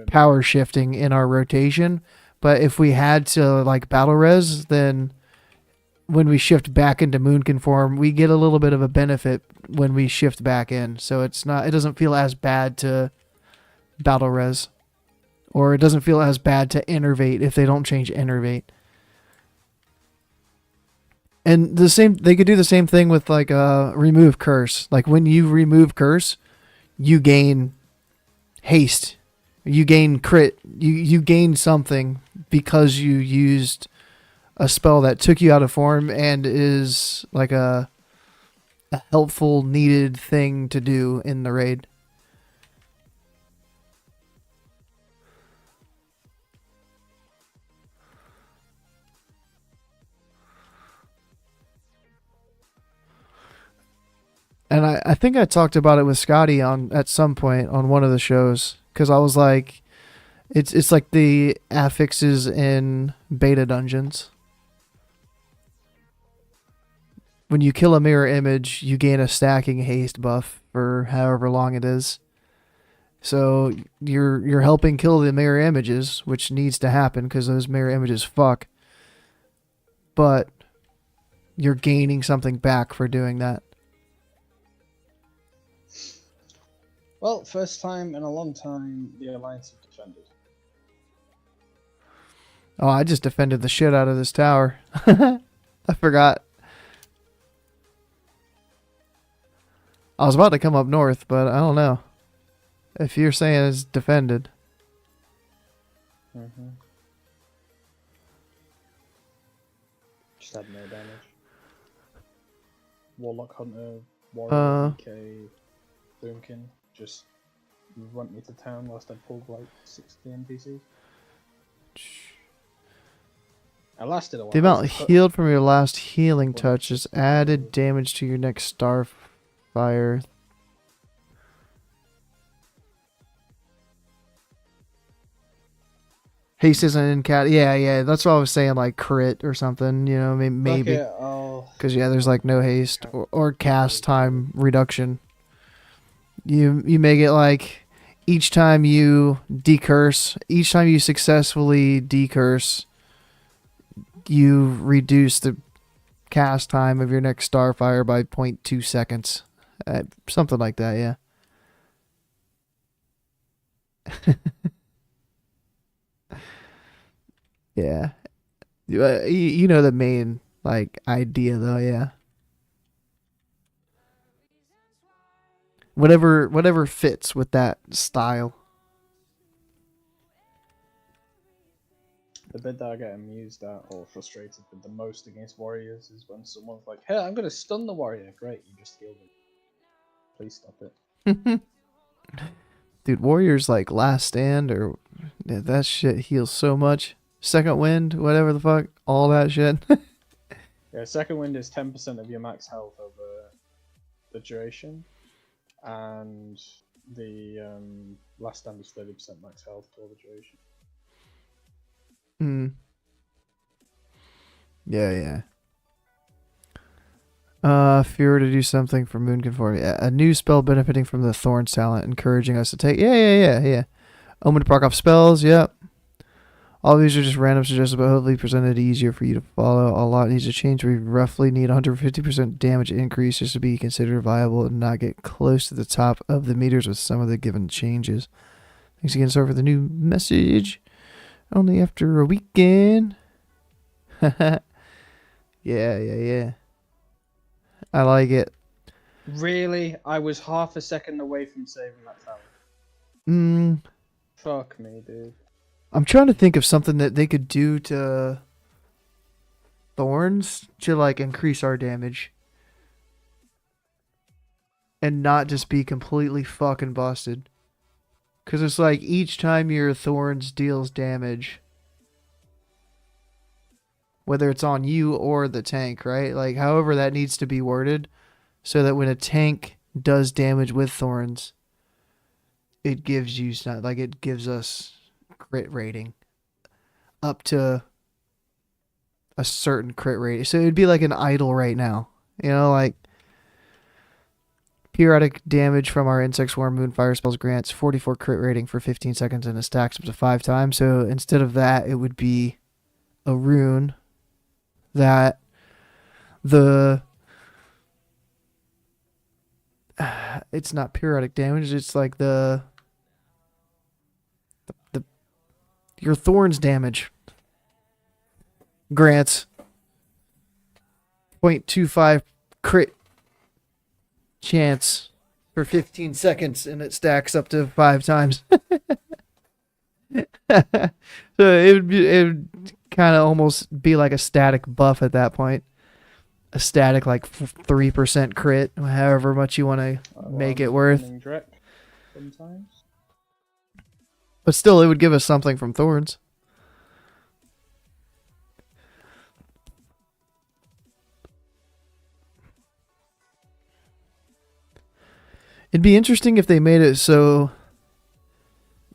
power shifting in our rotation. But if we had to like battle res, then when we shift back into moon conform, we get a little bit of a benefit when we shift back in. So it doesn't feel as bad to battle res. Or it doesn't feel as bad to innervate if they don't change innervate. And they could do the same thing with like remove curse. Like when you remove curse, you gain haste. You gain crit. You gain something because you used a spell that took you out of form and is like a helpful, needed thing to do in the raid. And I think I talked about it with Scotty at some point on one of the shows, because I was like, it's like the affixes in beta dungeons. When you kill a mirror image, you gain a stacking haste buff for however long it is. So you're helping kill the mirror images, which needs to happen because those mirror images fuck. But you're gaining something back for doing that. Well, first time in a long time the Alliance have defended. Oh, I just defended the shit out of this tower. I forgot. I was about to come up north, but I don't know. If you're saying it's defended. Just had no damage. Warlock Hunter, Warrior, DK, Boomkin just went me to town whilst I pulled like 60 NPCs. I lasted a while. The amount healed from your last healing touch is added damage to your next Starfire. Haste isn't in cat. Yeah, yeah. That's what I was saying, like crit or something. You know, Fuck maybe it, I'll because yeah, there's like no haste or cast time reduction. You make it like each time you decurse, each time you successfully decurse, you reduce the cast time of your next Starfire by 0.2 seconds. Something like that, yeah. Yeah. You know the main like idea though, yeah. Whatever fits with that style. The bit that I get amused at or frustrated with the most against warriors is when someone's like, "Hey, I'm gonna stun the warrior." Great, you just healed him. Please stop it. Dude, Warriors like Last Stand or yeah, that shit heals so much. Second Wind, whatever the fuck, all that shit. Yeah, second wind is 10% of your max health over the duration, and the last stand is 30% max health for the duration. Hmm. Yeah, yeah. If you were to do something for Moon Conformity, a new spell benefiting from the Thorns talent, encouraging us to take. Yeah. Omen to proc off spells. Yep. All these are just random suggestions, but hopefully presented easier for you to follow. A lot needs to change. We roughly need 150% damage increase just to be considered viable and not get close to the top of the meters with some of the given changes. Thanks again, sir, for the new message. Only after a weekend. Yeah. I like it. Really? I was half a second away from saving that tower. Mm, Fuck me, dude. I'm trying to think of something that they could do to Thorns to like increase our damage and not just be completely fucking busted. Because it's like each time your Thorns deals damage, whether it's on you or the tank, right? Like, however that needs to be worded so that when a tank does damage with Thorns, it gives you, like, it gives us crit rating up to a certain crit rating. So it'd be like an idol right now. You know, like periodic damage from our Insect Swarm Moonfire spells grants 44 crit rating for 15 seconds and it stacks up to 5 times. So instead of that, it would be a rune that the it's not periodic damage, it's like the your Thorns damage grants 0.25 crit chance for 15 seconds and it stacks up to 5 times. So it would kind of almost be like a static buff at that point. A static like 3% crit, however much you want to make it worth. Sometimes. But still, it would give us something from Thorns. It'd be interesting if they made it so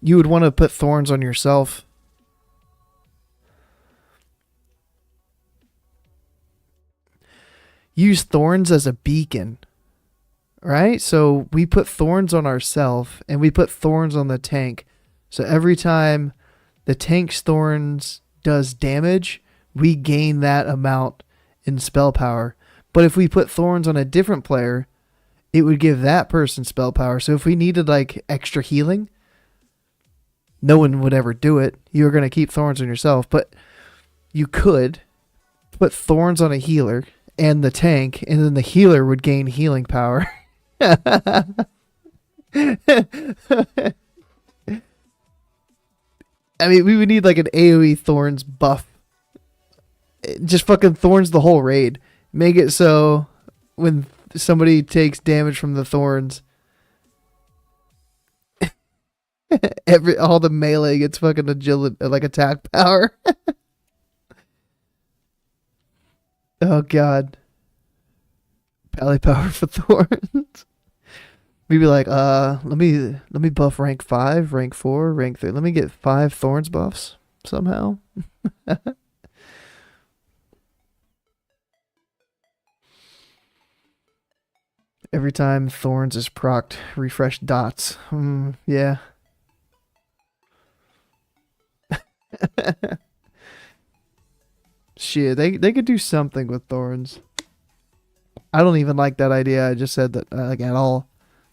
you would want to put Thorns on yourself. Use Thorns as a beacon, right? So we put Thorns on ourselves and we put Thorns on the tank. So every time the tank's Thorns does damage, we gain that amount in spell power. But if we put Thorns on a different player, it would give that person spell power. So if we needed like extra healing, no one would ever do it. You're going to keep Thorns on yourself, but you could put Thorns on a healer and the tank, and then the healer would gain healing power. I mean, we would need like an AoE Thorns buff. Just fucking Thorns the whole raid. Make it so when somebody takes damage from the Thorns, all the melee gets fucking agility, like attack power. Oh god. Pally power for Thorns. We'd be like, let me buff rank 5, rank 4, rank 3. Let me get 5 Thorns buffs. somehow. Every time Thorns is procced, refresh dots. Yeah. Shit, they could do something with Thorns. I don't even like that idea. I just said that like at all.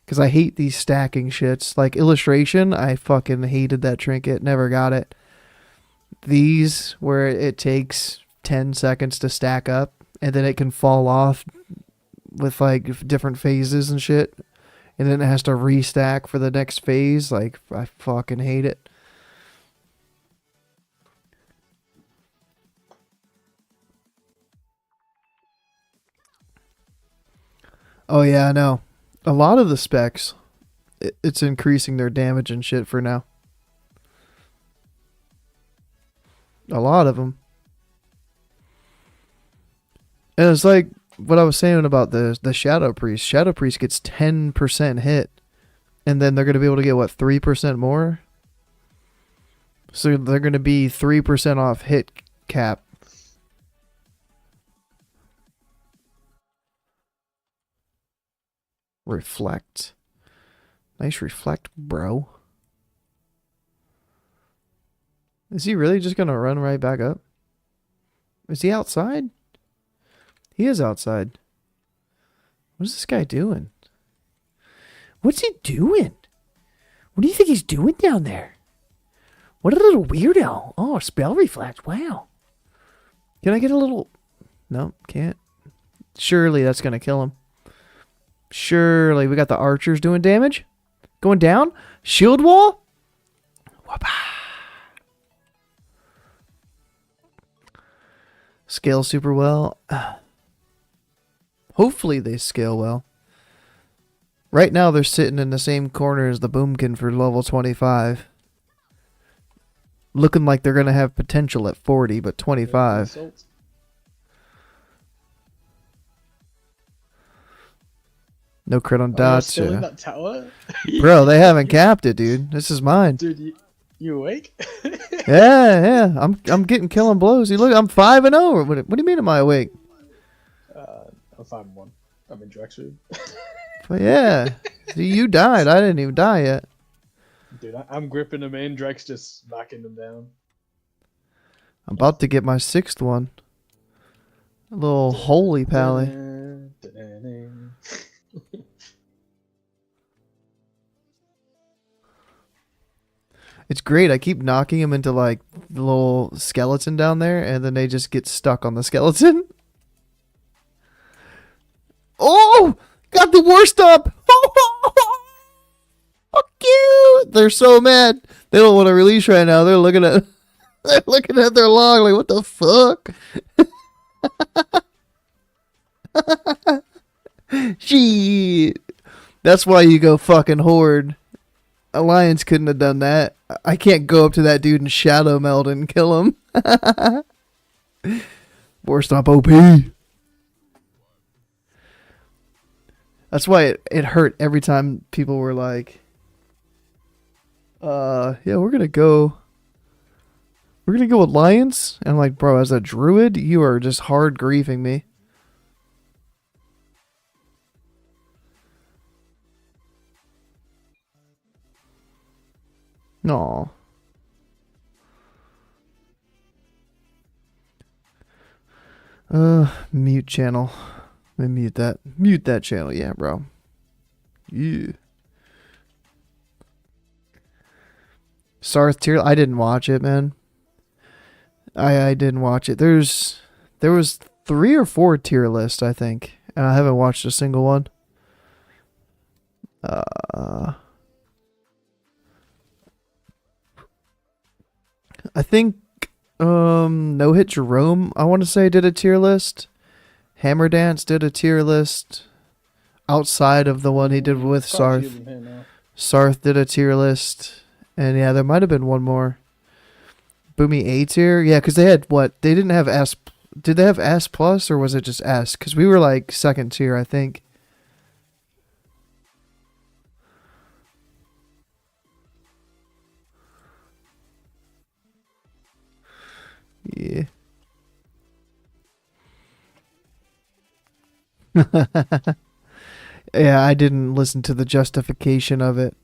Because I hate these stacking shits. Like illustration, I fucking hated that trinket. Never got it. These, where it takes 10 seconds to stack up, and then it can fall off with like different phases and shit. And then it has to restack for the next phase. Like, I fucking hate it. Oh, yeah, I know. A lot of the specs, it's increasing their damage and shit for now. A lot of them. And it's like what I was saying about the Shadow Priest. Shadow Priest gets 10% hit. And then they're going to be able to get, what, 3% more? So they're going to be 3% off hit cap. Reflect. Nice reflect, bro. Is he really just going to run right back up? Is he outside? He is outside. What is this guy doing? What's he doing? What do you think he's doing down there? What a little weirdo. Oh, spell reflect. Wow. Can I get a little... No, can't. Surely that's going to kill him. Surely. We got the archers doing damage. Going down. Shield wall. Whoop. Scale super well. Hopefully they scale well. Right now they're sitting in the same corner as the Boomkin for level 25. Looking like they're going to have potential at 40, but 25. No crit on dots. Still in that tower? Bro, they haven't capped it, dude. This is mine. Dude, you awake? Yeah. I'm getting killing blows. You look, I'm 5-0. What do you mean am I awake? I'm 5-1. I'm in Drexel. But yeah. See, you died. I didn't even die yet. Dude, I'm gripping them in. Drex just knocking them down. I'm about to get my 6th one. A little holy pally. It's great. I keep knocking them into like the little skeleton down there, and then they just get stuck on the skeleton. Oh! Got the worst up! Fuck you! They're so mad. They don't want to release right now. They're looking at their log like, what the fuck? Shit. That's why you go fucking horde. Alliance couldn't have done that. I can't go up to that dude and shadow meld and kill him. War Stomp OP. That's why it hurt every time people were like, yeah, we're gonna go Alliance. And I'm like, bro, as a druid, you are just hard griefing me. No. Mute channel. Let me mute that. Mute that channel, yeah, bro. Yeah. Sarth tier. I didn't watch it, man. I didn't watch it. There was 3 or 4 tier lists, I think, and I haven't watched a single one. I think No Hit Jerome, I want to say, did a tier list. Hammer Dance did a tier list outside of the one he did with Sarth. Sarth did a tier list. And yeah, there might have been one more. Boomy A tier? Yeah, because they had what? They didn't have S. Did they have S plus or was it just S? Because we were like 2nd tier, I think. Yeah. Yeah, I didn't listen to the justification of it.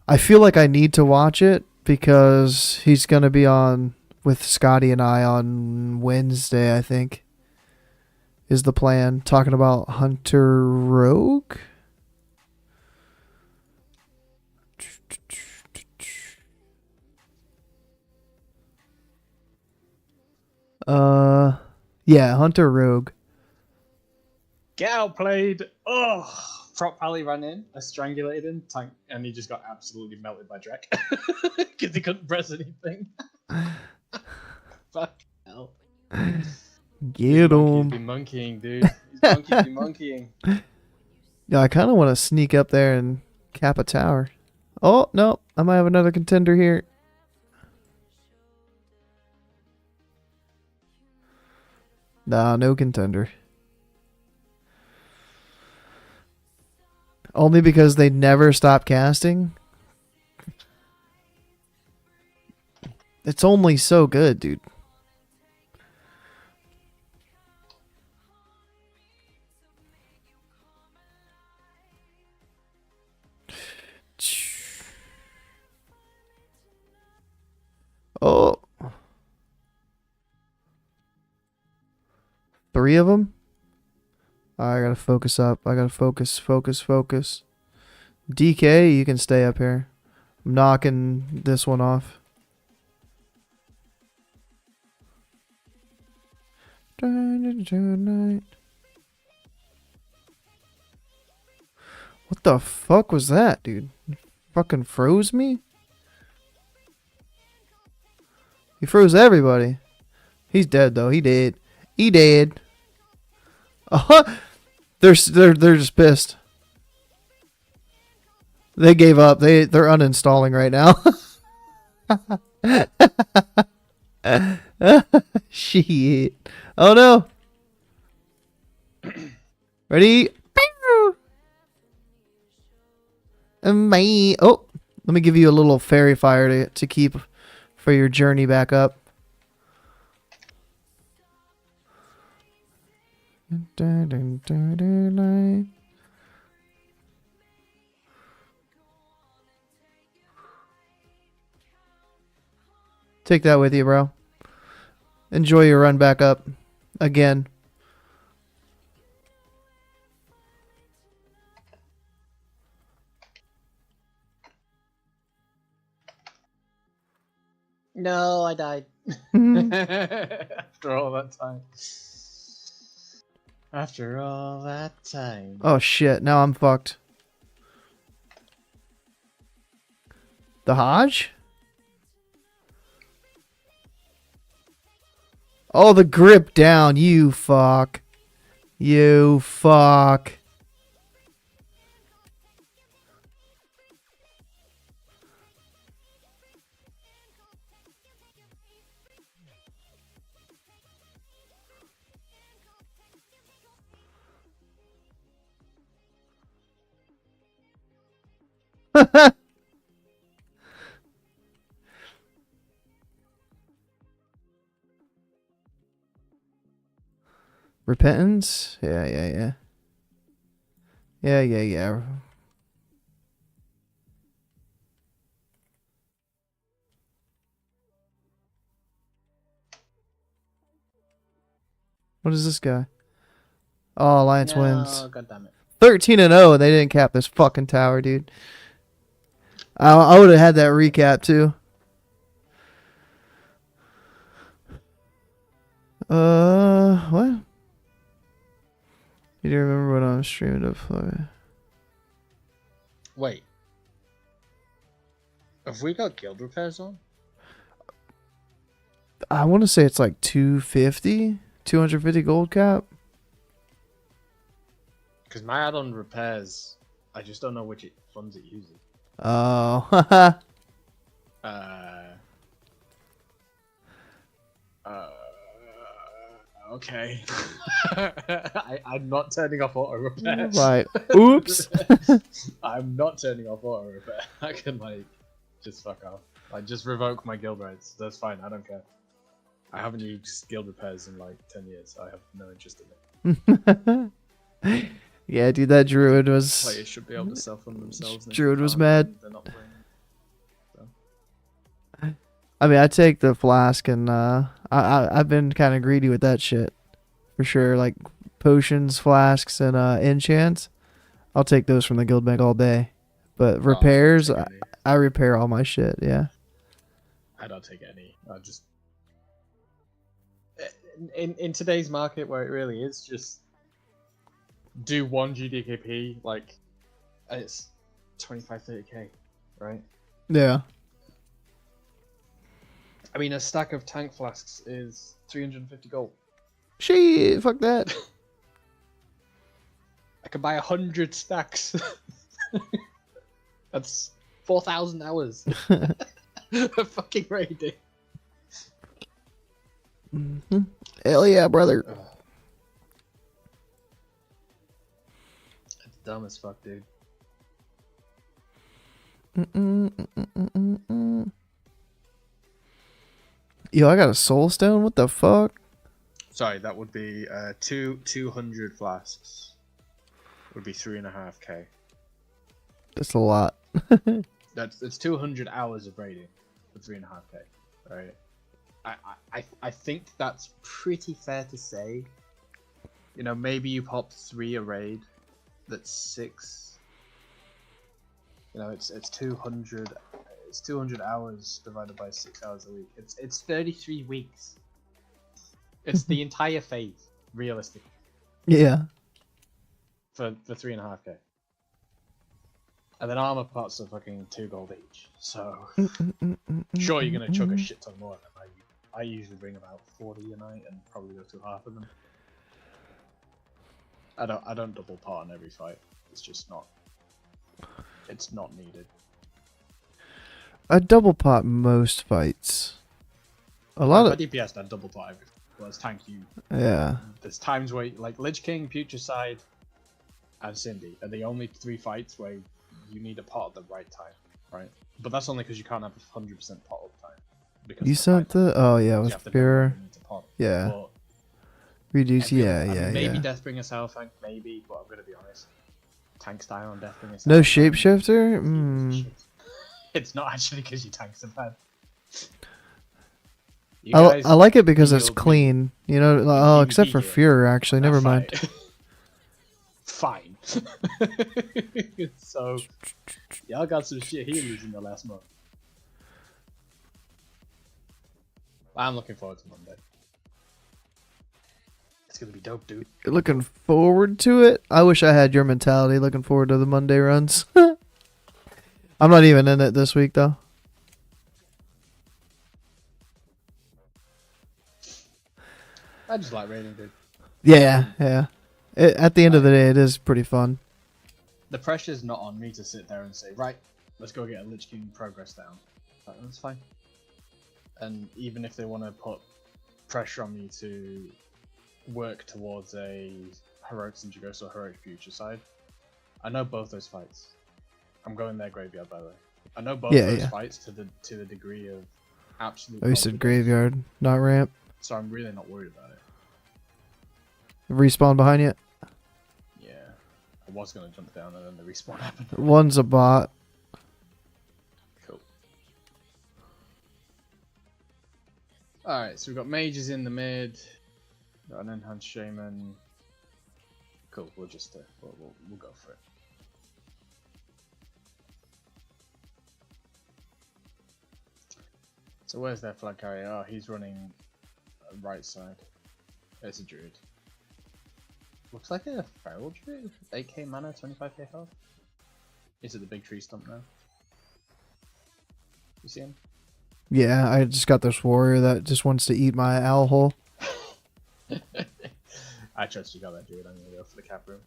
I feel like I need to watch it because he's going to be on with Scotty and I on Wednesday, I think, is the plan. Talking about Hunter Rogue? Uh, yeah, Hunter Rogue. Get outplayed. Oh, Prop Pally ran in, I strangulated him, tank, and he just got absolutely melted by Drek because he couldn't press anything. Fuck hell. Get He's him. been monkeying, dude. He's been monkeying. Yeah, I kind of want to sneak up there and cap a tower. Oh, no. I might have another contender here. Nah, no contender. Only because they never stop casting. It's only so good, dude. Oh. 3 of them? I gotta focus up. I gotta focus. DK, you can stay up here. I'm knocking this one off. What the fuck was that, dude? Fucking froze me? He froze everybody. He's dead though. He dead. He dead. They're just pissed. They gave up. They're uninstalling right now. Shit. Oh no. Ready? Oh, let me give you a little fairy fire to keep for your journey back up. Take that with you, bro. Enjoy your run back up again. No, I died. After all that time. After all that time. Oh shit, now I'm fucked. The Hodge? Oh, the grip down, you fuck. You fuck. Repentance? Yeah. Yeah. What is this guy? Oh, Alliance wins. God damn it. 13-0, and they didn't cap this fucking tower, dude. I would have had that recap too. What? You do remember what I'm streaming of? Wait. Have we got guild repairs on? I want to say it's like 250 gold cap. Because my add-on repairs, I just don't know which funds it uses. Oh, okay. I'm not turning off auto repair. right. Oops. I'm not turning off auto repair. I can just fuck off. Just revoke my guild rights. That's fine. I don't care. I haven't used guild repairs in like 10 years. I have no interest in it. Yeah, dude, that druid was. Players should be able to self-fund themselves. And if Druid they was can't, mad. then they're not playing. So. I mean, I take the flask, and I've been kind of greedy with that shit, for sure. Like potions, flasks, and enchants. I'll take those from the guild bank all day. But repairs, I don't take any. I repair all my shit. Yeah. I don't take any. I just in today's market where it really is just do one GDKP like it's 25-30k, right? Yeah. I mean, a stack of tank flasks is 350 gold. Shit, fuck that. I can buy 100 stacks. That's 4,000 hours. Fucking raiding. Mm-hmm. Hell yeah, brother. It's dumb as fuck, dude. Yo, I got a soul stone. What the fuck? Sorry, that would be 200 flasks. Would be 3.5k. That's a lot. It's 200 hours of raiding for 3.5k, right? I think that's pretty fair to say. You know, maybe you pop 3 a raid. That's 6. You know, it's 200. It's 200 hours divided by 6 hours a week. It's 33 weeks. It's the entire phase, realistically, Yeah. for 3.5k. And then armor parts are fucking 2 gold each. So sure, you're gonna chuck a shit ton more of them. I usually bring about 40 a night and probably go through half of them. I don't double pot on every fight. It's just not. It's not needed. I double pot most fights. A lot My of DPS I double pot every. Well, it's tank you. yeah. There's times where like Lich King, Putricide, and Cindy are the only 3 fights where you need a pot at the right time, right? But that's only because you can't have 100% pot all the time. Because You sent the yeah you with have to fear. need to pot. Yeah. But Reduce. every- Yeah, I mean, yeah, maybe yeah. Deathbringer South Tank, maybe, but I'm gonna be honest. Tank style on Deathbringer South. No Tank, shapeshifter. It's not actually because your tanks are bad. You I guys like it because it's healed me clean. You know. Oh, PvP except for here. fear. Actually, that never mind. fight. Fine. So, y'all got some shit healers in the last month. I'm looking forward to Monday. It's gonna be dope, dude. Looking forward to it. I wish I had your mentality. Looking forward to the Monday runs. I'm not even in it this week though. I just like raiding, dude. Yeah, yeah. At the end of the day, it is pretty fun. The pressure's not on me to sit there and say, right, let's go get a Lich King progress down. That's fine. And even if they want to put pressure on me to work towards a Heroic Sinjagos or Heroic Future side, I know both those fights. I'm going there graveyard, by the way. I know both those fights to the degree of absolute. Oh, you said confidence, graveyard, not ramp. so I'm really not worried about it. Respawn behind you. Yeah, I was gonna jump down and then the respawn happened. One's a bot. Cool. Alright, so we've got mages in the mid, got an enhanced shaman. Cool, we'll just we'll go for it. So where's their flag carrier? Oh, he's running right side. There's a druid. Looks like a feral druid. 8k mana, 25k health. He's at the big tree stump now. You see him? Yeah, I just got this warrior that just wants to eat my owl hole. I trust you got that druid. I'm gonna go for the cap room.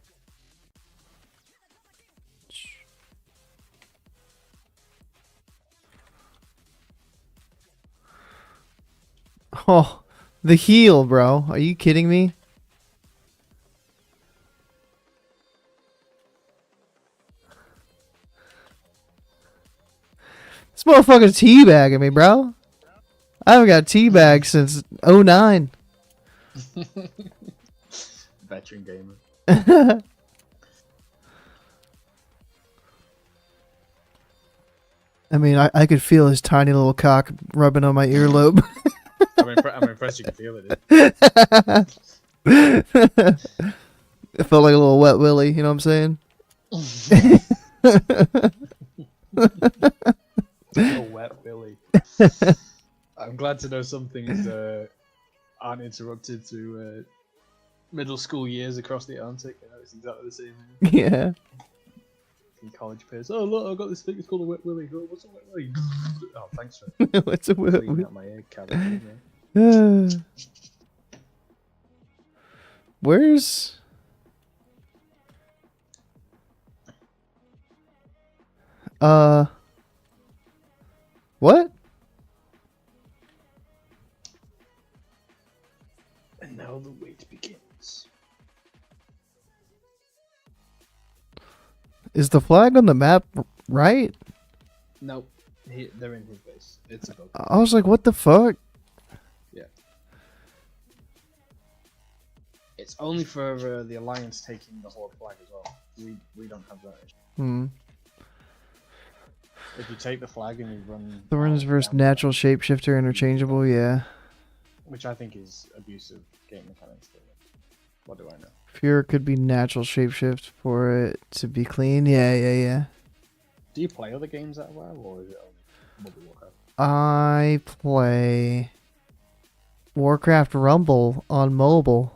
Oh, the heal, bro. Are you kidding me? This motherfucker's teabagging me, bro. I haven't got teabag since '09. Veteran gamer. I mean, I could feel his tiny little cock rubbing on my earlobe. I'm impressed you can feel it. It felt like a little wet willy, you know what I'm saying? A wet willy. I'm glad to know some things aren't interrupted through middle school years across the Atlantic. You know, it's exactly the same here. Yeah. In college peers. Oh look, I got this thing. It's called a wet willy. Oh, what's a wet willy? Oh, thanks for What's a wet cleaning willy? out my egg cavity. Man. Where's... What? And now the wait begins. Is the flag on the map right? Nope. They're in his base. It's a bug. I was like, what the fuck? Yeah. It's only for the Alliance taking the Horde flag as well. We don't have that issue. Hmm. If you take the flag and you run... Thorns versus down natural shapeshifter interchangeable, yeah. which I think is abusive game mechanics. What do I know? Fuhrer could be natural shapeshift for it to be clean. Yeah. Do you play other games that well, or is it only Mobile Warcraft? I play Warcraft Rumble on mobile.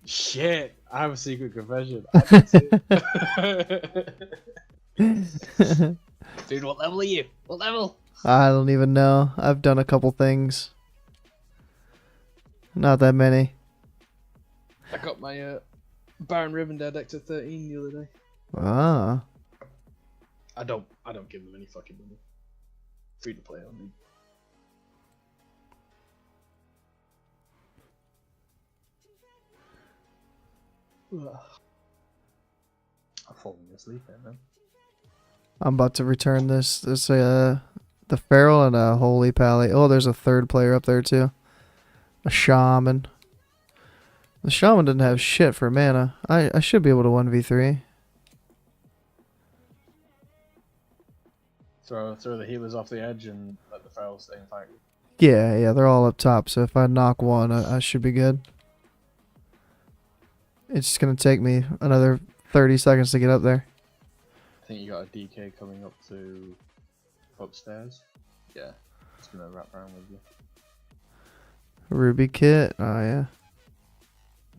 Shit! I have a secret confession. I did too. Dude, what level are you? What level? I don't even know. I've done a couple things. Not that many. I got my Baron Rivendell deck to 13 the other day. Ah. I don't give them any fucking money. Free to play only. Ugh. I'm falling asleep there, man. I'm about to return this. There's the Feral and a Holy Pally. Oh, there's a third player up there too. A Shaman. The Shaman didn't have shit for mana. I should be able to 1v3. Throw the healers off the edge and let the Feral stay and fight. Yeah, they're all up top. So if I knock one, I should be good. It's just gonna take me another 30 seconds to get up there. I think you got a DK coming up to upstairs. Yeah, it's gonna wrap around with you. Ruby kit. Oh yeah.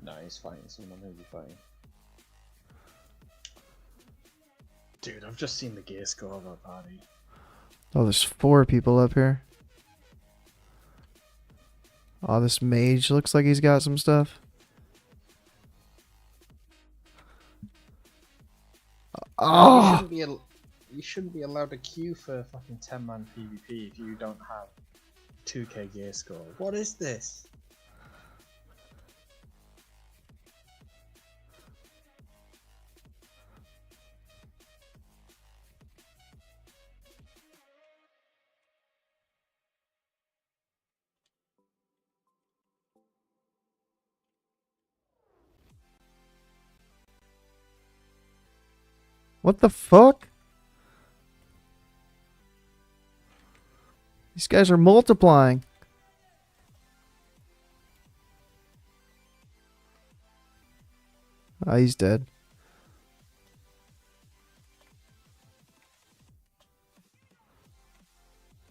No, he's fighting someone. Who's he fighting? Dude, I've just seen the gear score of our party. Oh, there's 4 people up here. Oh, this mage looks like he's got some stuff. Oh! You shouldn't be allowed to queue for fucking 10-man PvP if you don't have 2k gear score. What is this? What the fuck? These guys are multiplying. Oh, he's dead.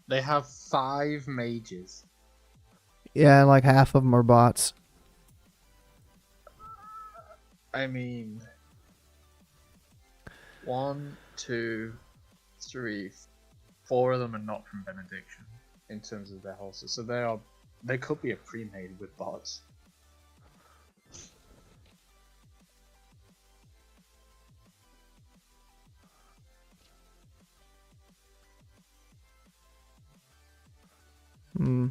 They have 5 mages. Yeah, and like half of them are bots. I mean, 1, 2, 3, 4 of them are not from Benediction in terms of their horses, so they could be a pre-made with bots. Hmm.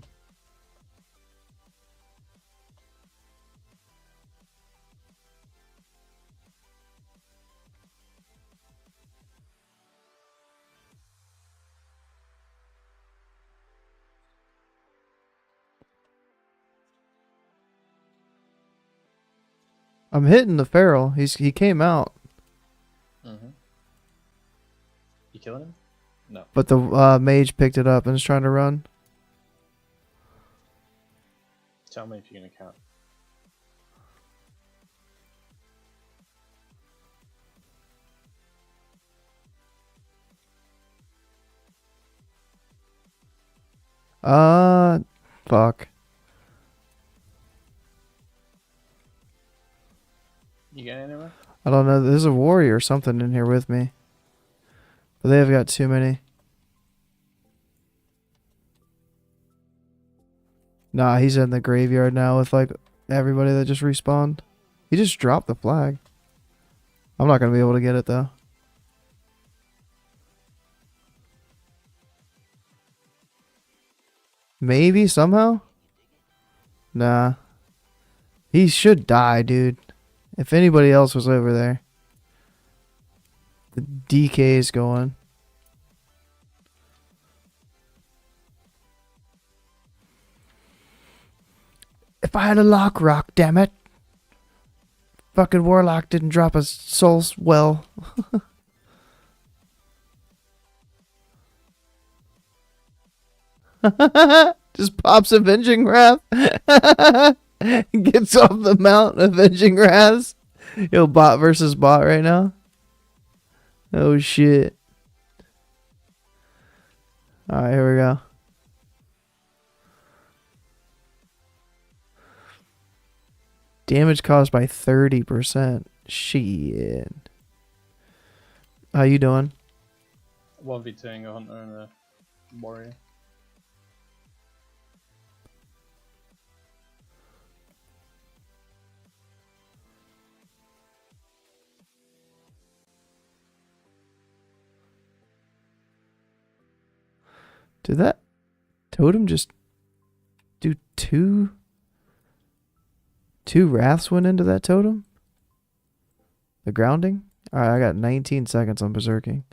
I'm hitting the feral. He came out, Mm-hmm. You killing him? No. but the mage picked it up and is trying to run. Tell me if you're gonna count. Fuck. You getting anywhere? I don't know. There's a warrior or something in here with me, but they have got too many. Nah, he's in the graveyard now with like everybody that just respawned. He just dropped the flag. I'm not gonna be able to get it though. Maybe somehow? Nah. He should die, dude. If anybody else was over there. The DK is going. If I had a lock rock, damn it. Fucking warlock didn't drop a soul well. Just pops Avenging Wrath. Gets off the mount, Avenging Wrath. Yo, bot versus bot right now. Oh shit. Alright, here we go. Damage caused by 30%. Shit. How you doing? 1v2ing a hunter and a warrior. Did that totem just do two wraths went into that totem? The grounding? Alright, I got 19 seconds on berserking.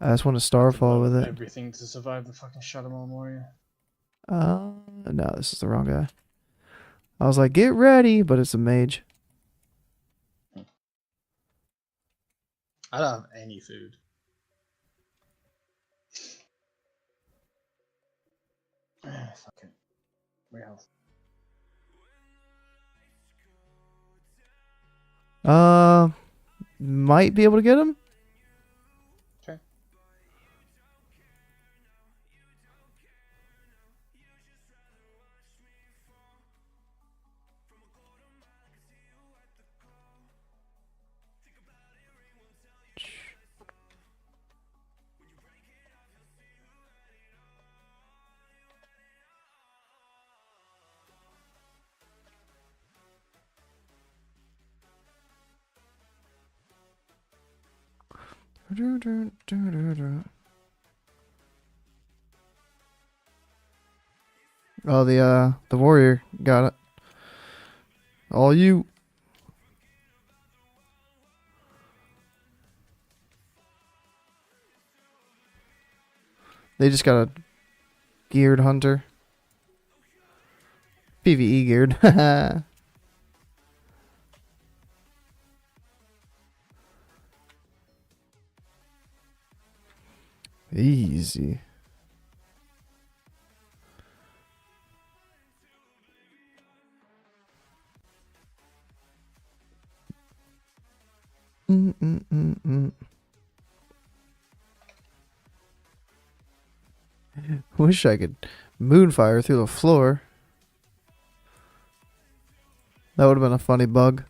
I just want to starfall with it. Everything to survive the fucking Shadowman warrior. No, this is the wrong guy. I was like, get ready, but it's a mage. I don't have any food. Fuck it. We have. Might be able to get him. Okay. Oh, the warrior got it. All you. They just got a geared hunter. PvE geared. Easy. Wish I could moonfire through the floor. That would have been a funny bug.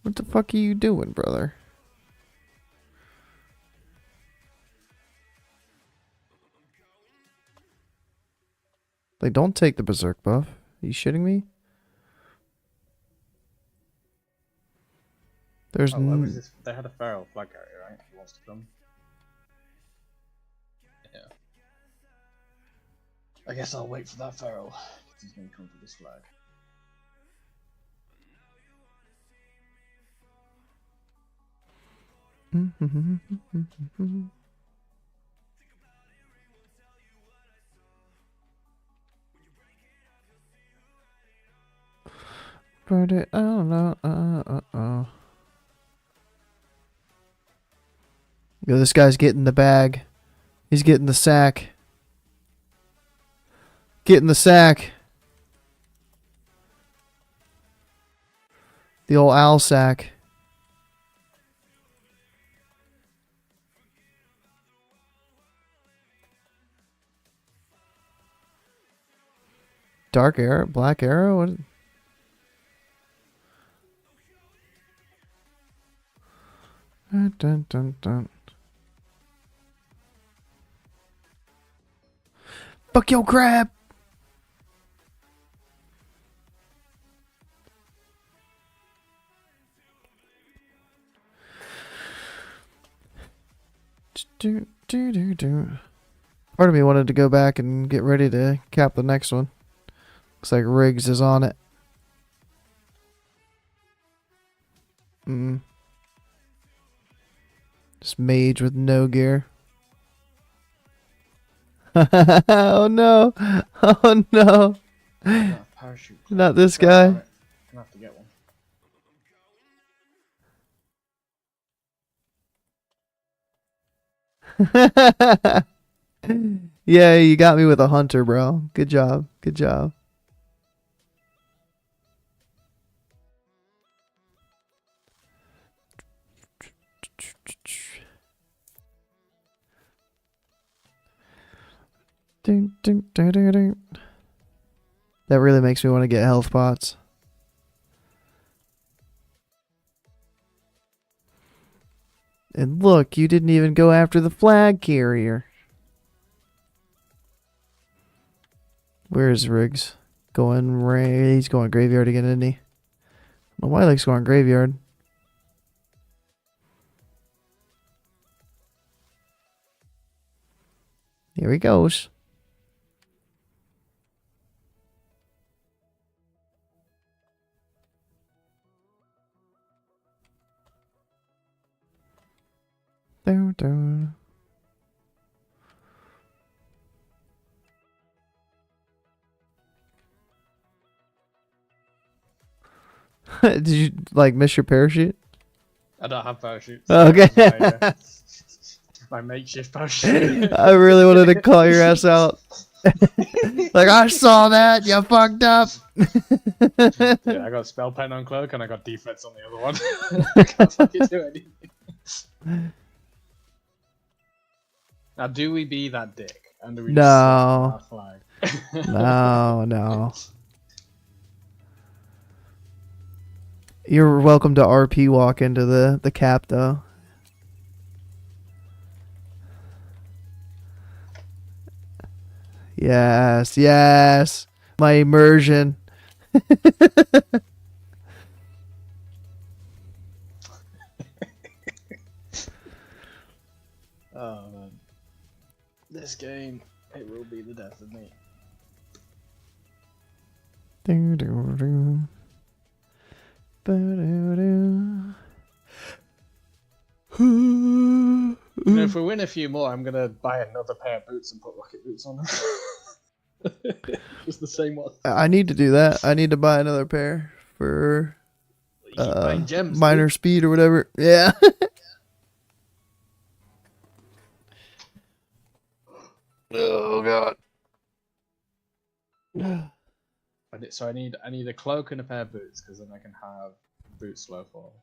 What the fuck are you doing, brother? Like, don't take the berserk buff. Are you shitting me? There's Oh, what was this? They had a feral flag carrier, right? Who wants to come? Yeah. I guess I'll wait for that feral. Because he's going to come for this flag. But it, I don't know. Yo, this guy's getting the bag. He's getting the sack. Getting the sack. The old owl sack. Dark arrow? Black arrow? What? Dun, dun, dun, dun. Fuck your crab! Do, do, do, do. Part of me wanted to go back and get ready to cap the next one. Looks like Riggs is on it. Just mage with no gear. Oh no! Oh no! Parachute. Not this guy. I'm gonna have to get one. Yeah, you got me with a hunter, bro. Good job. Good job. Ding, ding, ding, ding, ding. That really makes me want to get health pots. And look, you didn't even go after the flag carrier. Where's Riggs? He's going graveyard again, isn't he? I don't know why he likes going graveyard. Here he goes. Dun, dun. Did you like miss your parachute? I don't have parachutes. Oh, okay. My makeshift parachute. I really wanted to call your ass out. Like, I saw that. You fucked up. Yeah, I got spell pen on cloak and I got defense on the other one. I can't fucking do anything. Now, do we be that dick? And do we No. just set our flag? No, no. You're welcome to RP walk into the cap, though. Yes, yes. My immersion. Oh man, this game, it will be the death of me. Do, do, do. Ba-do-do. You know, if we win a few more, I'm gonna buy another pair of boots and put rocket boots on them. Just the same one. I need to do that. I need to buy another pair for You keep buying gems, minor dude. speed or whatever. Yeah. Oh god. So I need a cloak and a pair of boots because then I can have boots slow fall.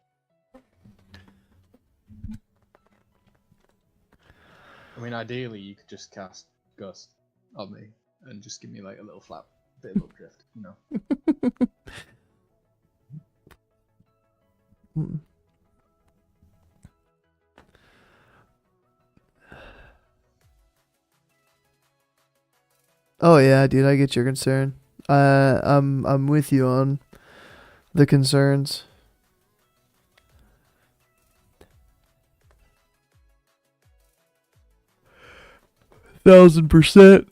I mean, ideally you could just cast Gust on me and just give me like a little flap, bit of updrift, you know. Oh yeah, dude, I get your concern. I'm with you on the concerns. %,000%.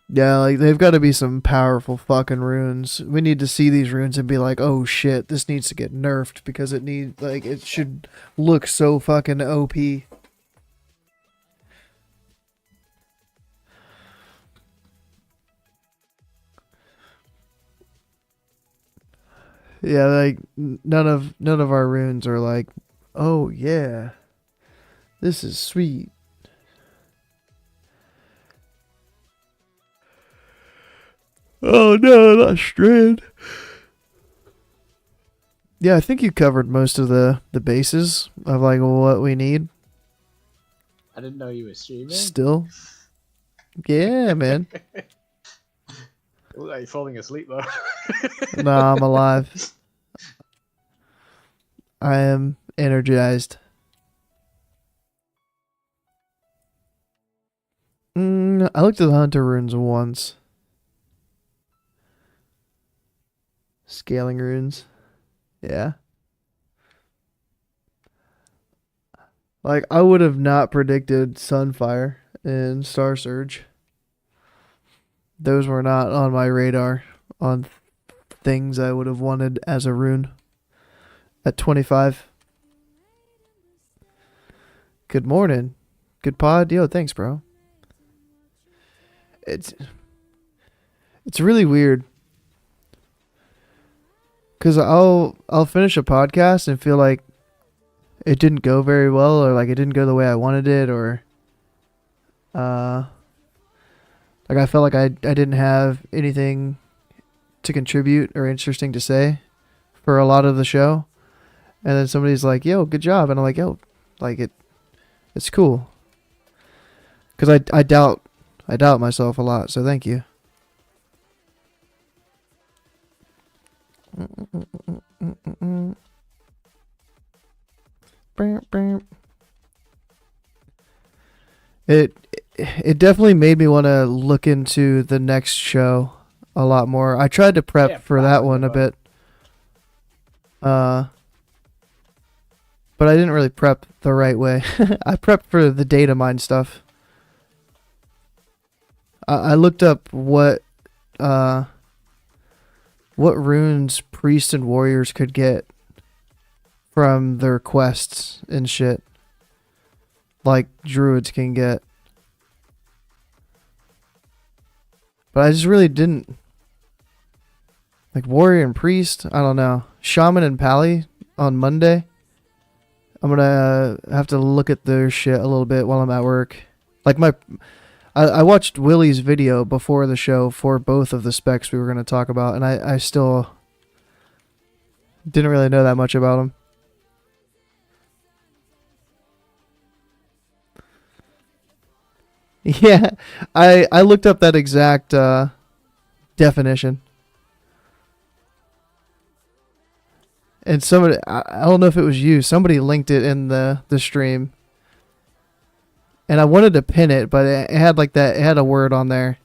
Yeah, like they've got to be some powerful fucking runes. We need to see these runes and be like, oh shit, this needs to get nerfed because it should look so fucking OP. Yeah, like none of our runes are like, oh yeah, this is sweet. Oh no, not Strand. Yeah, I think you covered most of the bases of like what we need. I didn't know you were streaming. Still, yeah, man. It looked like you're falling asleep though. Nah, I'm alive. I am energized. I looked at the hunter runes once. Scaling runes. Yeah. Like, I would have not predicted Sunfire and Star Surge. Those were not on my radar on things I would have wanted as a rune at 25. Good morning. Good pod. Yo, thanks, bro. It's really weird. Cause I'll finish a podcast and feel like it didn't go very well, or like it didn't go the way I wanted it, or like I felt like I didn't have anything to contribute or interesting to say for a lot of the show. And then somebody's like, "Yo, good job," and I'm like, "Yo, like it's cool." Cause I doubt myself a lot, so thank you. It definitely made me want to look into the next show a lot more. I tried to prep Yeah, for that one a bit. But I didn't really prep the right way. I prepped for the data mine stuff. I looked up what runes priests and warriors could get from their quests and shit, like druids can get. But I just really didn't. Like warrior and priest, I don't know. Shaman and pally on Monday. I'm gonna have to look at their shit a little bit while I'm at work. Like I watched Willie's video before the show for both of the specs we were going to talk about, and I still didn't really know that much about them. Yeah, I looked up that exact definition. And somebody, I don't know if it was you, somebody linked it in the stream. And I wanted to pin it, but it had like that, it had a word on there.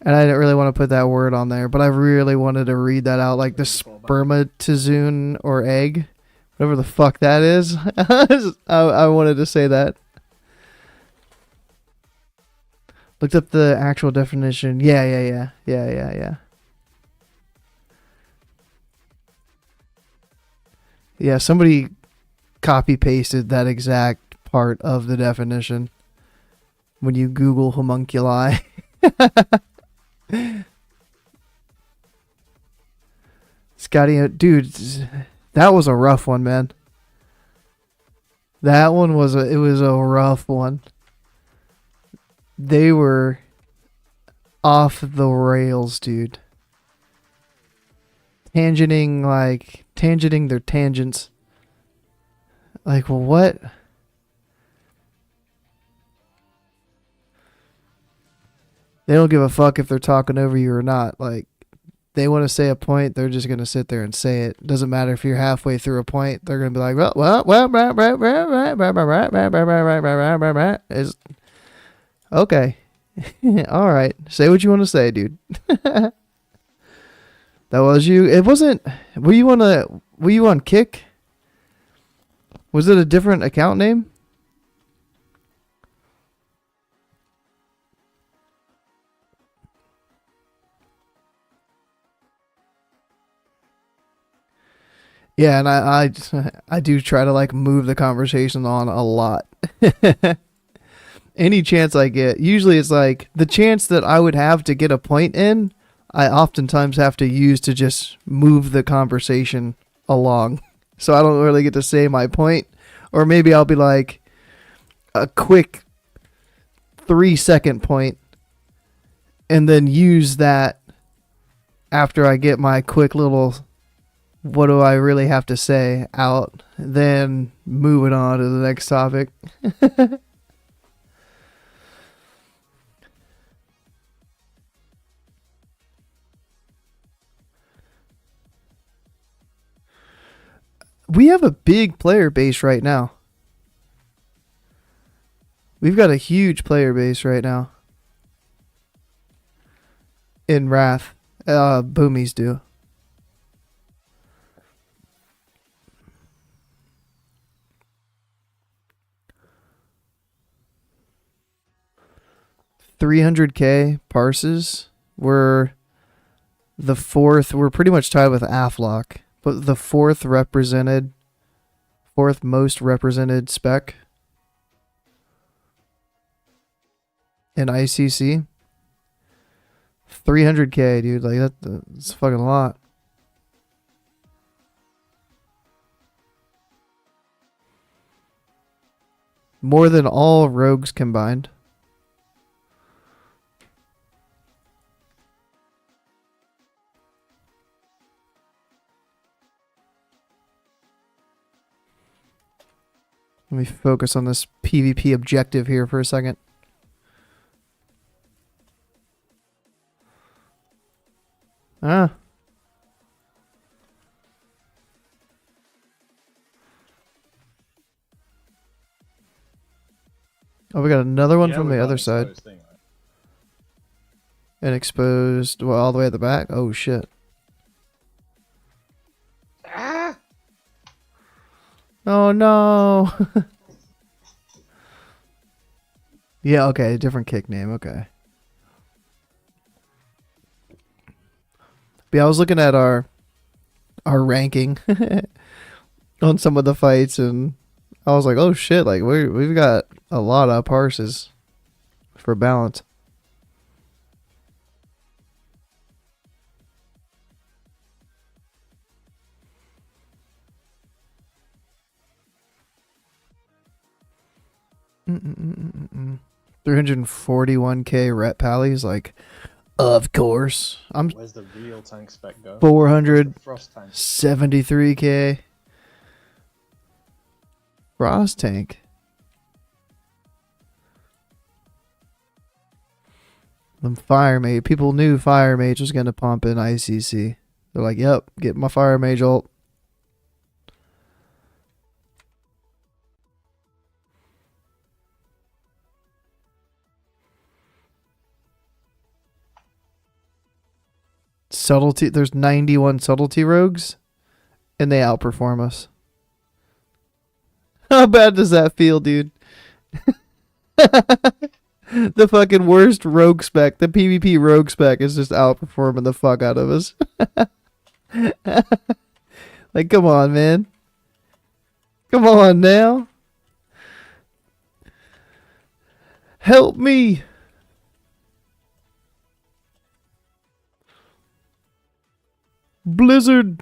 And I didn't really want to put that word on there, but I really wanted to read that out, like the spermatozoon or egg, whatever the fuck that is. I wanted to say that. Looked up the actual definition. Yeah. Yeah, somebody copy pasted that exact part of the definition when you Google homunculi. Scotty, dude, that was a rough one, man. That one was it was a rough one. They were off the rails, dude. Tangenting their tangents. Like, well, what? They don't give a fuck if they're talking over you or not. Like, they want to say a point, they're just going to sit there and say it. Doesn't matter if you're halfway through a point, they're going to be like, it's, okay. All right. Say what you want to say, dude. That was you. It wasn't, were you on Kick? Was it a different account name? Yeah, and I do try to like move the conversation on a lot. Any chance I get. Usually it's like the chance that I would have to get a point in, I oftentimes have to use to just move the conversation along. So I don't really get to say my point. Or maybe I'll be like a quick 3-second point and then use that after I get my quick little what do I really have to say out, then move it on to the next topic. We have a big player base right now. We've got a huge player base right now. In Wrath. Boomies do. $300K parses. We're the fourth. We're pretty much tied with Aflock, but the fourth most represented spec in ICC. 300K, dude. Like that's fucking a lot. More than all rogues combined. Let me focus on this PvP objective here for a second. Ah. Oh, we got another one from the other side. Thing, right? And exposed, well, all the way at the back. Oh, shit. Ah! Oh, no. Yeah, okay. Different kick name. Okay. But yeah, I was looking at our ranking on some of the fights, and I was like, oh, shit. Like, we've got a lot of parses for balance. Mm-mm-mm-mm-mm. 341K rep pallies, like, of course. Where's the real tank spec go? 473K Frost tank. Them Fire Mage. People knew Fire Mage was gonna pump in ICC. They're like, yep, get my Fire Mage ult. Subtlety. There's 91 subtlety rogues, and they outperform us. How bad does that feel, dude? The fucking worst rogue spec, the PvP rogue spec, is just outperforming the fuck out of us. Like, come on, man. Come on now. Help me. Blizzard.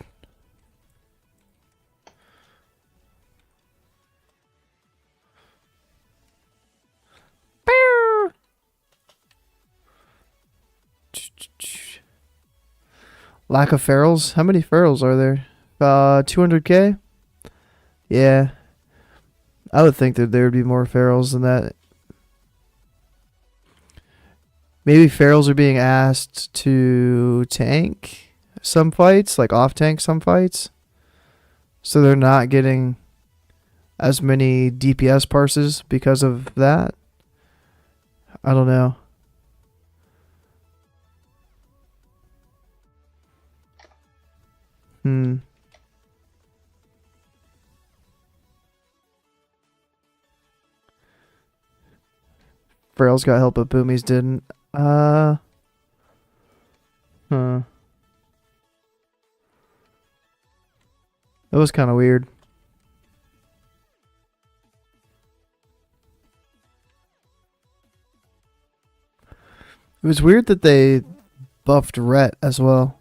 Lack of ferals? How many ferals are there? 200K? Yeah. I would think that there would be more ferals than that. Maybe ferals are being asked to tank some fights, like off tank some fights. So they're not getting as many DPS parses because of that. I don't know. Ferals got help, but Boomies didn't. Huh. That was kind of weird. It was weird that they buffed Rhett as well.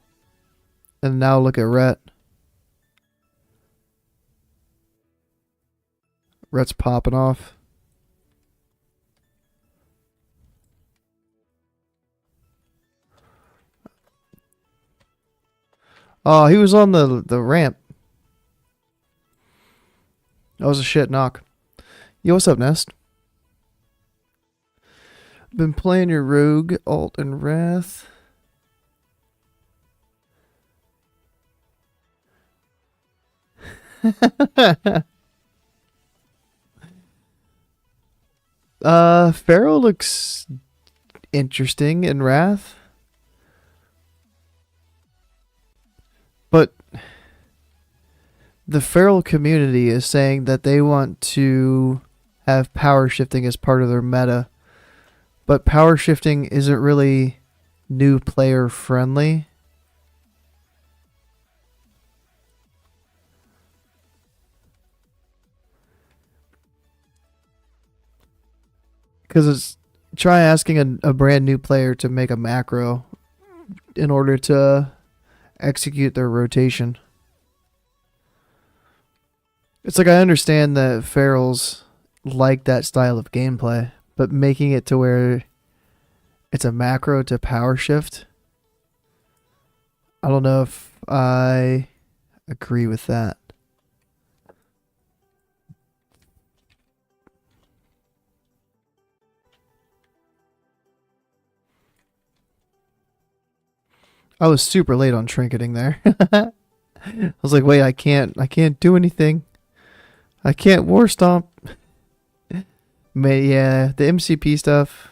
And now look at Rhett. Rhett's popping off. Oh, he was on the ramp. That was a shit knock. Yo, what's up, Nest? Been playing your Rogue, Alt, and Wrath. Pharaoh looks interesting in Wrath. But the feral community is saying that they want to have power shifting as part of their meta. But power shifting isn't really new player friendly. Because it's try asking a brand new player to make a macro in order to execute their rotation. It's like I understand that ferals like that style of gameplay, but making it to where it's a macro to power shift, I don't know if I agree with that. I was super late on trinketing there. I was like, wait, I can't do anything. I can't war stomp. Yeah, the MCP stuff.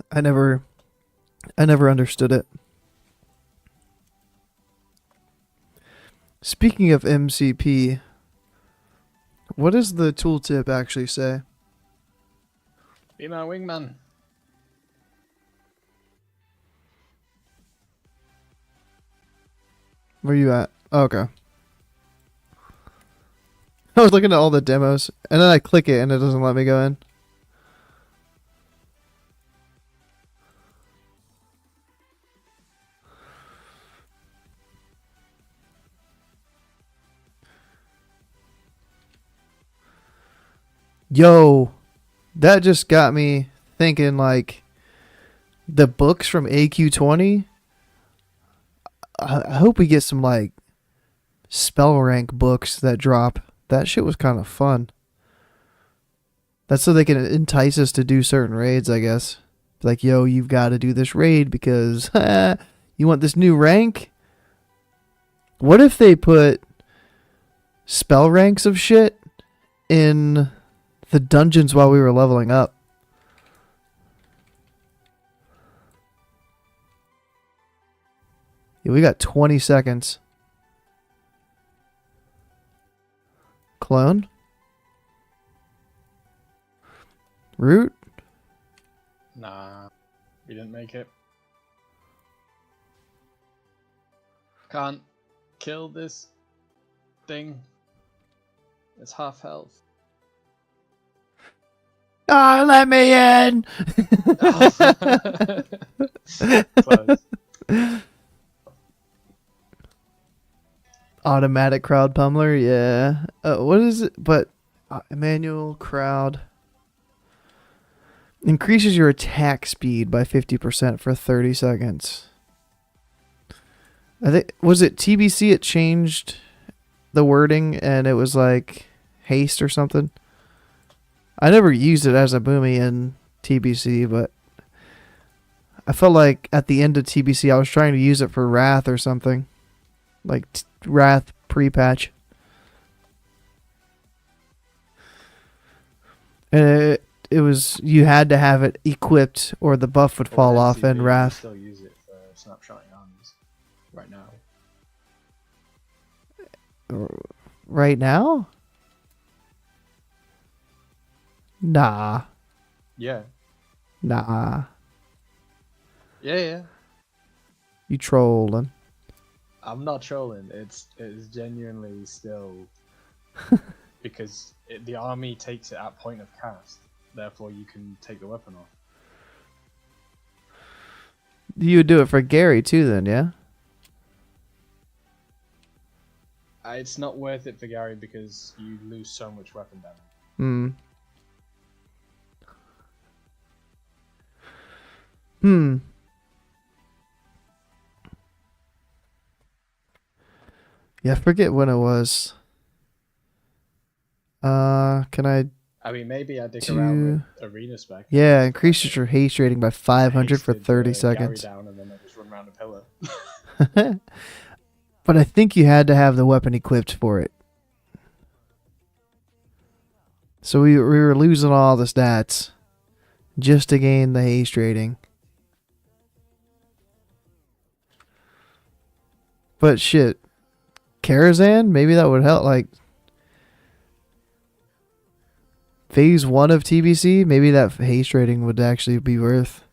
I never understood it. Speaking of MCP, what does the tooltip actually say? Be my wingman. Where you at? Oh, okay. I was looking at all the demos, and then I click it, and it doesn't let me go in. Yo, that just got me thinking, like, the books from AQ20. I hope we get some, like, spell rank books that drop. That shit was kind of fun. That's so they can entice us to do certain raids, I guess. Like, yo, you've got to do this raid because you want this new rank? What if they put spell ranks of shit in the dungeons while we were leveling up? Yeah, we got 20 seconds. Clone? Root? Nah, we didn't make it. Can't kill this thing. It's half health. Ah, let me in! Close. Automatic crowd pummeler, yeah. What is it? But manual crowd increases your attack speed by 50% for 30 seconds. I think was it TBC? It changed the wording and it was like haste or something. I never used it as a boomy in TBC, but I felt like at the end of TBC I was trying to use it for Wrath or something. Like Wrath pre-patch. And it was, you had to have it equipped or the buff would fall off in Wrath. Still use it for snapshotting armies right now. Right now? Nah. Yeah. Nah. Yeah. You trolling. I'm not trolling. It's genuinely still because the army takes it at point of cast. therefore you can take the weapon off. You would do it for Gary too, then, yeah? It's not worth it for Gary because you lose so much weapon damage. Hmm. Hmm. Yeah, I forget when it was. Can I I mean, maybe I dig do... around with arena spec. Yeah, increases your haste rating by 500 for Hasted, 30 Gary seconds. down and then I just run around a pillar. But I think you had to have the weapon equipped for it. So we were losing all the stats just to gain the haste rating. But shit, Karazhan, maybe that would help. Like phase 1 of TBC, maybe that haste rating would actually be worth.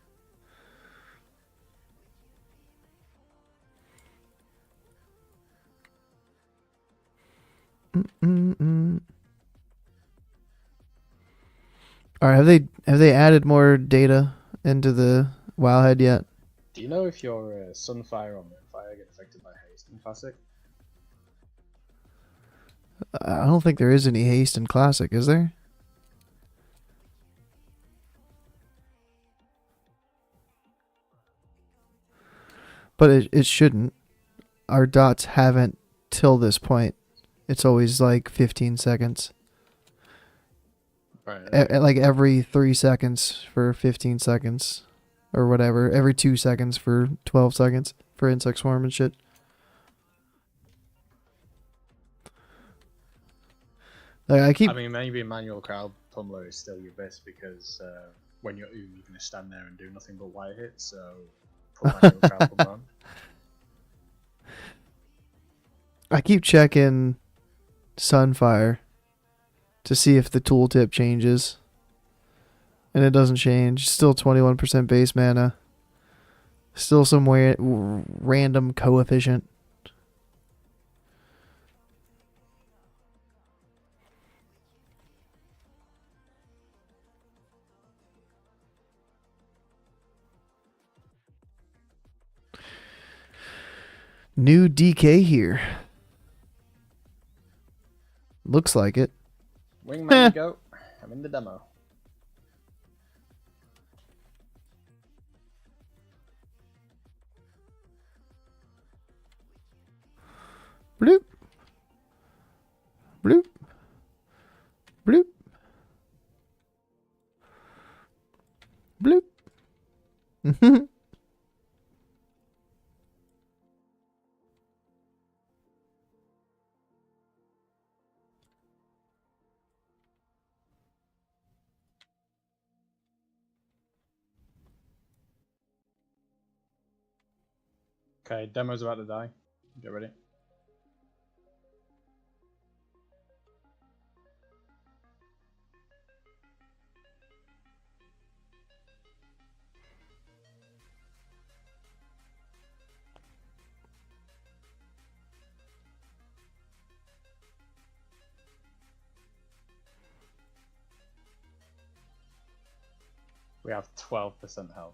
All right, have they added more data into the Wowhead yet? Do you know if your Sunfire or Moonfire get affected by haste in Classic? I don't think there is any haste in Classic, is there? But it shouldn't. Our dots haven't till this point. It's always like 15 seconds. Right. Like every 3 seconds for 15 seconds. Or whatever. Every 2 seconds for 12 seconds. For insect swarm and shit. Like I mean, maybe manual crowd pummeler is still your best because when you're going to stand there and do nothing but wire hits, so put manual crowd pummeler on. I keep checking Sunfire to see if the tooltip changes. And it doesn't change. Still 21% base mana. Still some random coefficient. New DK here. Looks like it. Wingman, you go. I'm in the demo. Bloop. Bloop. Bloop. Bloop. Okay, demo's about to die. Get ready. We have 12% health.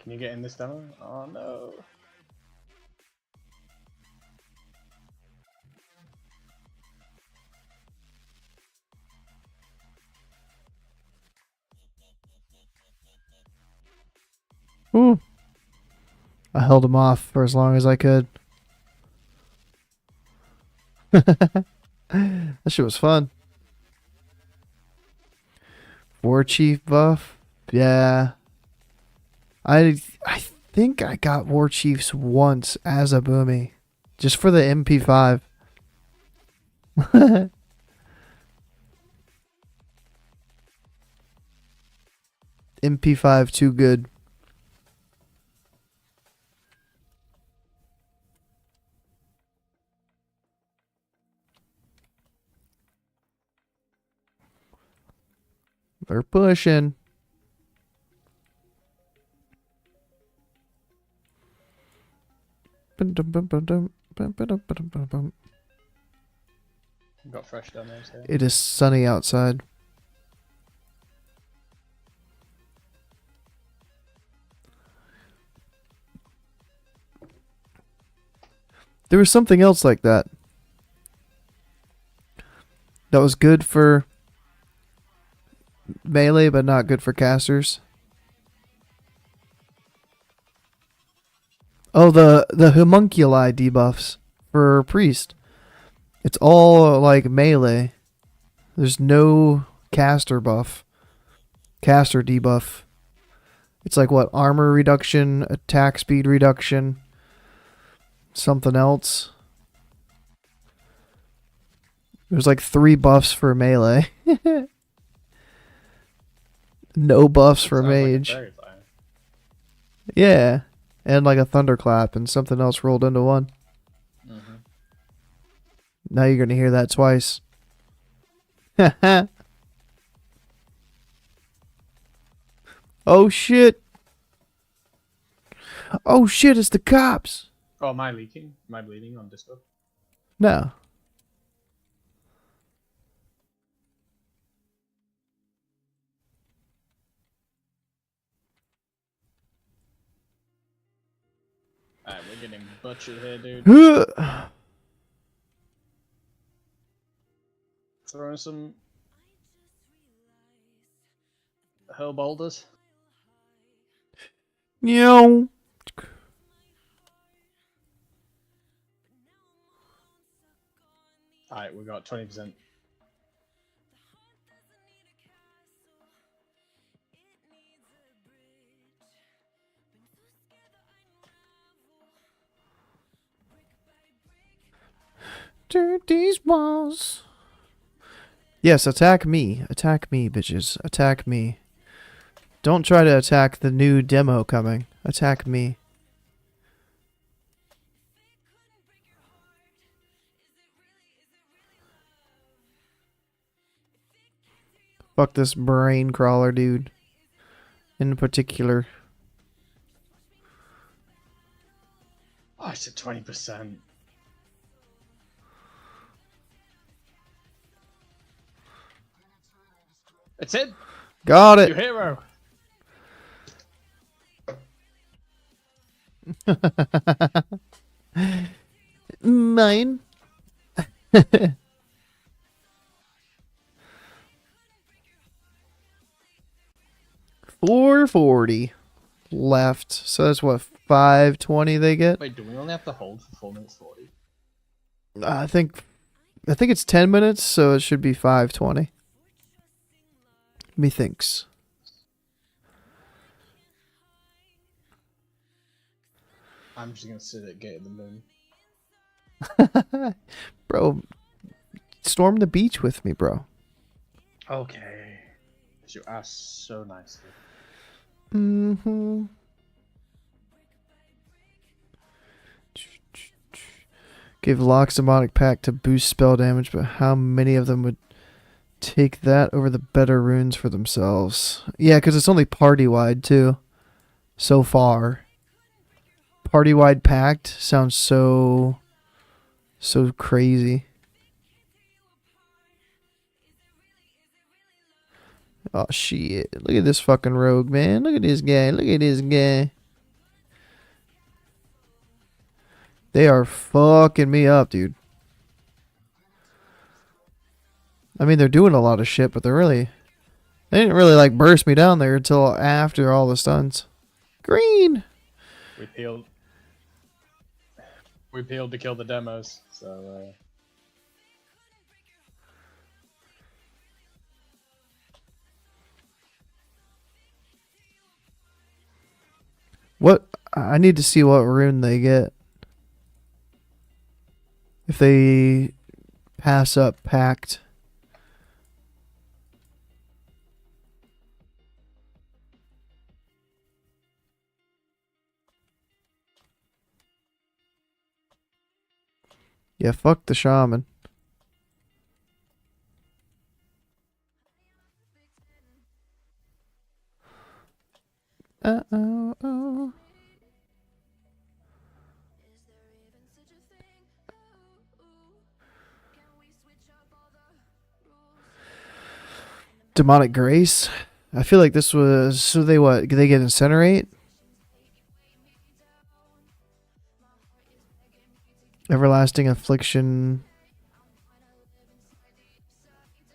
Can you get in this demo? Oh no. Ooh. I held him off for as long as I could. That shit was fun. War Chief buff? Yeah. I think I got War Chiefs once as a boomy. Just for the MP5. MP5 too good. They're pushing. Got fresh demos here. It is sunny outside. There was something else like that. That was good for melee, but not good for casters. Oh, the homunculi debuffs for priest. It's all like melee. There's no caster buff. Caster debuff. It's like what? Armor reduction, attack speed reduction, something else. There's like 3 buffs for melee. No buffs for Sounds like a mage. fairy fire. Yeah. And like a thunderclap and something else rolled into one. Mm-hmm. Now you're going to hear that twice. Oh shit. Oh shit, it's the cops. Oh, am I leaking? Am I bleeding on Discord? No. Alright, we're getting butchered here, dude. Throwing some hell boulders. Meow. Alright, we got 20%. Dirt these walls. Yes, attack me. Attack me, bitches. Attack me. Don't try to attack the new demo coming. Attack me. Fuck this brain crawler, dude. In particular. Oh, it's at 20%. It's it! Got Your it. hero! Mine. 440 left. So that's what, 520 they get? Wait, do we only have to hold for 4 minutes 40? I think it's 10 minutes, so it should be 520. Methinks. I'm just gonna sit at Gate of the Moon. Bro, storm the beach with me, bro. Okay. You asked so nicely. Mm-hmm. Give Locke's demonic pact to boost spell damage, but how many of them would take that over the better runes for themselves? Yeah, because it's only party-wide, too. So far. Party-wide pact sounds so crazy. Oh, shit. Look at this fucking rogue, man. Look at this guy. Look at this guy. They are fucking me up, dude. I mean, they're doing a lot of shit, but they didn't really, like, burst me down there until after all the stunts. Green! We peeled to kill the demos, so What? I need to see what rune they get. If they pass up pact. Yeah, fuck the shaman. Oh. Demonic Grace. I feel like this was so they what? They get incinerate. Everlasting affliction.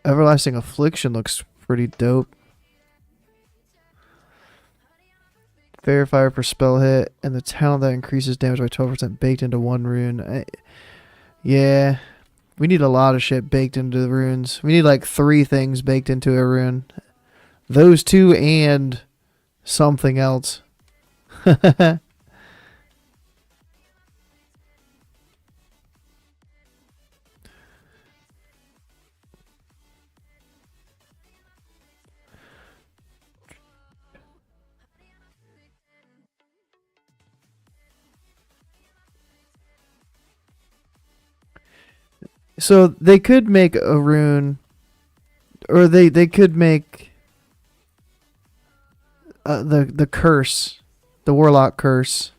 Everlasting affliction looks pretty dope. Fair fire per spell hit, and the talent that increases damage by 12% baked into one rune. Yeah, we need a lot of shit baked into the runes. We need like 3 things baked into a rune. Those 2 and something else. So they could make a rune, or they could make the curse, the warlock curse,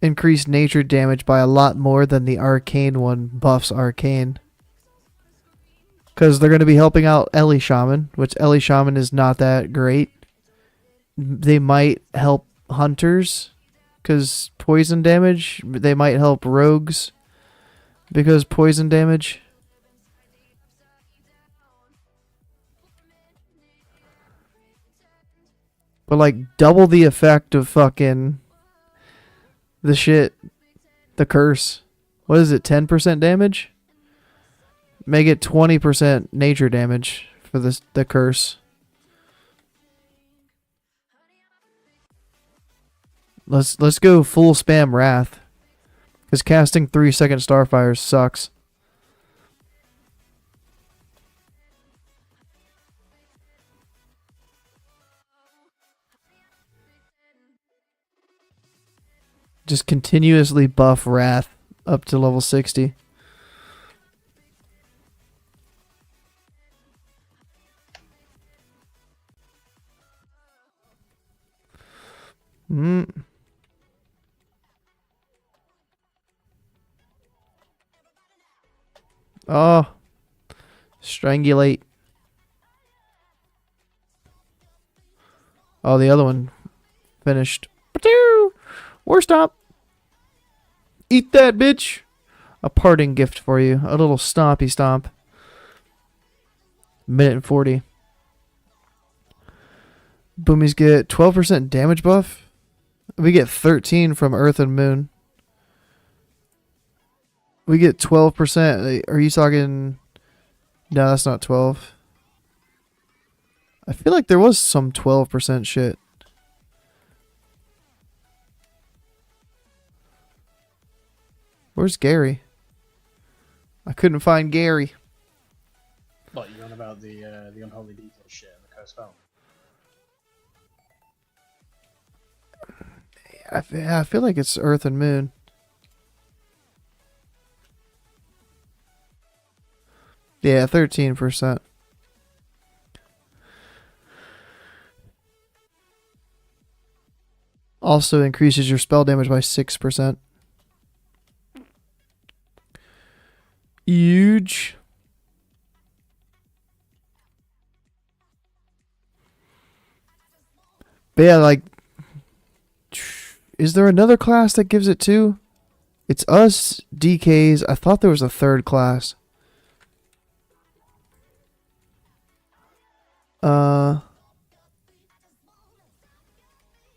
increase nature damage by a lot more than the arcane one buffs arcane. Because they're going to be helping out Ellie Shaman, which Ellie Shaman is not that great. They might help hunters because poison damage. They might help rogues because poison damage. But like double the effect of fucking the shit, the curse. What is it, 10% damage? Make it 20% nature damage for the curse. Let's go full spam Wrath. Because casting 3-second Starfires sucks. Just continuously buff Wrath up to level 60. Oh. Strangulate. Oh, the other one finished. War stop. Eat that, bitch. A parting gift for you. A little stompy stomp. Minute and 40. Boomies get 12% damage buff. We get 13 from Earth and Moon. We get 12%. Are you talking... No, that's not 12. I feel like there was some 12% shit. Where's Gary? I couldn't find Gary. What, you on about the unholy detail shit and the cursed spell? I feel like it's Earth and Moon. Yeah, 13%. Also increases your spell damage by 6%. Huge. But yeah, like, is there another class that gives it too? It's us, DKs. I thought there was a third class.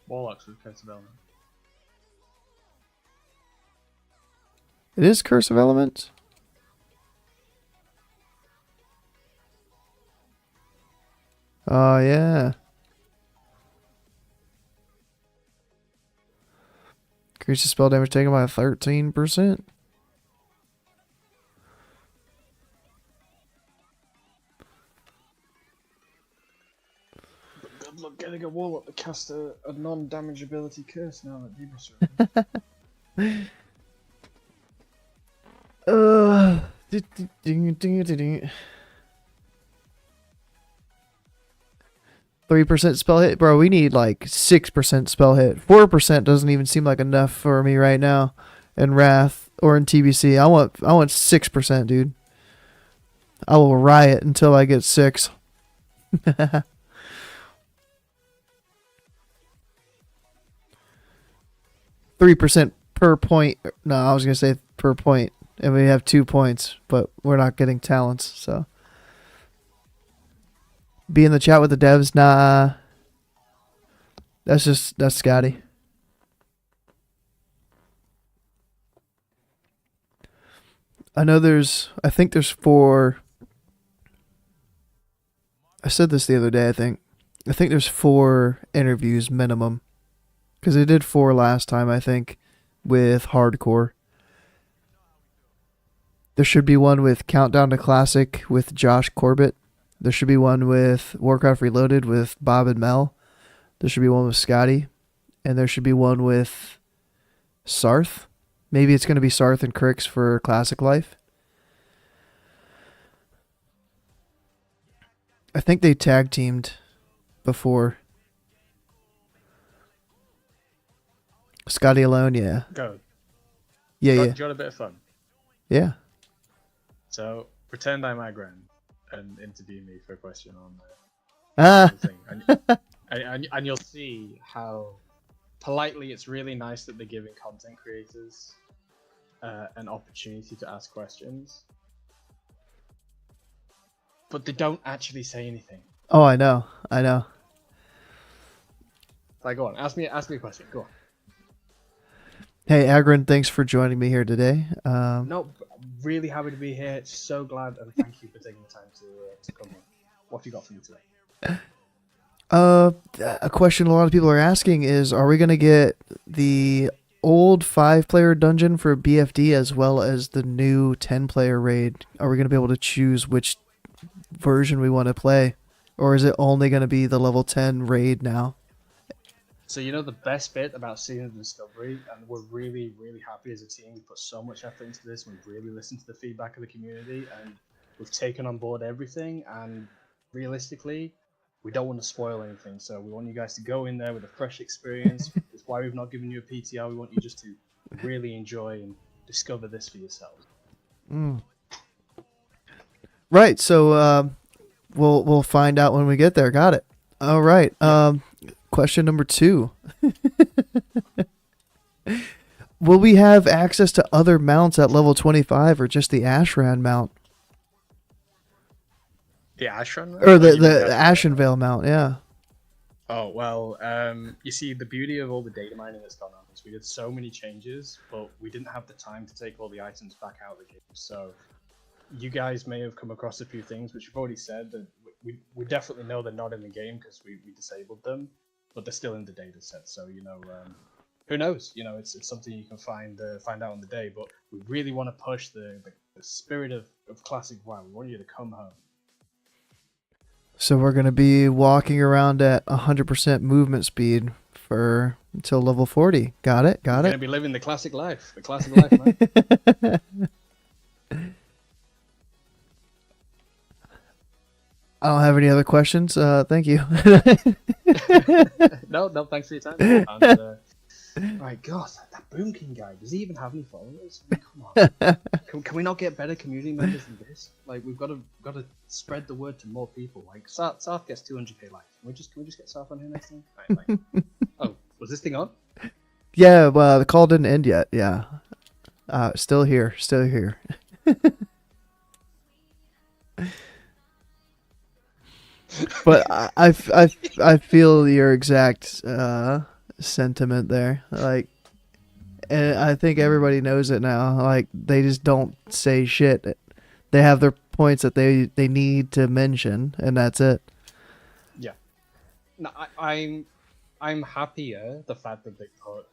Warlocks with Curse of Element. It is Curse of Elements. Oh, yeah. Increases spell damage taken by 13%. Good luck getting a Warlock to cast a non-damage ability curse now that Demon's 3% spell hit, bro. We need like 6% spell hit. 4% doesn't even seem like enough for me right now in Wrath or in TBC. I want 6%, dude. I will riot until I get 6. 3% per point. No, I was gonna say per point, and we have 2 points, but we're not getting talents. So be in the chat with the devs. Nah, that's Scotty. I think there's 4. I said this the other day. I think there's 4 interviews minimum, because they did 4 last time. I think with hardcore. There should be one with Countdown to Classic with Josh Corbett. There should be one with Warcraft Reloaded with Bob and Mel. There should be one with Scotty. And there should be one with Sarth. Maybe it's going to be Sarth and Crix for Classic Life. I think they tag teamed before. Scotty alone, yeah. Go. Yeah, Do yeah. you want a bit of fun? Yeah. So pretend I'm Agran and interview me for a question on Ah. the thing, and you'll see how politely it's really nice that they're giving content creators an opportunity to ask questions, but they don't actually say anything. Oh, I know. Like, go on, ask me a question. Go on. Hey, Agron, thanks for joining me here today. No, I'm really happy to be here. So glad, and thank you for taking the time to come on. What have you got for me today? A question a lot of people are asking is, are we going to get the old 5-player dungeon for BFD as well as the new 10-player raid? Are we going to be able to choose which version we want to play? Or is it only going to be the level 10 raid now? So you know the best bit about seeing the discovery, and we're really, really happy as a team. We put so much effort into this. We've really listened to the feedback of the community, and we've taken on board everything. And realistically, we don't want to spoil anything. So we want you guys to go in there with a fresh experience. That's why we've not given you a PTR. We want you just to really enjoy and discover this for yourselves. Right. So we'll find out when we get there. Got it. All right. Question number 2. Will we have access to other mounts at level 25 or just the Ashran mount? The Ashran mount? Or the Ashen Veil mount, yeah. Oh, well, you see, the beauty of all the data mining that's gone on is we did so many changes, but we didn't have the time to take all the items back out of the game. So you guys may have come across a few things, which you've already said, that we definitely know they're not in the game because we disabled them, but they're still in the data set. So, who knows? It's something you can find out on the day, but we really want to push the spirit of Classic WoW. We want you to come home. So we're going to be walking around at 100% movement speed until level 40. Got it? We're going to be living the classic life. The classic life, man. I don't have any other questions. Thank you. No, thanks for your time. And, my God, that Boom King guy, does he even have any followers? I mean, come on. Can we not get better community members than this? Like, we've got to spread the word to more people. Like, Sarth gets 200k likes. Can we just get Sarth on here next time? Right, oh, was this thing on? Yeah, well, the call didn't end yet. Yeah. Still here. But I feel your exact sentiment there. Like, and I think everybody knows it now. Like, they just don't say shit. They have their points that they need to mention, and that's it. Yeah. No, I'm happier the fact that they put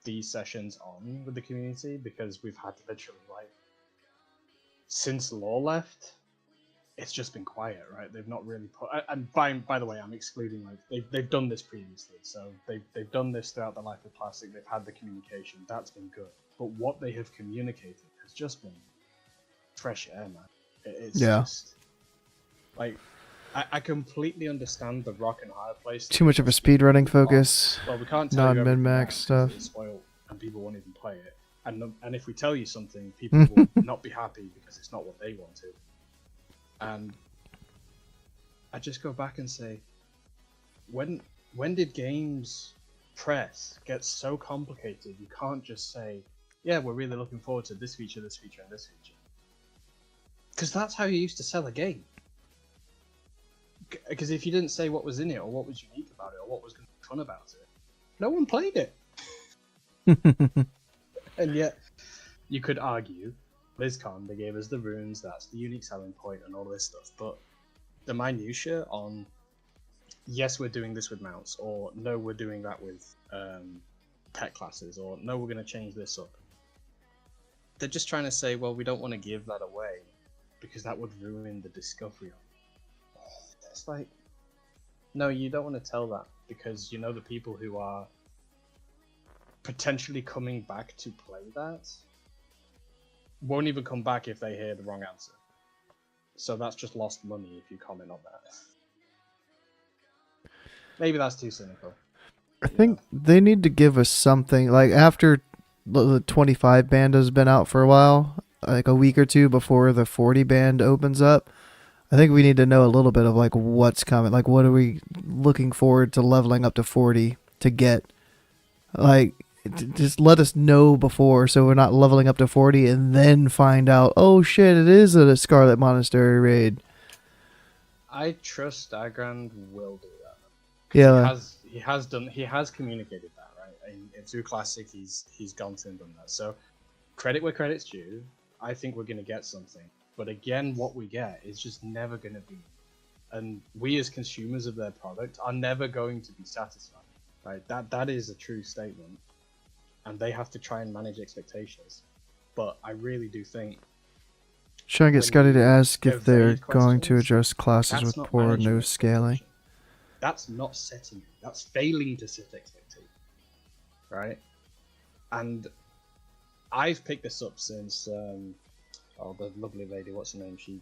these sessions on with the community, because we've had literally, like, since Law left, it's just been quiet, right? They've not really put, and by the way, I'm excluding, like, they've done this previously, so they've done this throughout the life of Classic. They've had the communication, that's been good, but what they have communicated has just been fresh air, man. It's just like, I completely understand the rock and hard place. Too much of a speedrunning focus. Well, we can't tell you everything Non-min-max now 'cause stuff. it's spoiled and people won't even play it. And if we tell you something, people will not be happy because it's not what they wanted. And I just go back and say, when did games press get so complicated? You can't just say, yeah, we're really looking forward to this feature, and this feature. Because that's how you used to sell a game. Because if you didn't say what was in it, or what was unique about it, or what was going to be fun about it, no one played it. And yet, you could argue, BlizzCon, they gave us the runes, that's the unique selling point, and all this stuff, but the minutiae on, yes, we're doing this with mounts, or no, we're doing that with pet classes, or no, we're going to change this up. They're just trying to say, well, we don't want to give that away, because that would ruin the discovery of it. It's like, no, you don't want to tell that, because you know the people who are potentially coming back to play that won't even come back if they hear the wrong answer. So that's just lost money if you comment on that. Maybe that's too cynical. I think they need to give us something, like after the 25 band has been out for a while, like a week or two before the 40 band opens up. I think we need to know a little bit of like what's coming. Like, what are we looking forward to leveling up to 40 to get? Like, just let us know before, so we're not leveling up to 40 and then find out, oh shit, it is a Scarlet Monastery raid. I trust Agrand will do that. Yeah, He has communicated that, right? In through Classic, he's gone through and done that. So credit where credit's due. I think we're gonna get something. But again, what we get is just never gonna be, and we as consumers of their product are never going to be satisfied. Right? That is a true statement. And they have to try and manage expectations. But I really do think... Should I get Scotty to ask if they're evade going to questions, address classes that's with not poor or managing no scaling? expectation. That's not setting it. That's failing to set expectations. Right? And I've picked this up since... the lovely lady, what's her name? She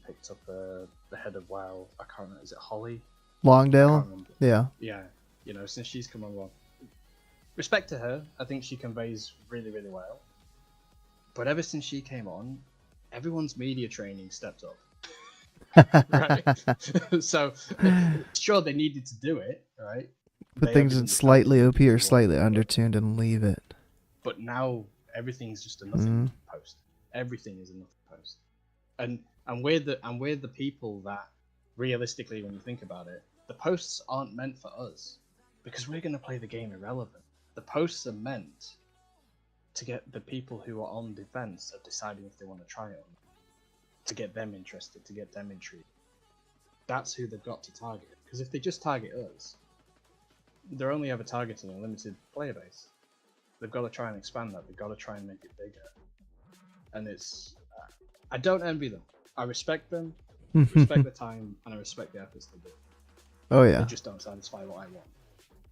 picked up the head of WoW. I can't remember. Is it Holly? I Longdale? can't remember. Yeah. Yeah. You know, since she's come along. Respect to her, I think she conveys really, really well. But ever since she came on, everyone's media training stepped up. Right? So, sure, they needed to do it, right? Put They things in evidently slightly felt OP or slightly undertuned and leave it. But now everything's just a nothing post. Everything is a nothing post. And we're the people that, realistically, when you think about it, the posts aren't meant for us. Because we're going to play the game irrelevant. The posts are meant to get the people who are on defense of deciding if they want to try it or not. To get them interested, to get them intrigued. That's who they've got to target. Because if they just target us, they're only ever targeting a limited player base. They've got to try and expand that. They've got to try and make it bigger. And it's... I don't envy them. I respect them, respect the time, and I respect the efforts they do. Oh yeah. They just don't satisfy what I want.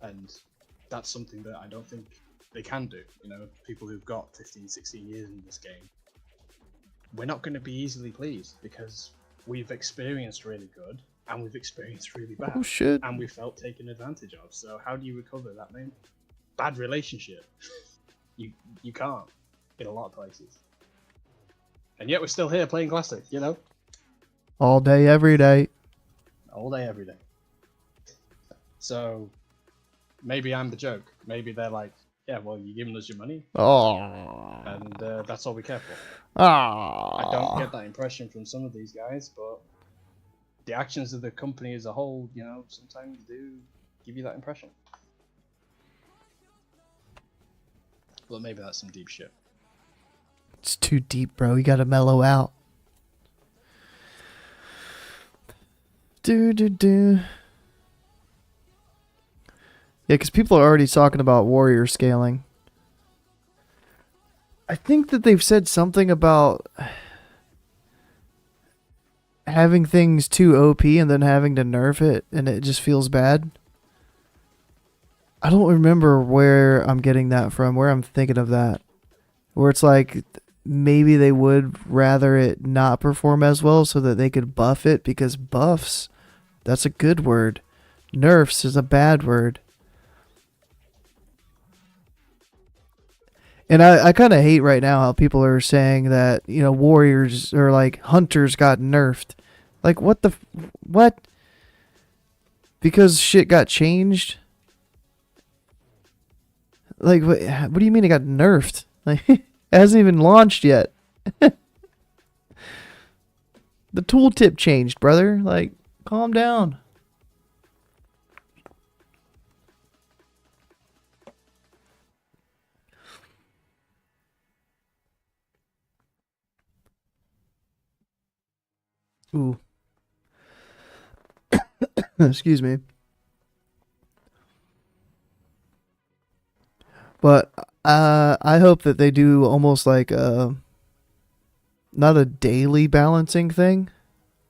And that's something that I don't think they can do. You know, people who've got 15, 16 years in this game, we're not going to be easily pleased because we've experienced really good and we've experienced really bad. Oh shit. And we felt taken advantage of. So how do you recover that bad relationship? You can't in a lot of places. And yet we're still here playing Classic, you know? All day, every day. All day, every day. So... maybe I'm the joke. Maybe they're like, yeah, well, you're giving us your money, Oh. and that's all we care for. Ah. I don't get that impression from some of these guys, but the actions of the company as a whole, you know, sometimes do give you that impression. Well, maybe that's some deep shit. It's too deep, bro. You gotta mellow out. Do. Yeah, because people are already talking about warrior scaling. I think that they've said something about having things too OP and then having to nerf it, and it just feels bad. I don't remember where I'm getting that from, where I'm thinking of that. Where it's like maybe they would rather it not perform as well so that they could buff it, because buffs That's a good word. Nerfs is a bad word. And I kind of hate right now how people are saying that, you know, warriors or like hunters got nerfed. Like, what the. What? Because shit got changed? Like, what do you mean it got nerfed? Like, it hasn't even launched yet. The tooltip changed, brother. Like, calm down. Ooh. Excuse me. But I hope that they do almost like not a daily balancing thing,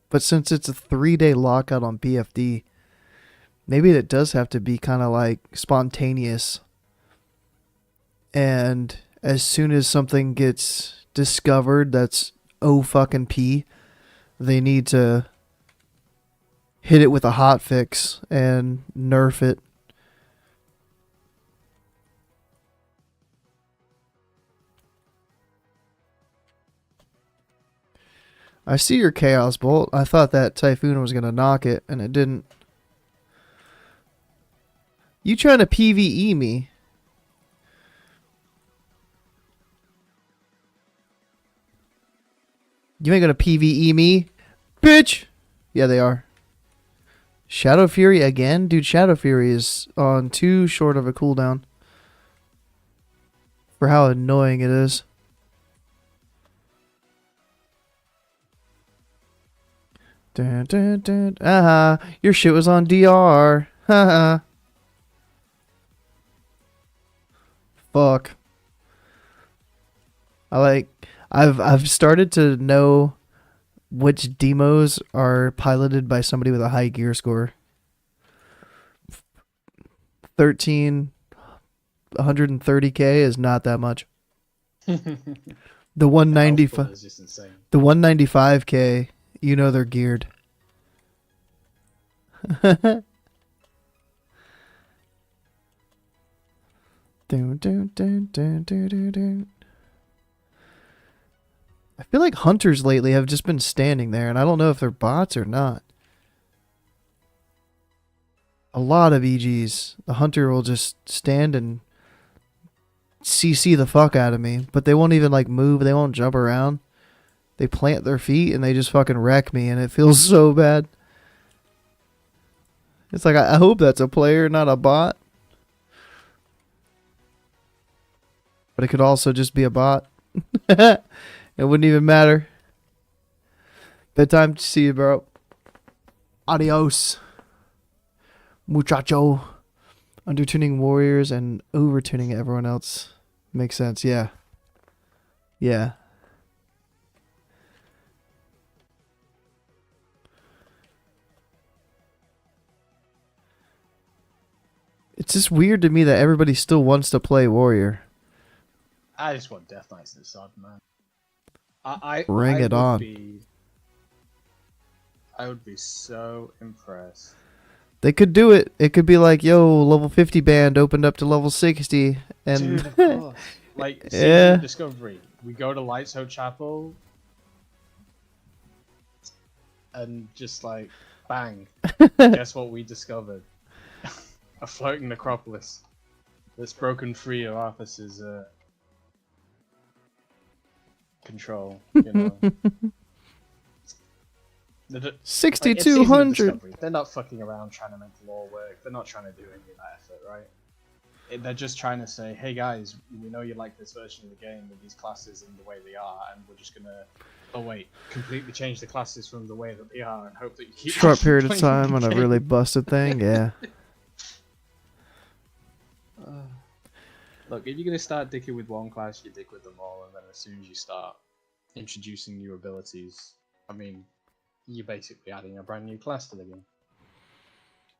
but since it's a 3-day lockout on PFD, maybe it does have to be kind of like spontaneous. And as soon as something gets discovered that's oh fucking P, they need to hit it with a hot fix and nerf it. I see your Chaos Bolt. I thought that Typhoon was going to knock it, and it didn't. You trying to PvE me? You ain't going to PvE me? Bitch! Yeah, they are. Shadow Fury again? Dude, Shadow Fury is on too short of a cooldown for how annoying it is. Dun, dun, dun. Your shit was on DR. Haha. Fuck. I've started to know which demos are piloted by somebody with a high gear score. 13 130k is not that much. The 195 is just insane. the 195k, you know they're geared. Dun, dun, dun, dun, dun, dun, dun. I feel like hunters lately have just been standing there, and I don't know if they're bots or not. A lot of EGs, the hunter will just stand and CC the fuck out of me, but they won't even like move, they won't jump around. They plant their feet and they just fucking wreck me, and it feels so bad. It's like, I hope that's a player, not a bot. But it could also just be a bot. It wouldn't even matter. Bedtime to see you, bro. Adios, muchacho. Undertuning warriors and overtuning everyone else. Makes sense, yeah. Yeah. It's just weird to me that everybody still wants to play warrior. I just want Death Knights this side, man. Bring it on. I would be so impressed. They could do it. It could be like, yo, level 50 band opened up to level 60. And Dude, of course. Like, yeah. Discovery. We go to Lightsoe Chapel. And just like, bang. Guess what we discovered? A floating necropolis. That's broken free of Arthas's control, you know. 6,200. They're not fucking around trying to make the lore work. They're not trying to do any of that effort, right? They're just trying to say, hey guys, we know you like this version of the game with these classes and the way they are, and we're just gonna, oh wait, completely change the classes from the way that they are and hope that you keep Short period of playing time the on a game. really busted thing, yeah. Look, if you're gonna start dicking with one class, you dick with them all, and then as soon as you start introducing new abilities, I mean, you're basically adding a brand new class to the game.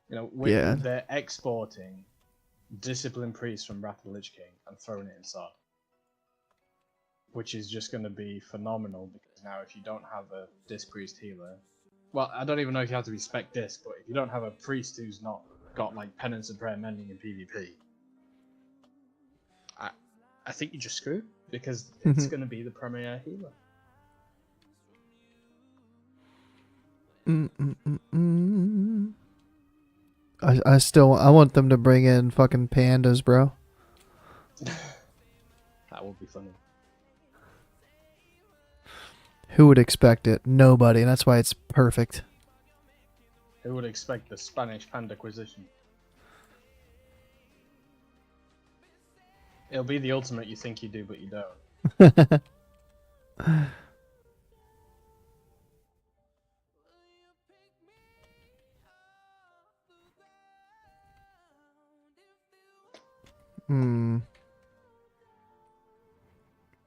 You know, Yeah. they're exporting Discipline Priest from Wrath of the Lich King and throwing it inside, which is just going to be phenomenal, because now if you don't have a Disc Priest healer, Well, I don't even know if you have to be spec disc, but if you don't have a priest who's not got like penance and prayer mending in PvP, I think you just screw because it's going to be the premier healer. I want them to bring in fucking pandas, bro. That would be funny. Who would expect it? Nobody. And that's why it's perfect. Who would expect the Spanish Pandaquisition? It'll be the ultimate you think you do, but you don't.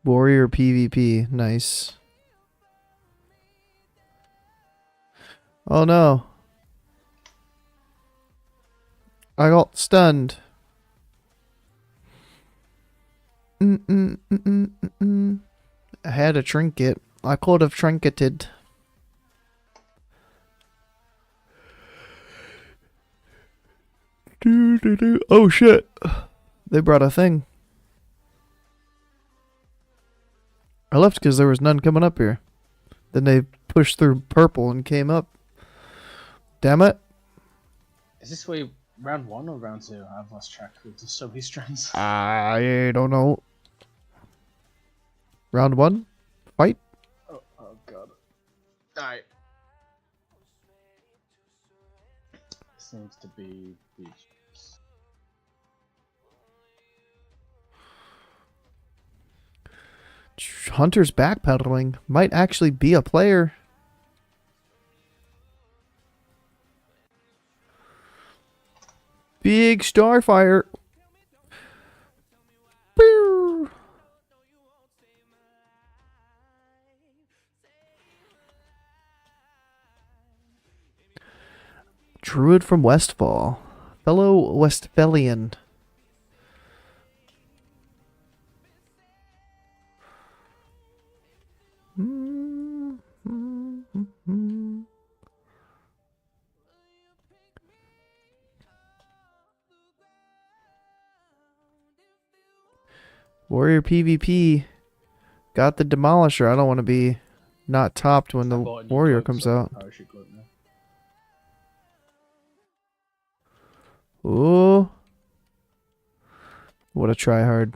Warrior PvP. Nice. Oh no. I got stunned. I had a trinket. I could have trinketed. Oh shit. They brought a thing. I left because there was none coming up here. Then they pushed through purple and came up. Damn it. Is this way round 1 or round 2? I've lost track with just so many strands. I don't know. Round 1? Fight? Oh god. Alright. Seems to be the Hunter's backpedaling. Might actually be a player. Big Starfire. Pew! Druid from Westfall. Fellow Westphalian. Warrior PvP got the Demolisher. I don't want to be not topped when the Warrior comes out. Ooh. What a tryhard.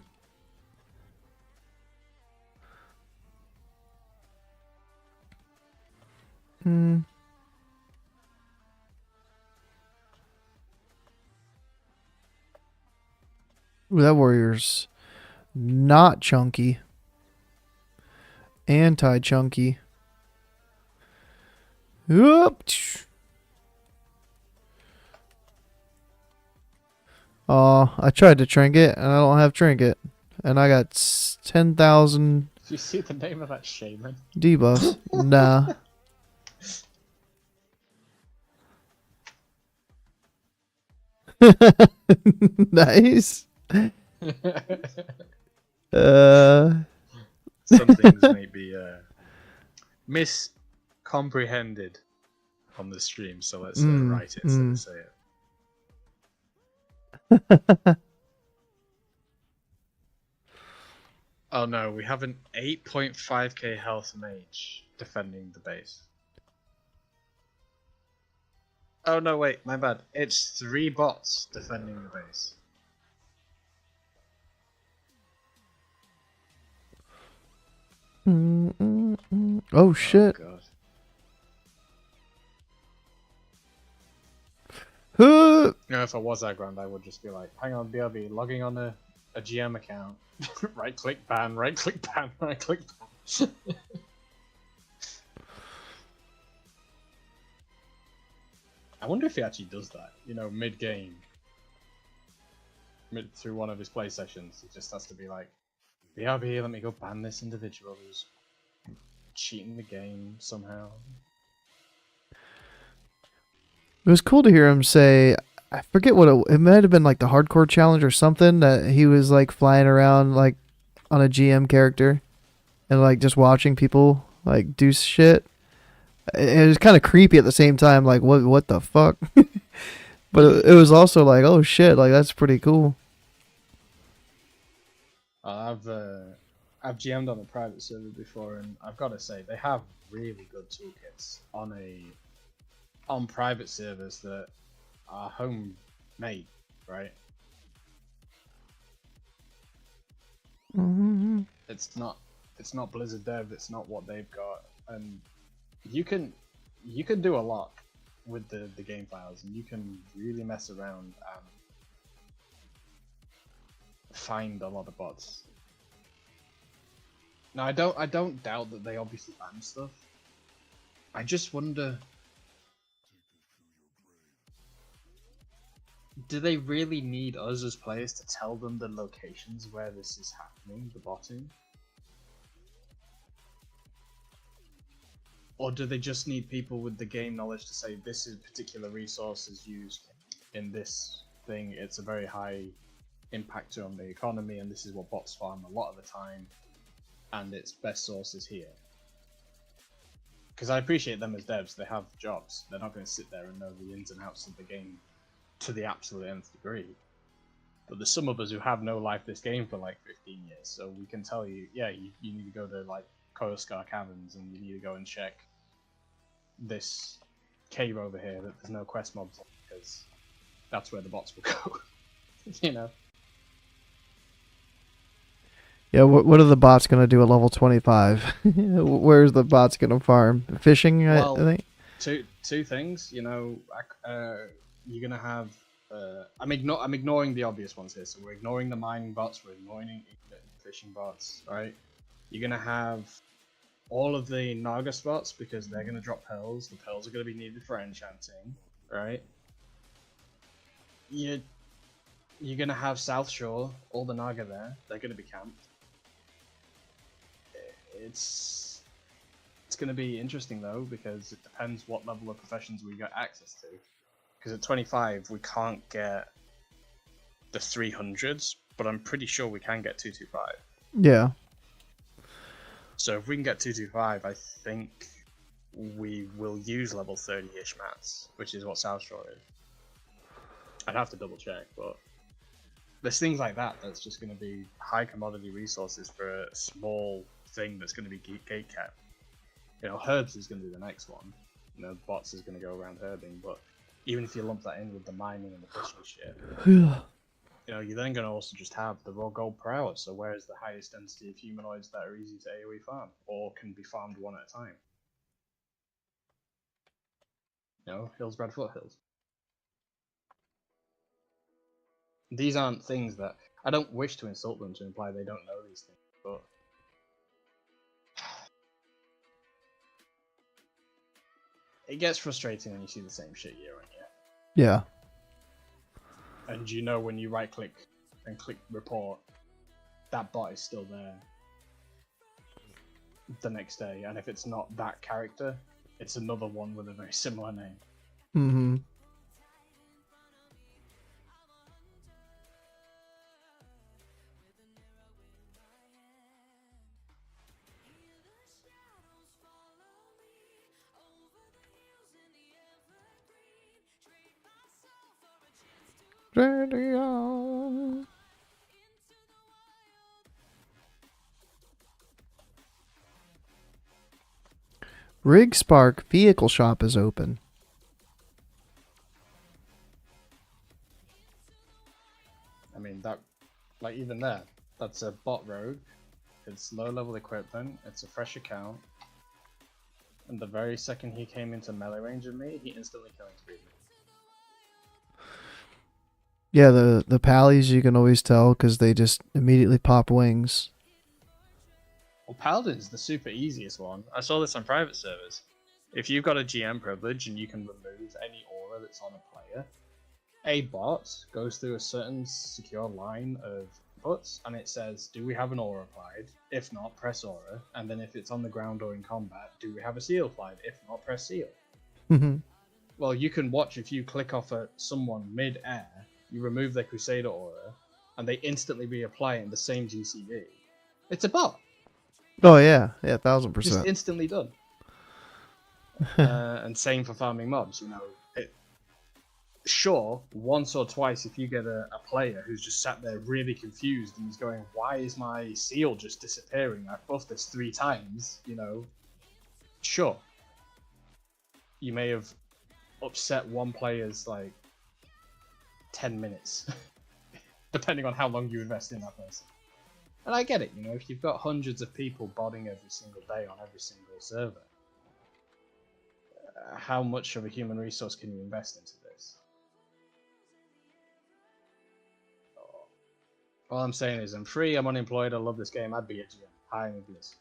Ooh, that Warrior's not chunky. Anti-chunky. Oop. Oh, I tried to trinket, and I don't have trinket. And I got 10,000 Did you see the name of that shaman? debuffs. Nah. Nice. Some things may be miscomprehended on the stream, so let's write it instead of say it. Oh no, we have an 8.5k health mage defending the base. Oh no, wait, my bad. It's 3 bots defending the base. Oh shit. Oh, Huh. you know, if I was aggro, I would just be like, hang on, BRB, logging on a GM account. Right click ban, right click ban, right click ban. I wonder if he actually does that, you know, mid-game. Through one of his play sessions, he just has to be like, BRB, let me go ban this individual who's cheating the game somehow. It was cool to hear him say, I forget what it might have been like the hardcore challenge or something, that he was like flying around like on a GM character and like just watching people like do shit. It was kind of creepy at the same time. Like, what the fuck? But it was also like, oh shit, like that's pretty cool. I've GM'd on a private server before, and I've got to say they have really good toolkits on private servers that are homemade, right? Mm-hmm. It's not Blizzard dev. It's not what they've got, and you can do a lot with the game files, and you can really mess around and find a lot of bots. Now I don't doubt that they obviously ban stuff. I just wonder, do they really need us as players to tell them the locations where this is happening, the botting? Or do they just need people with the game knowledge to say this is particular resource is used in this thing, it's a very high impact on the economy, and this is what bots farm a lot of the time, and its best source is here? Because I appreciate them as devs, they have jobs, they're not going to sit there and know the ins and outs of the game to the absolute nth degree. But there's some of us who have no life this game for like 15 years, so we can tell you, yeah, you need to go to like Koyoskar Caverns, and you need to go and check this cave over here that there's no quest mobs on, because that's where the bots will go. You know? Yeah, what are the bots gonna do at level 25? Where's the bots gonna farm? Fishing, Well, I think. Two things. You know, you're gonna have. I'm ignoring the obvious ones here. So we're ignoring the mining bots. We're ignoring fishing bots. Right? You're gonna have all of the Naga spots, because they're gonna drop pearls. The pearls are gonna be needed for enchanting. Right? You're gonna have South Shore. All the Naga there. They're gonna be camped. It's going to be interesting though, because it depends what level of professions we get access to. Because at 25 we can't get the 300s, but I'm pretty sure we can get 225. Yeah. So if we can get 225, I think we will use level 30-ish mats, which is what South Shore is. I'd have to double check, but there's things like that that's just going to be high commodity resources for a small thing that's going to be gate kept. You know, herbs is going to be the next one. You know, bots is going to go around herbing, but even if you lump that in with the mining and the fishing shit, you know, you're then going to also just have the raw gold per hour. So where is the highest density of humanoids that are easy to AoE farm, or can be farmed one at a time? You know, Hillsbrad foothills. These aren't things that I don't wish to insult them to imply they don't know these things, but it gets frustrating when you see the same shit year on year. Yeah. And you know, when you right click and click report, that bot is still there the next day, and if it's not that character, it's another one with a very similar name. Mm-hmm. Radio. Rig Spark vehicle shop is open. I mean, that, like, even there, that's a bot rogue, it's low level equipment, it's a fresh account, and the very second he came into melee range of me, he instantly killing sprayed me. Yeah, the pallies you can always tell because they just immediately pop wings. Well, Paladin's the super easiest one. I saw this on private servers. If you've got a GM privilege and you can remove any aura that's on a player, a bot goes through a certain secure line of inputs and it says, do we have an aura applied? If not, press aura. And then if it's on the ground or in combat, do we have a seal applied? If not, press seal. Mm-hmm. Well, you can watch if you click off at someone mid-air, you remove their Crusader aura, and they instantly reapply it in the same GCD. It's a bot. Oh yeah, yeah, 1000%. Just instantly done. And same for farming mobs. You know, sure, once or twice if you get a player who's just sat there really confused and is going, "Why is my seal just disappearing? I've buffed this 3 times." You know, sure, you may have upset one player's like 10 minutes, depending on how long you invest in that person. And I get it, you know, if you've got hundreds of people botting every single day on every single server, how much of a human resource can you invest into this? All I'm saying is I'm free, I'm unemployed, I love this game, I'd be a GM. Hi, I'm this.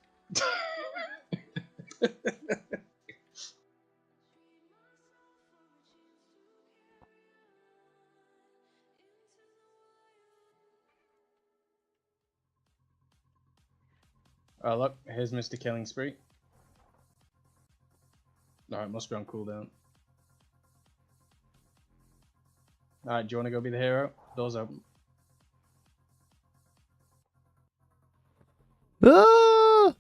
Oh look, here's Mr. Killing Spree. Alright, must be on cooldown. Alright, do you want to go be the hero? Doors open. Ah!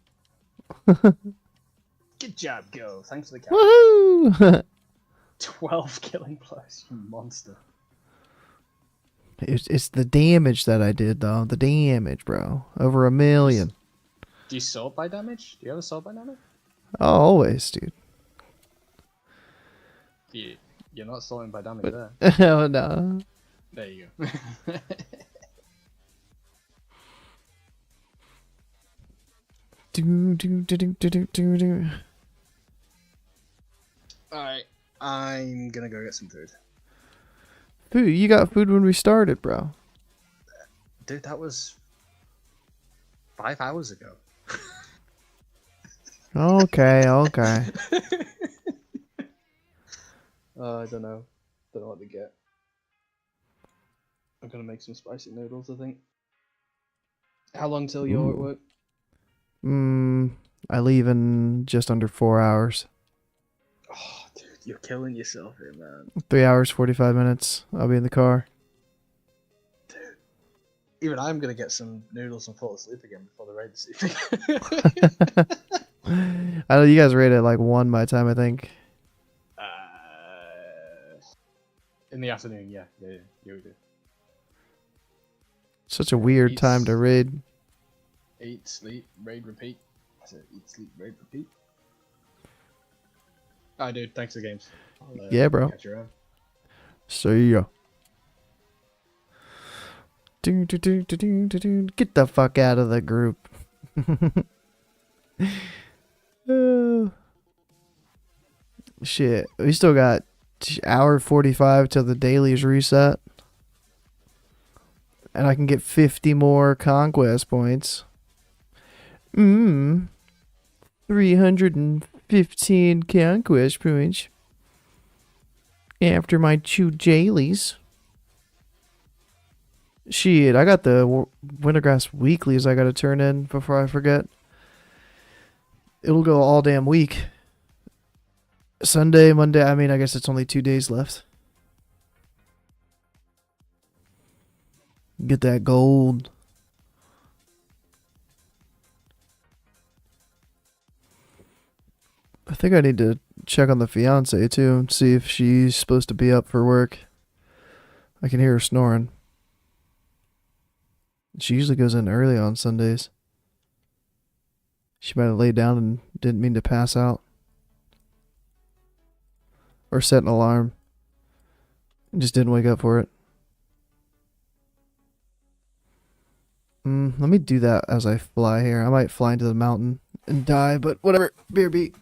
Good job, go. Thanks for the count. Woohoo! 12 killing blows, you monster. It's the damage that I did, though. The damage, bro. Over 1 million. Do you sort by damage? Do you ever sort by damage? Oh, always, dude. You're not sorting by damage there. Oh, no. There you go. Alright, I'm gonna go get some food. Food? You got food when we started, bro. Dude, that was 5 hours ago. Okay, okay. I don't know. Don't know what to get. I'm gonna make some spicy noodles, I think. How long till you're at work? I leave in just under 4 hours. Oh, dude, you're killing yourself here, man. 3 hours, 45 minutes. I'll be in the car. Dude. Even I'm gonna get some noodles and fall asleep again before the raid this evening. I know you guys rate at like 1 my time, I think. In the afternoon, yeah, we do. Such a weird Eat, time to raid. Eat, sleep, raid, repeat. I said eat, sleep, raid, repeat. Alright, dude, thanks for the games. Yeah, bro. Catch you around. See ya. Get the fuck out of the group. Shit. We still got hour 45 till the dailies reset. And I can get 50 more conquest points. 315 conquest points. After my 2 dailies. Shit, I got the Wintergrass weeklies I gotta turn in before I forget. It'll go all damn week. Sunday, Monday, I mean, I guess it's only 2 days left. Get that gold. I think I need to check on the fiance too and see if she's supposed to be up for work. I can hear her snoring. She usually goes in early on Sundays. She might have laid down and didn't mean to pass out. Or set an alarm. And just didn't wake up for it. Let me do that as I fly here. I might fly into the mountain and die, but whatever. Beer beat.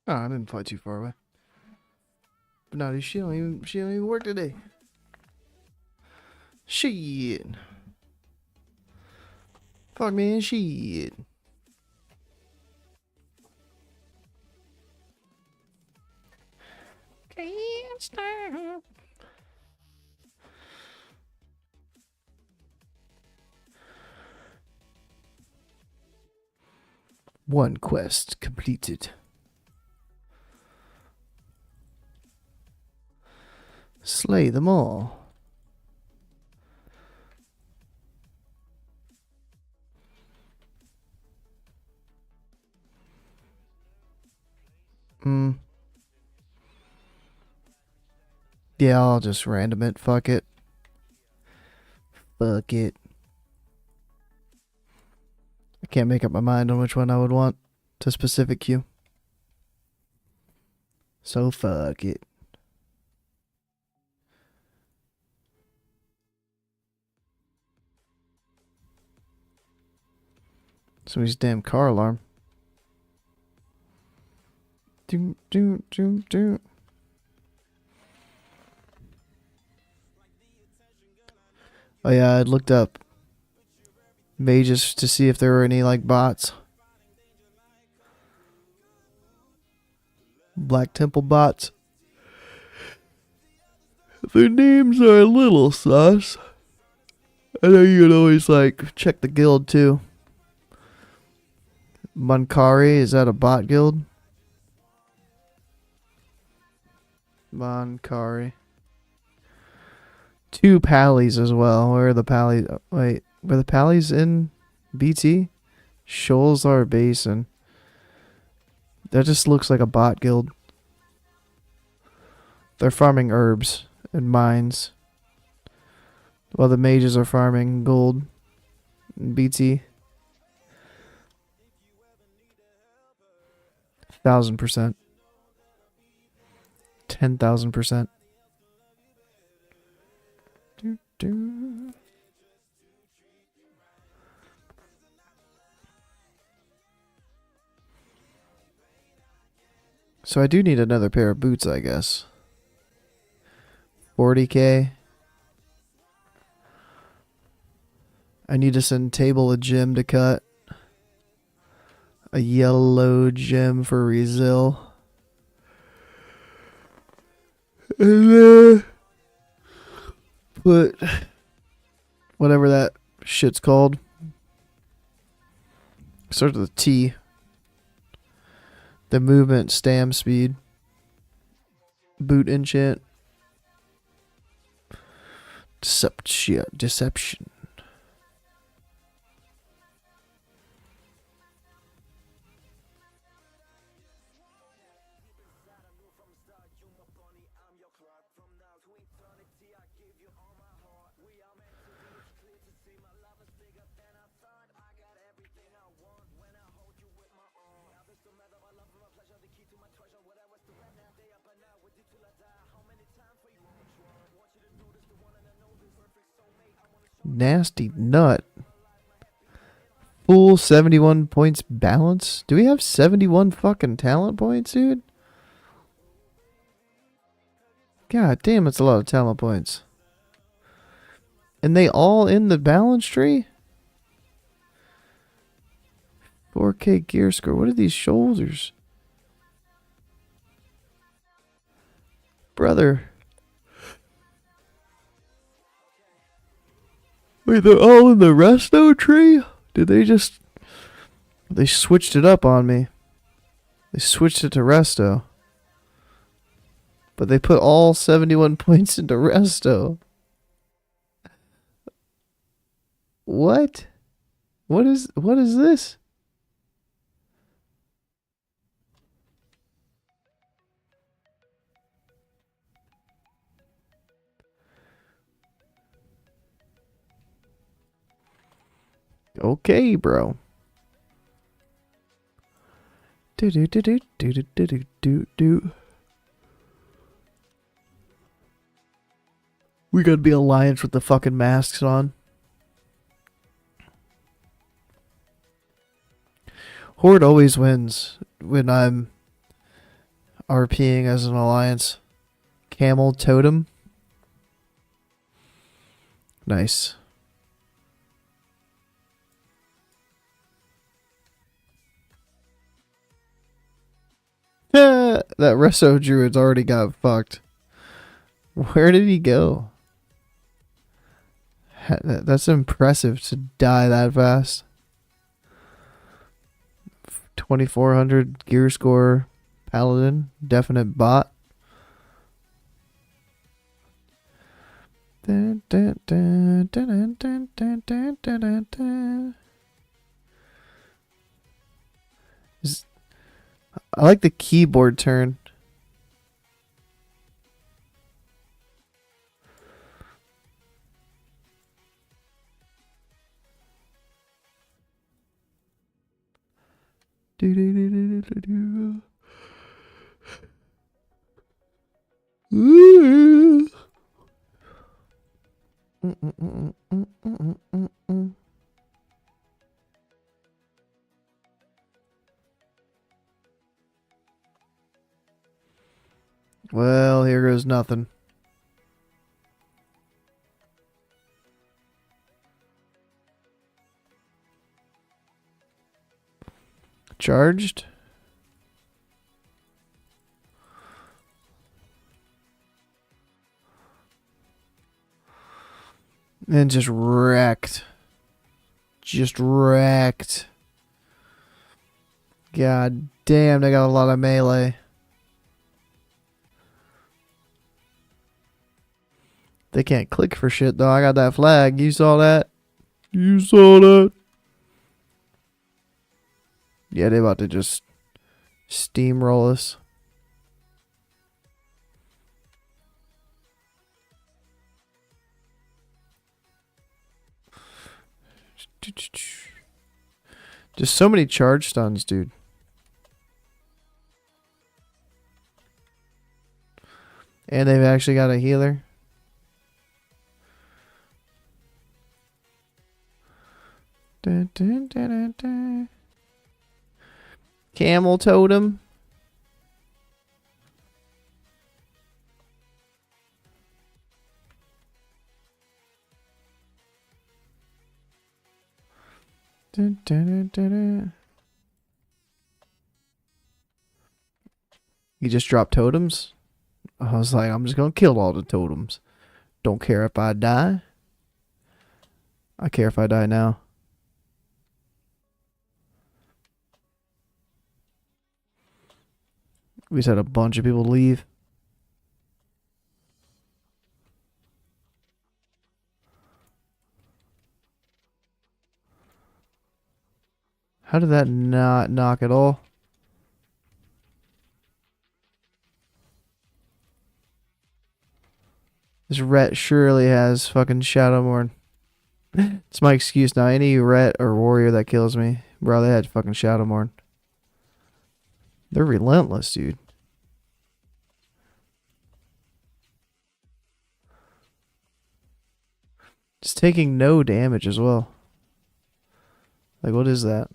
Oh, I didn't fly too far away. But no, she don't even work today. Shit. Fuck man, shit. Can't stop. One quest completed. Slay them all. Yeah, I'll just random it. Fuck it. Fuck it. I can't make up my mind on which one I would want to specific queue. So fuck it. Somebody's damn car alarm. Do do do do. Oh yeah, I looked up mages to see if there were any like bots. Black Temple bots. Their names are a little sus. I know you can always like check the guild too. Mankari, is that a bot guild? Mankari. 2 pallies as well. Where are the pallies? Wait, were the pallies in BT? Shoalsar Basin. That just looks like a bot guild. They're farming herbs and mines, while the mages are farming gold and BT. 1,000%. 10,000%. So I do need another pair of boots, I guess. 40k. I need to send Table a gem to cut. A yellow gem for Rezil. And then put whatever that shit's called. Starts with a T. The movement stam speed. Boot enchant. Deception. Nasty nut. Full 71 points balance. Do we have 71 fucking talent points, dude? God damn, it's a lot of talent points. And they all in the balance tree? 4K gear score. What are these shoulders? Brother. Wait, they're all in the resto tree? Did they just... They switched it up on me. They switched it to resto. But they put all 71 points into resto. What? What is this? Okay, bro. Do do do do do do do do do. We gotta be alliance with the fucking masks on. Horde always wins when I'm RPing as an alliance. Camel totem. Nice. That Reso Druid's already got fucked. Where did he go? That's impressive to die that fast. 2400 gear score. Paladin. Definite bot. Dun, dun, dun, dun, dun, dun, dun, dun, dun, dun. I like the keyboard turn. Do, do, do, do, do, do. Ooh. Well, here goes nothing. Charged. And just wrecked. Just wrecked. God damn, they got a lot of melee. They can't click for shit though. I got that flag. You saw that? You saw that? Yeah, they about to just steamroll us. Just so many charge stuns, dude. And they've actually got a healer. Dun, dun, dun, dun, dun. Camel totem. Dun, dun, dun, dun, dun. You just dropped totems? I was like, I'm just gonna kill all the totems. Don't care if I die. I care if I die now. We just had a bunch of people leave. How did that not knock at all? This Ret surely has fucking Shadowmourne. It's my excuse now. Any Ret or warrior that kills me, bro, they had fucking Shadowmourne. They're relentless, dude. Just taking no damage as well. Like, what is that?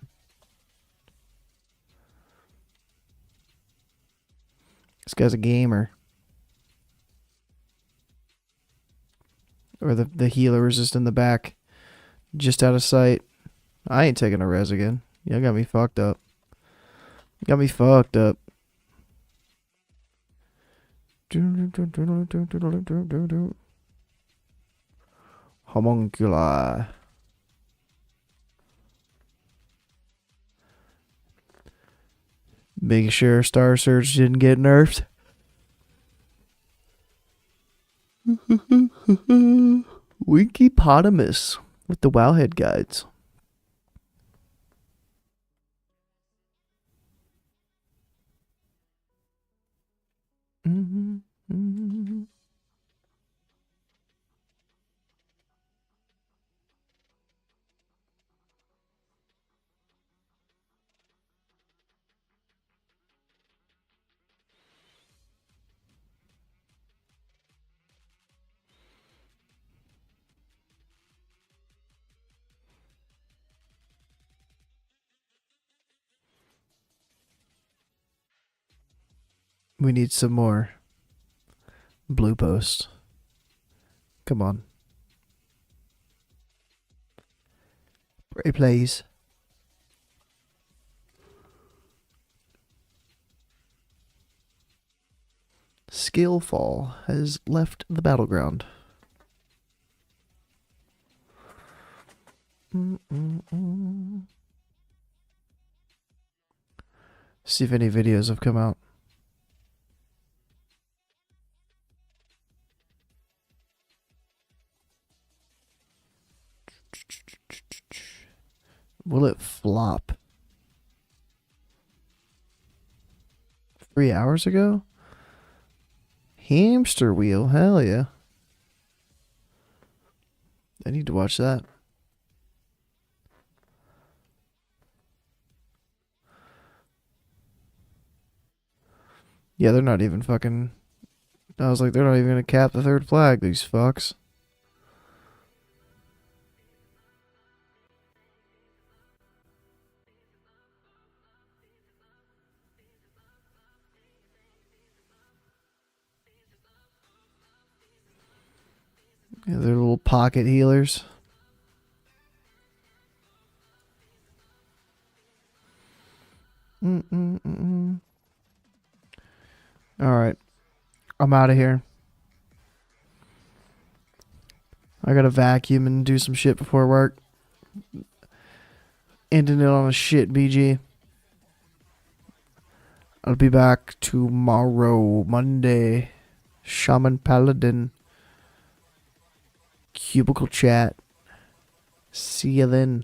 This guy's a gamer. Or the healer was just in the back. Just out of sight. I ain't taking a res again. Y'all got me fucked up. Got me fucked up. Homunculi. Making sure Star Surge didn't get nerfed. Winkypotamus with the Wowhead guides. We need some more blue post. Come on. Pray, please. Skillfall has left the battleground. See if any videos have come out. Will it flop? 3 hours ago? Hamster wheel, hell yeah. I need to watch that. Yeah, they're not even fucking... I was like, they're not even gonna cap the third flag, these fucks. Yeah, they're little pocket healers. Alright. I'm out of here. I gotta vacuum and do some shit before work. Ending it on a shit BG. I'll be back tomorrow, Monday. Shaman Paladin. Cubicle chat. See you then.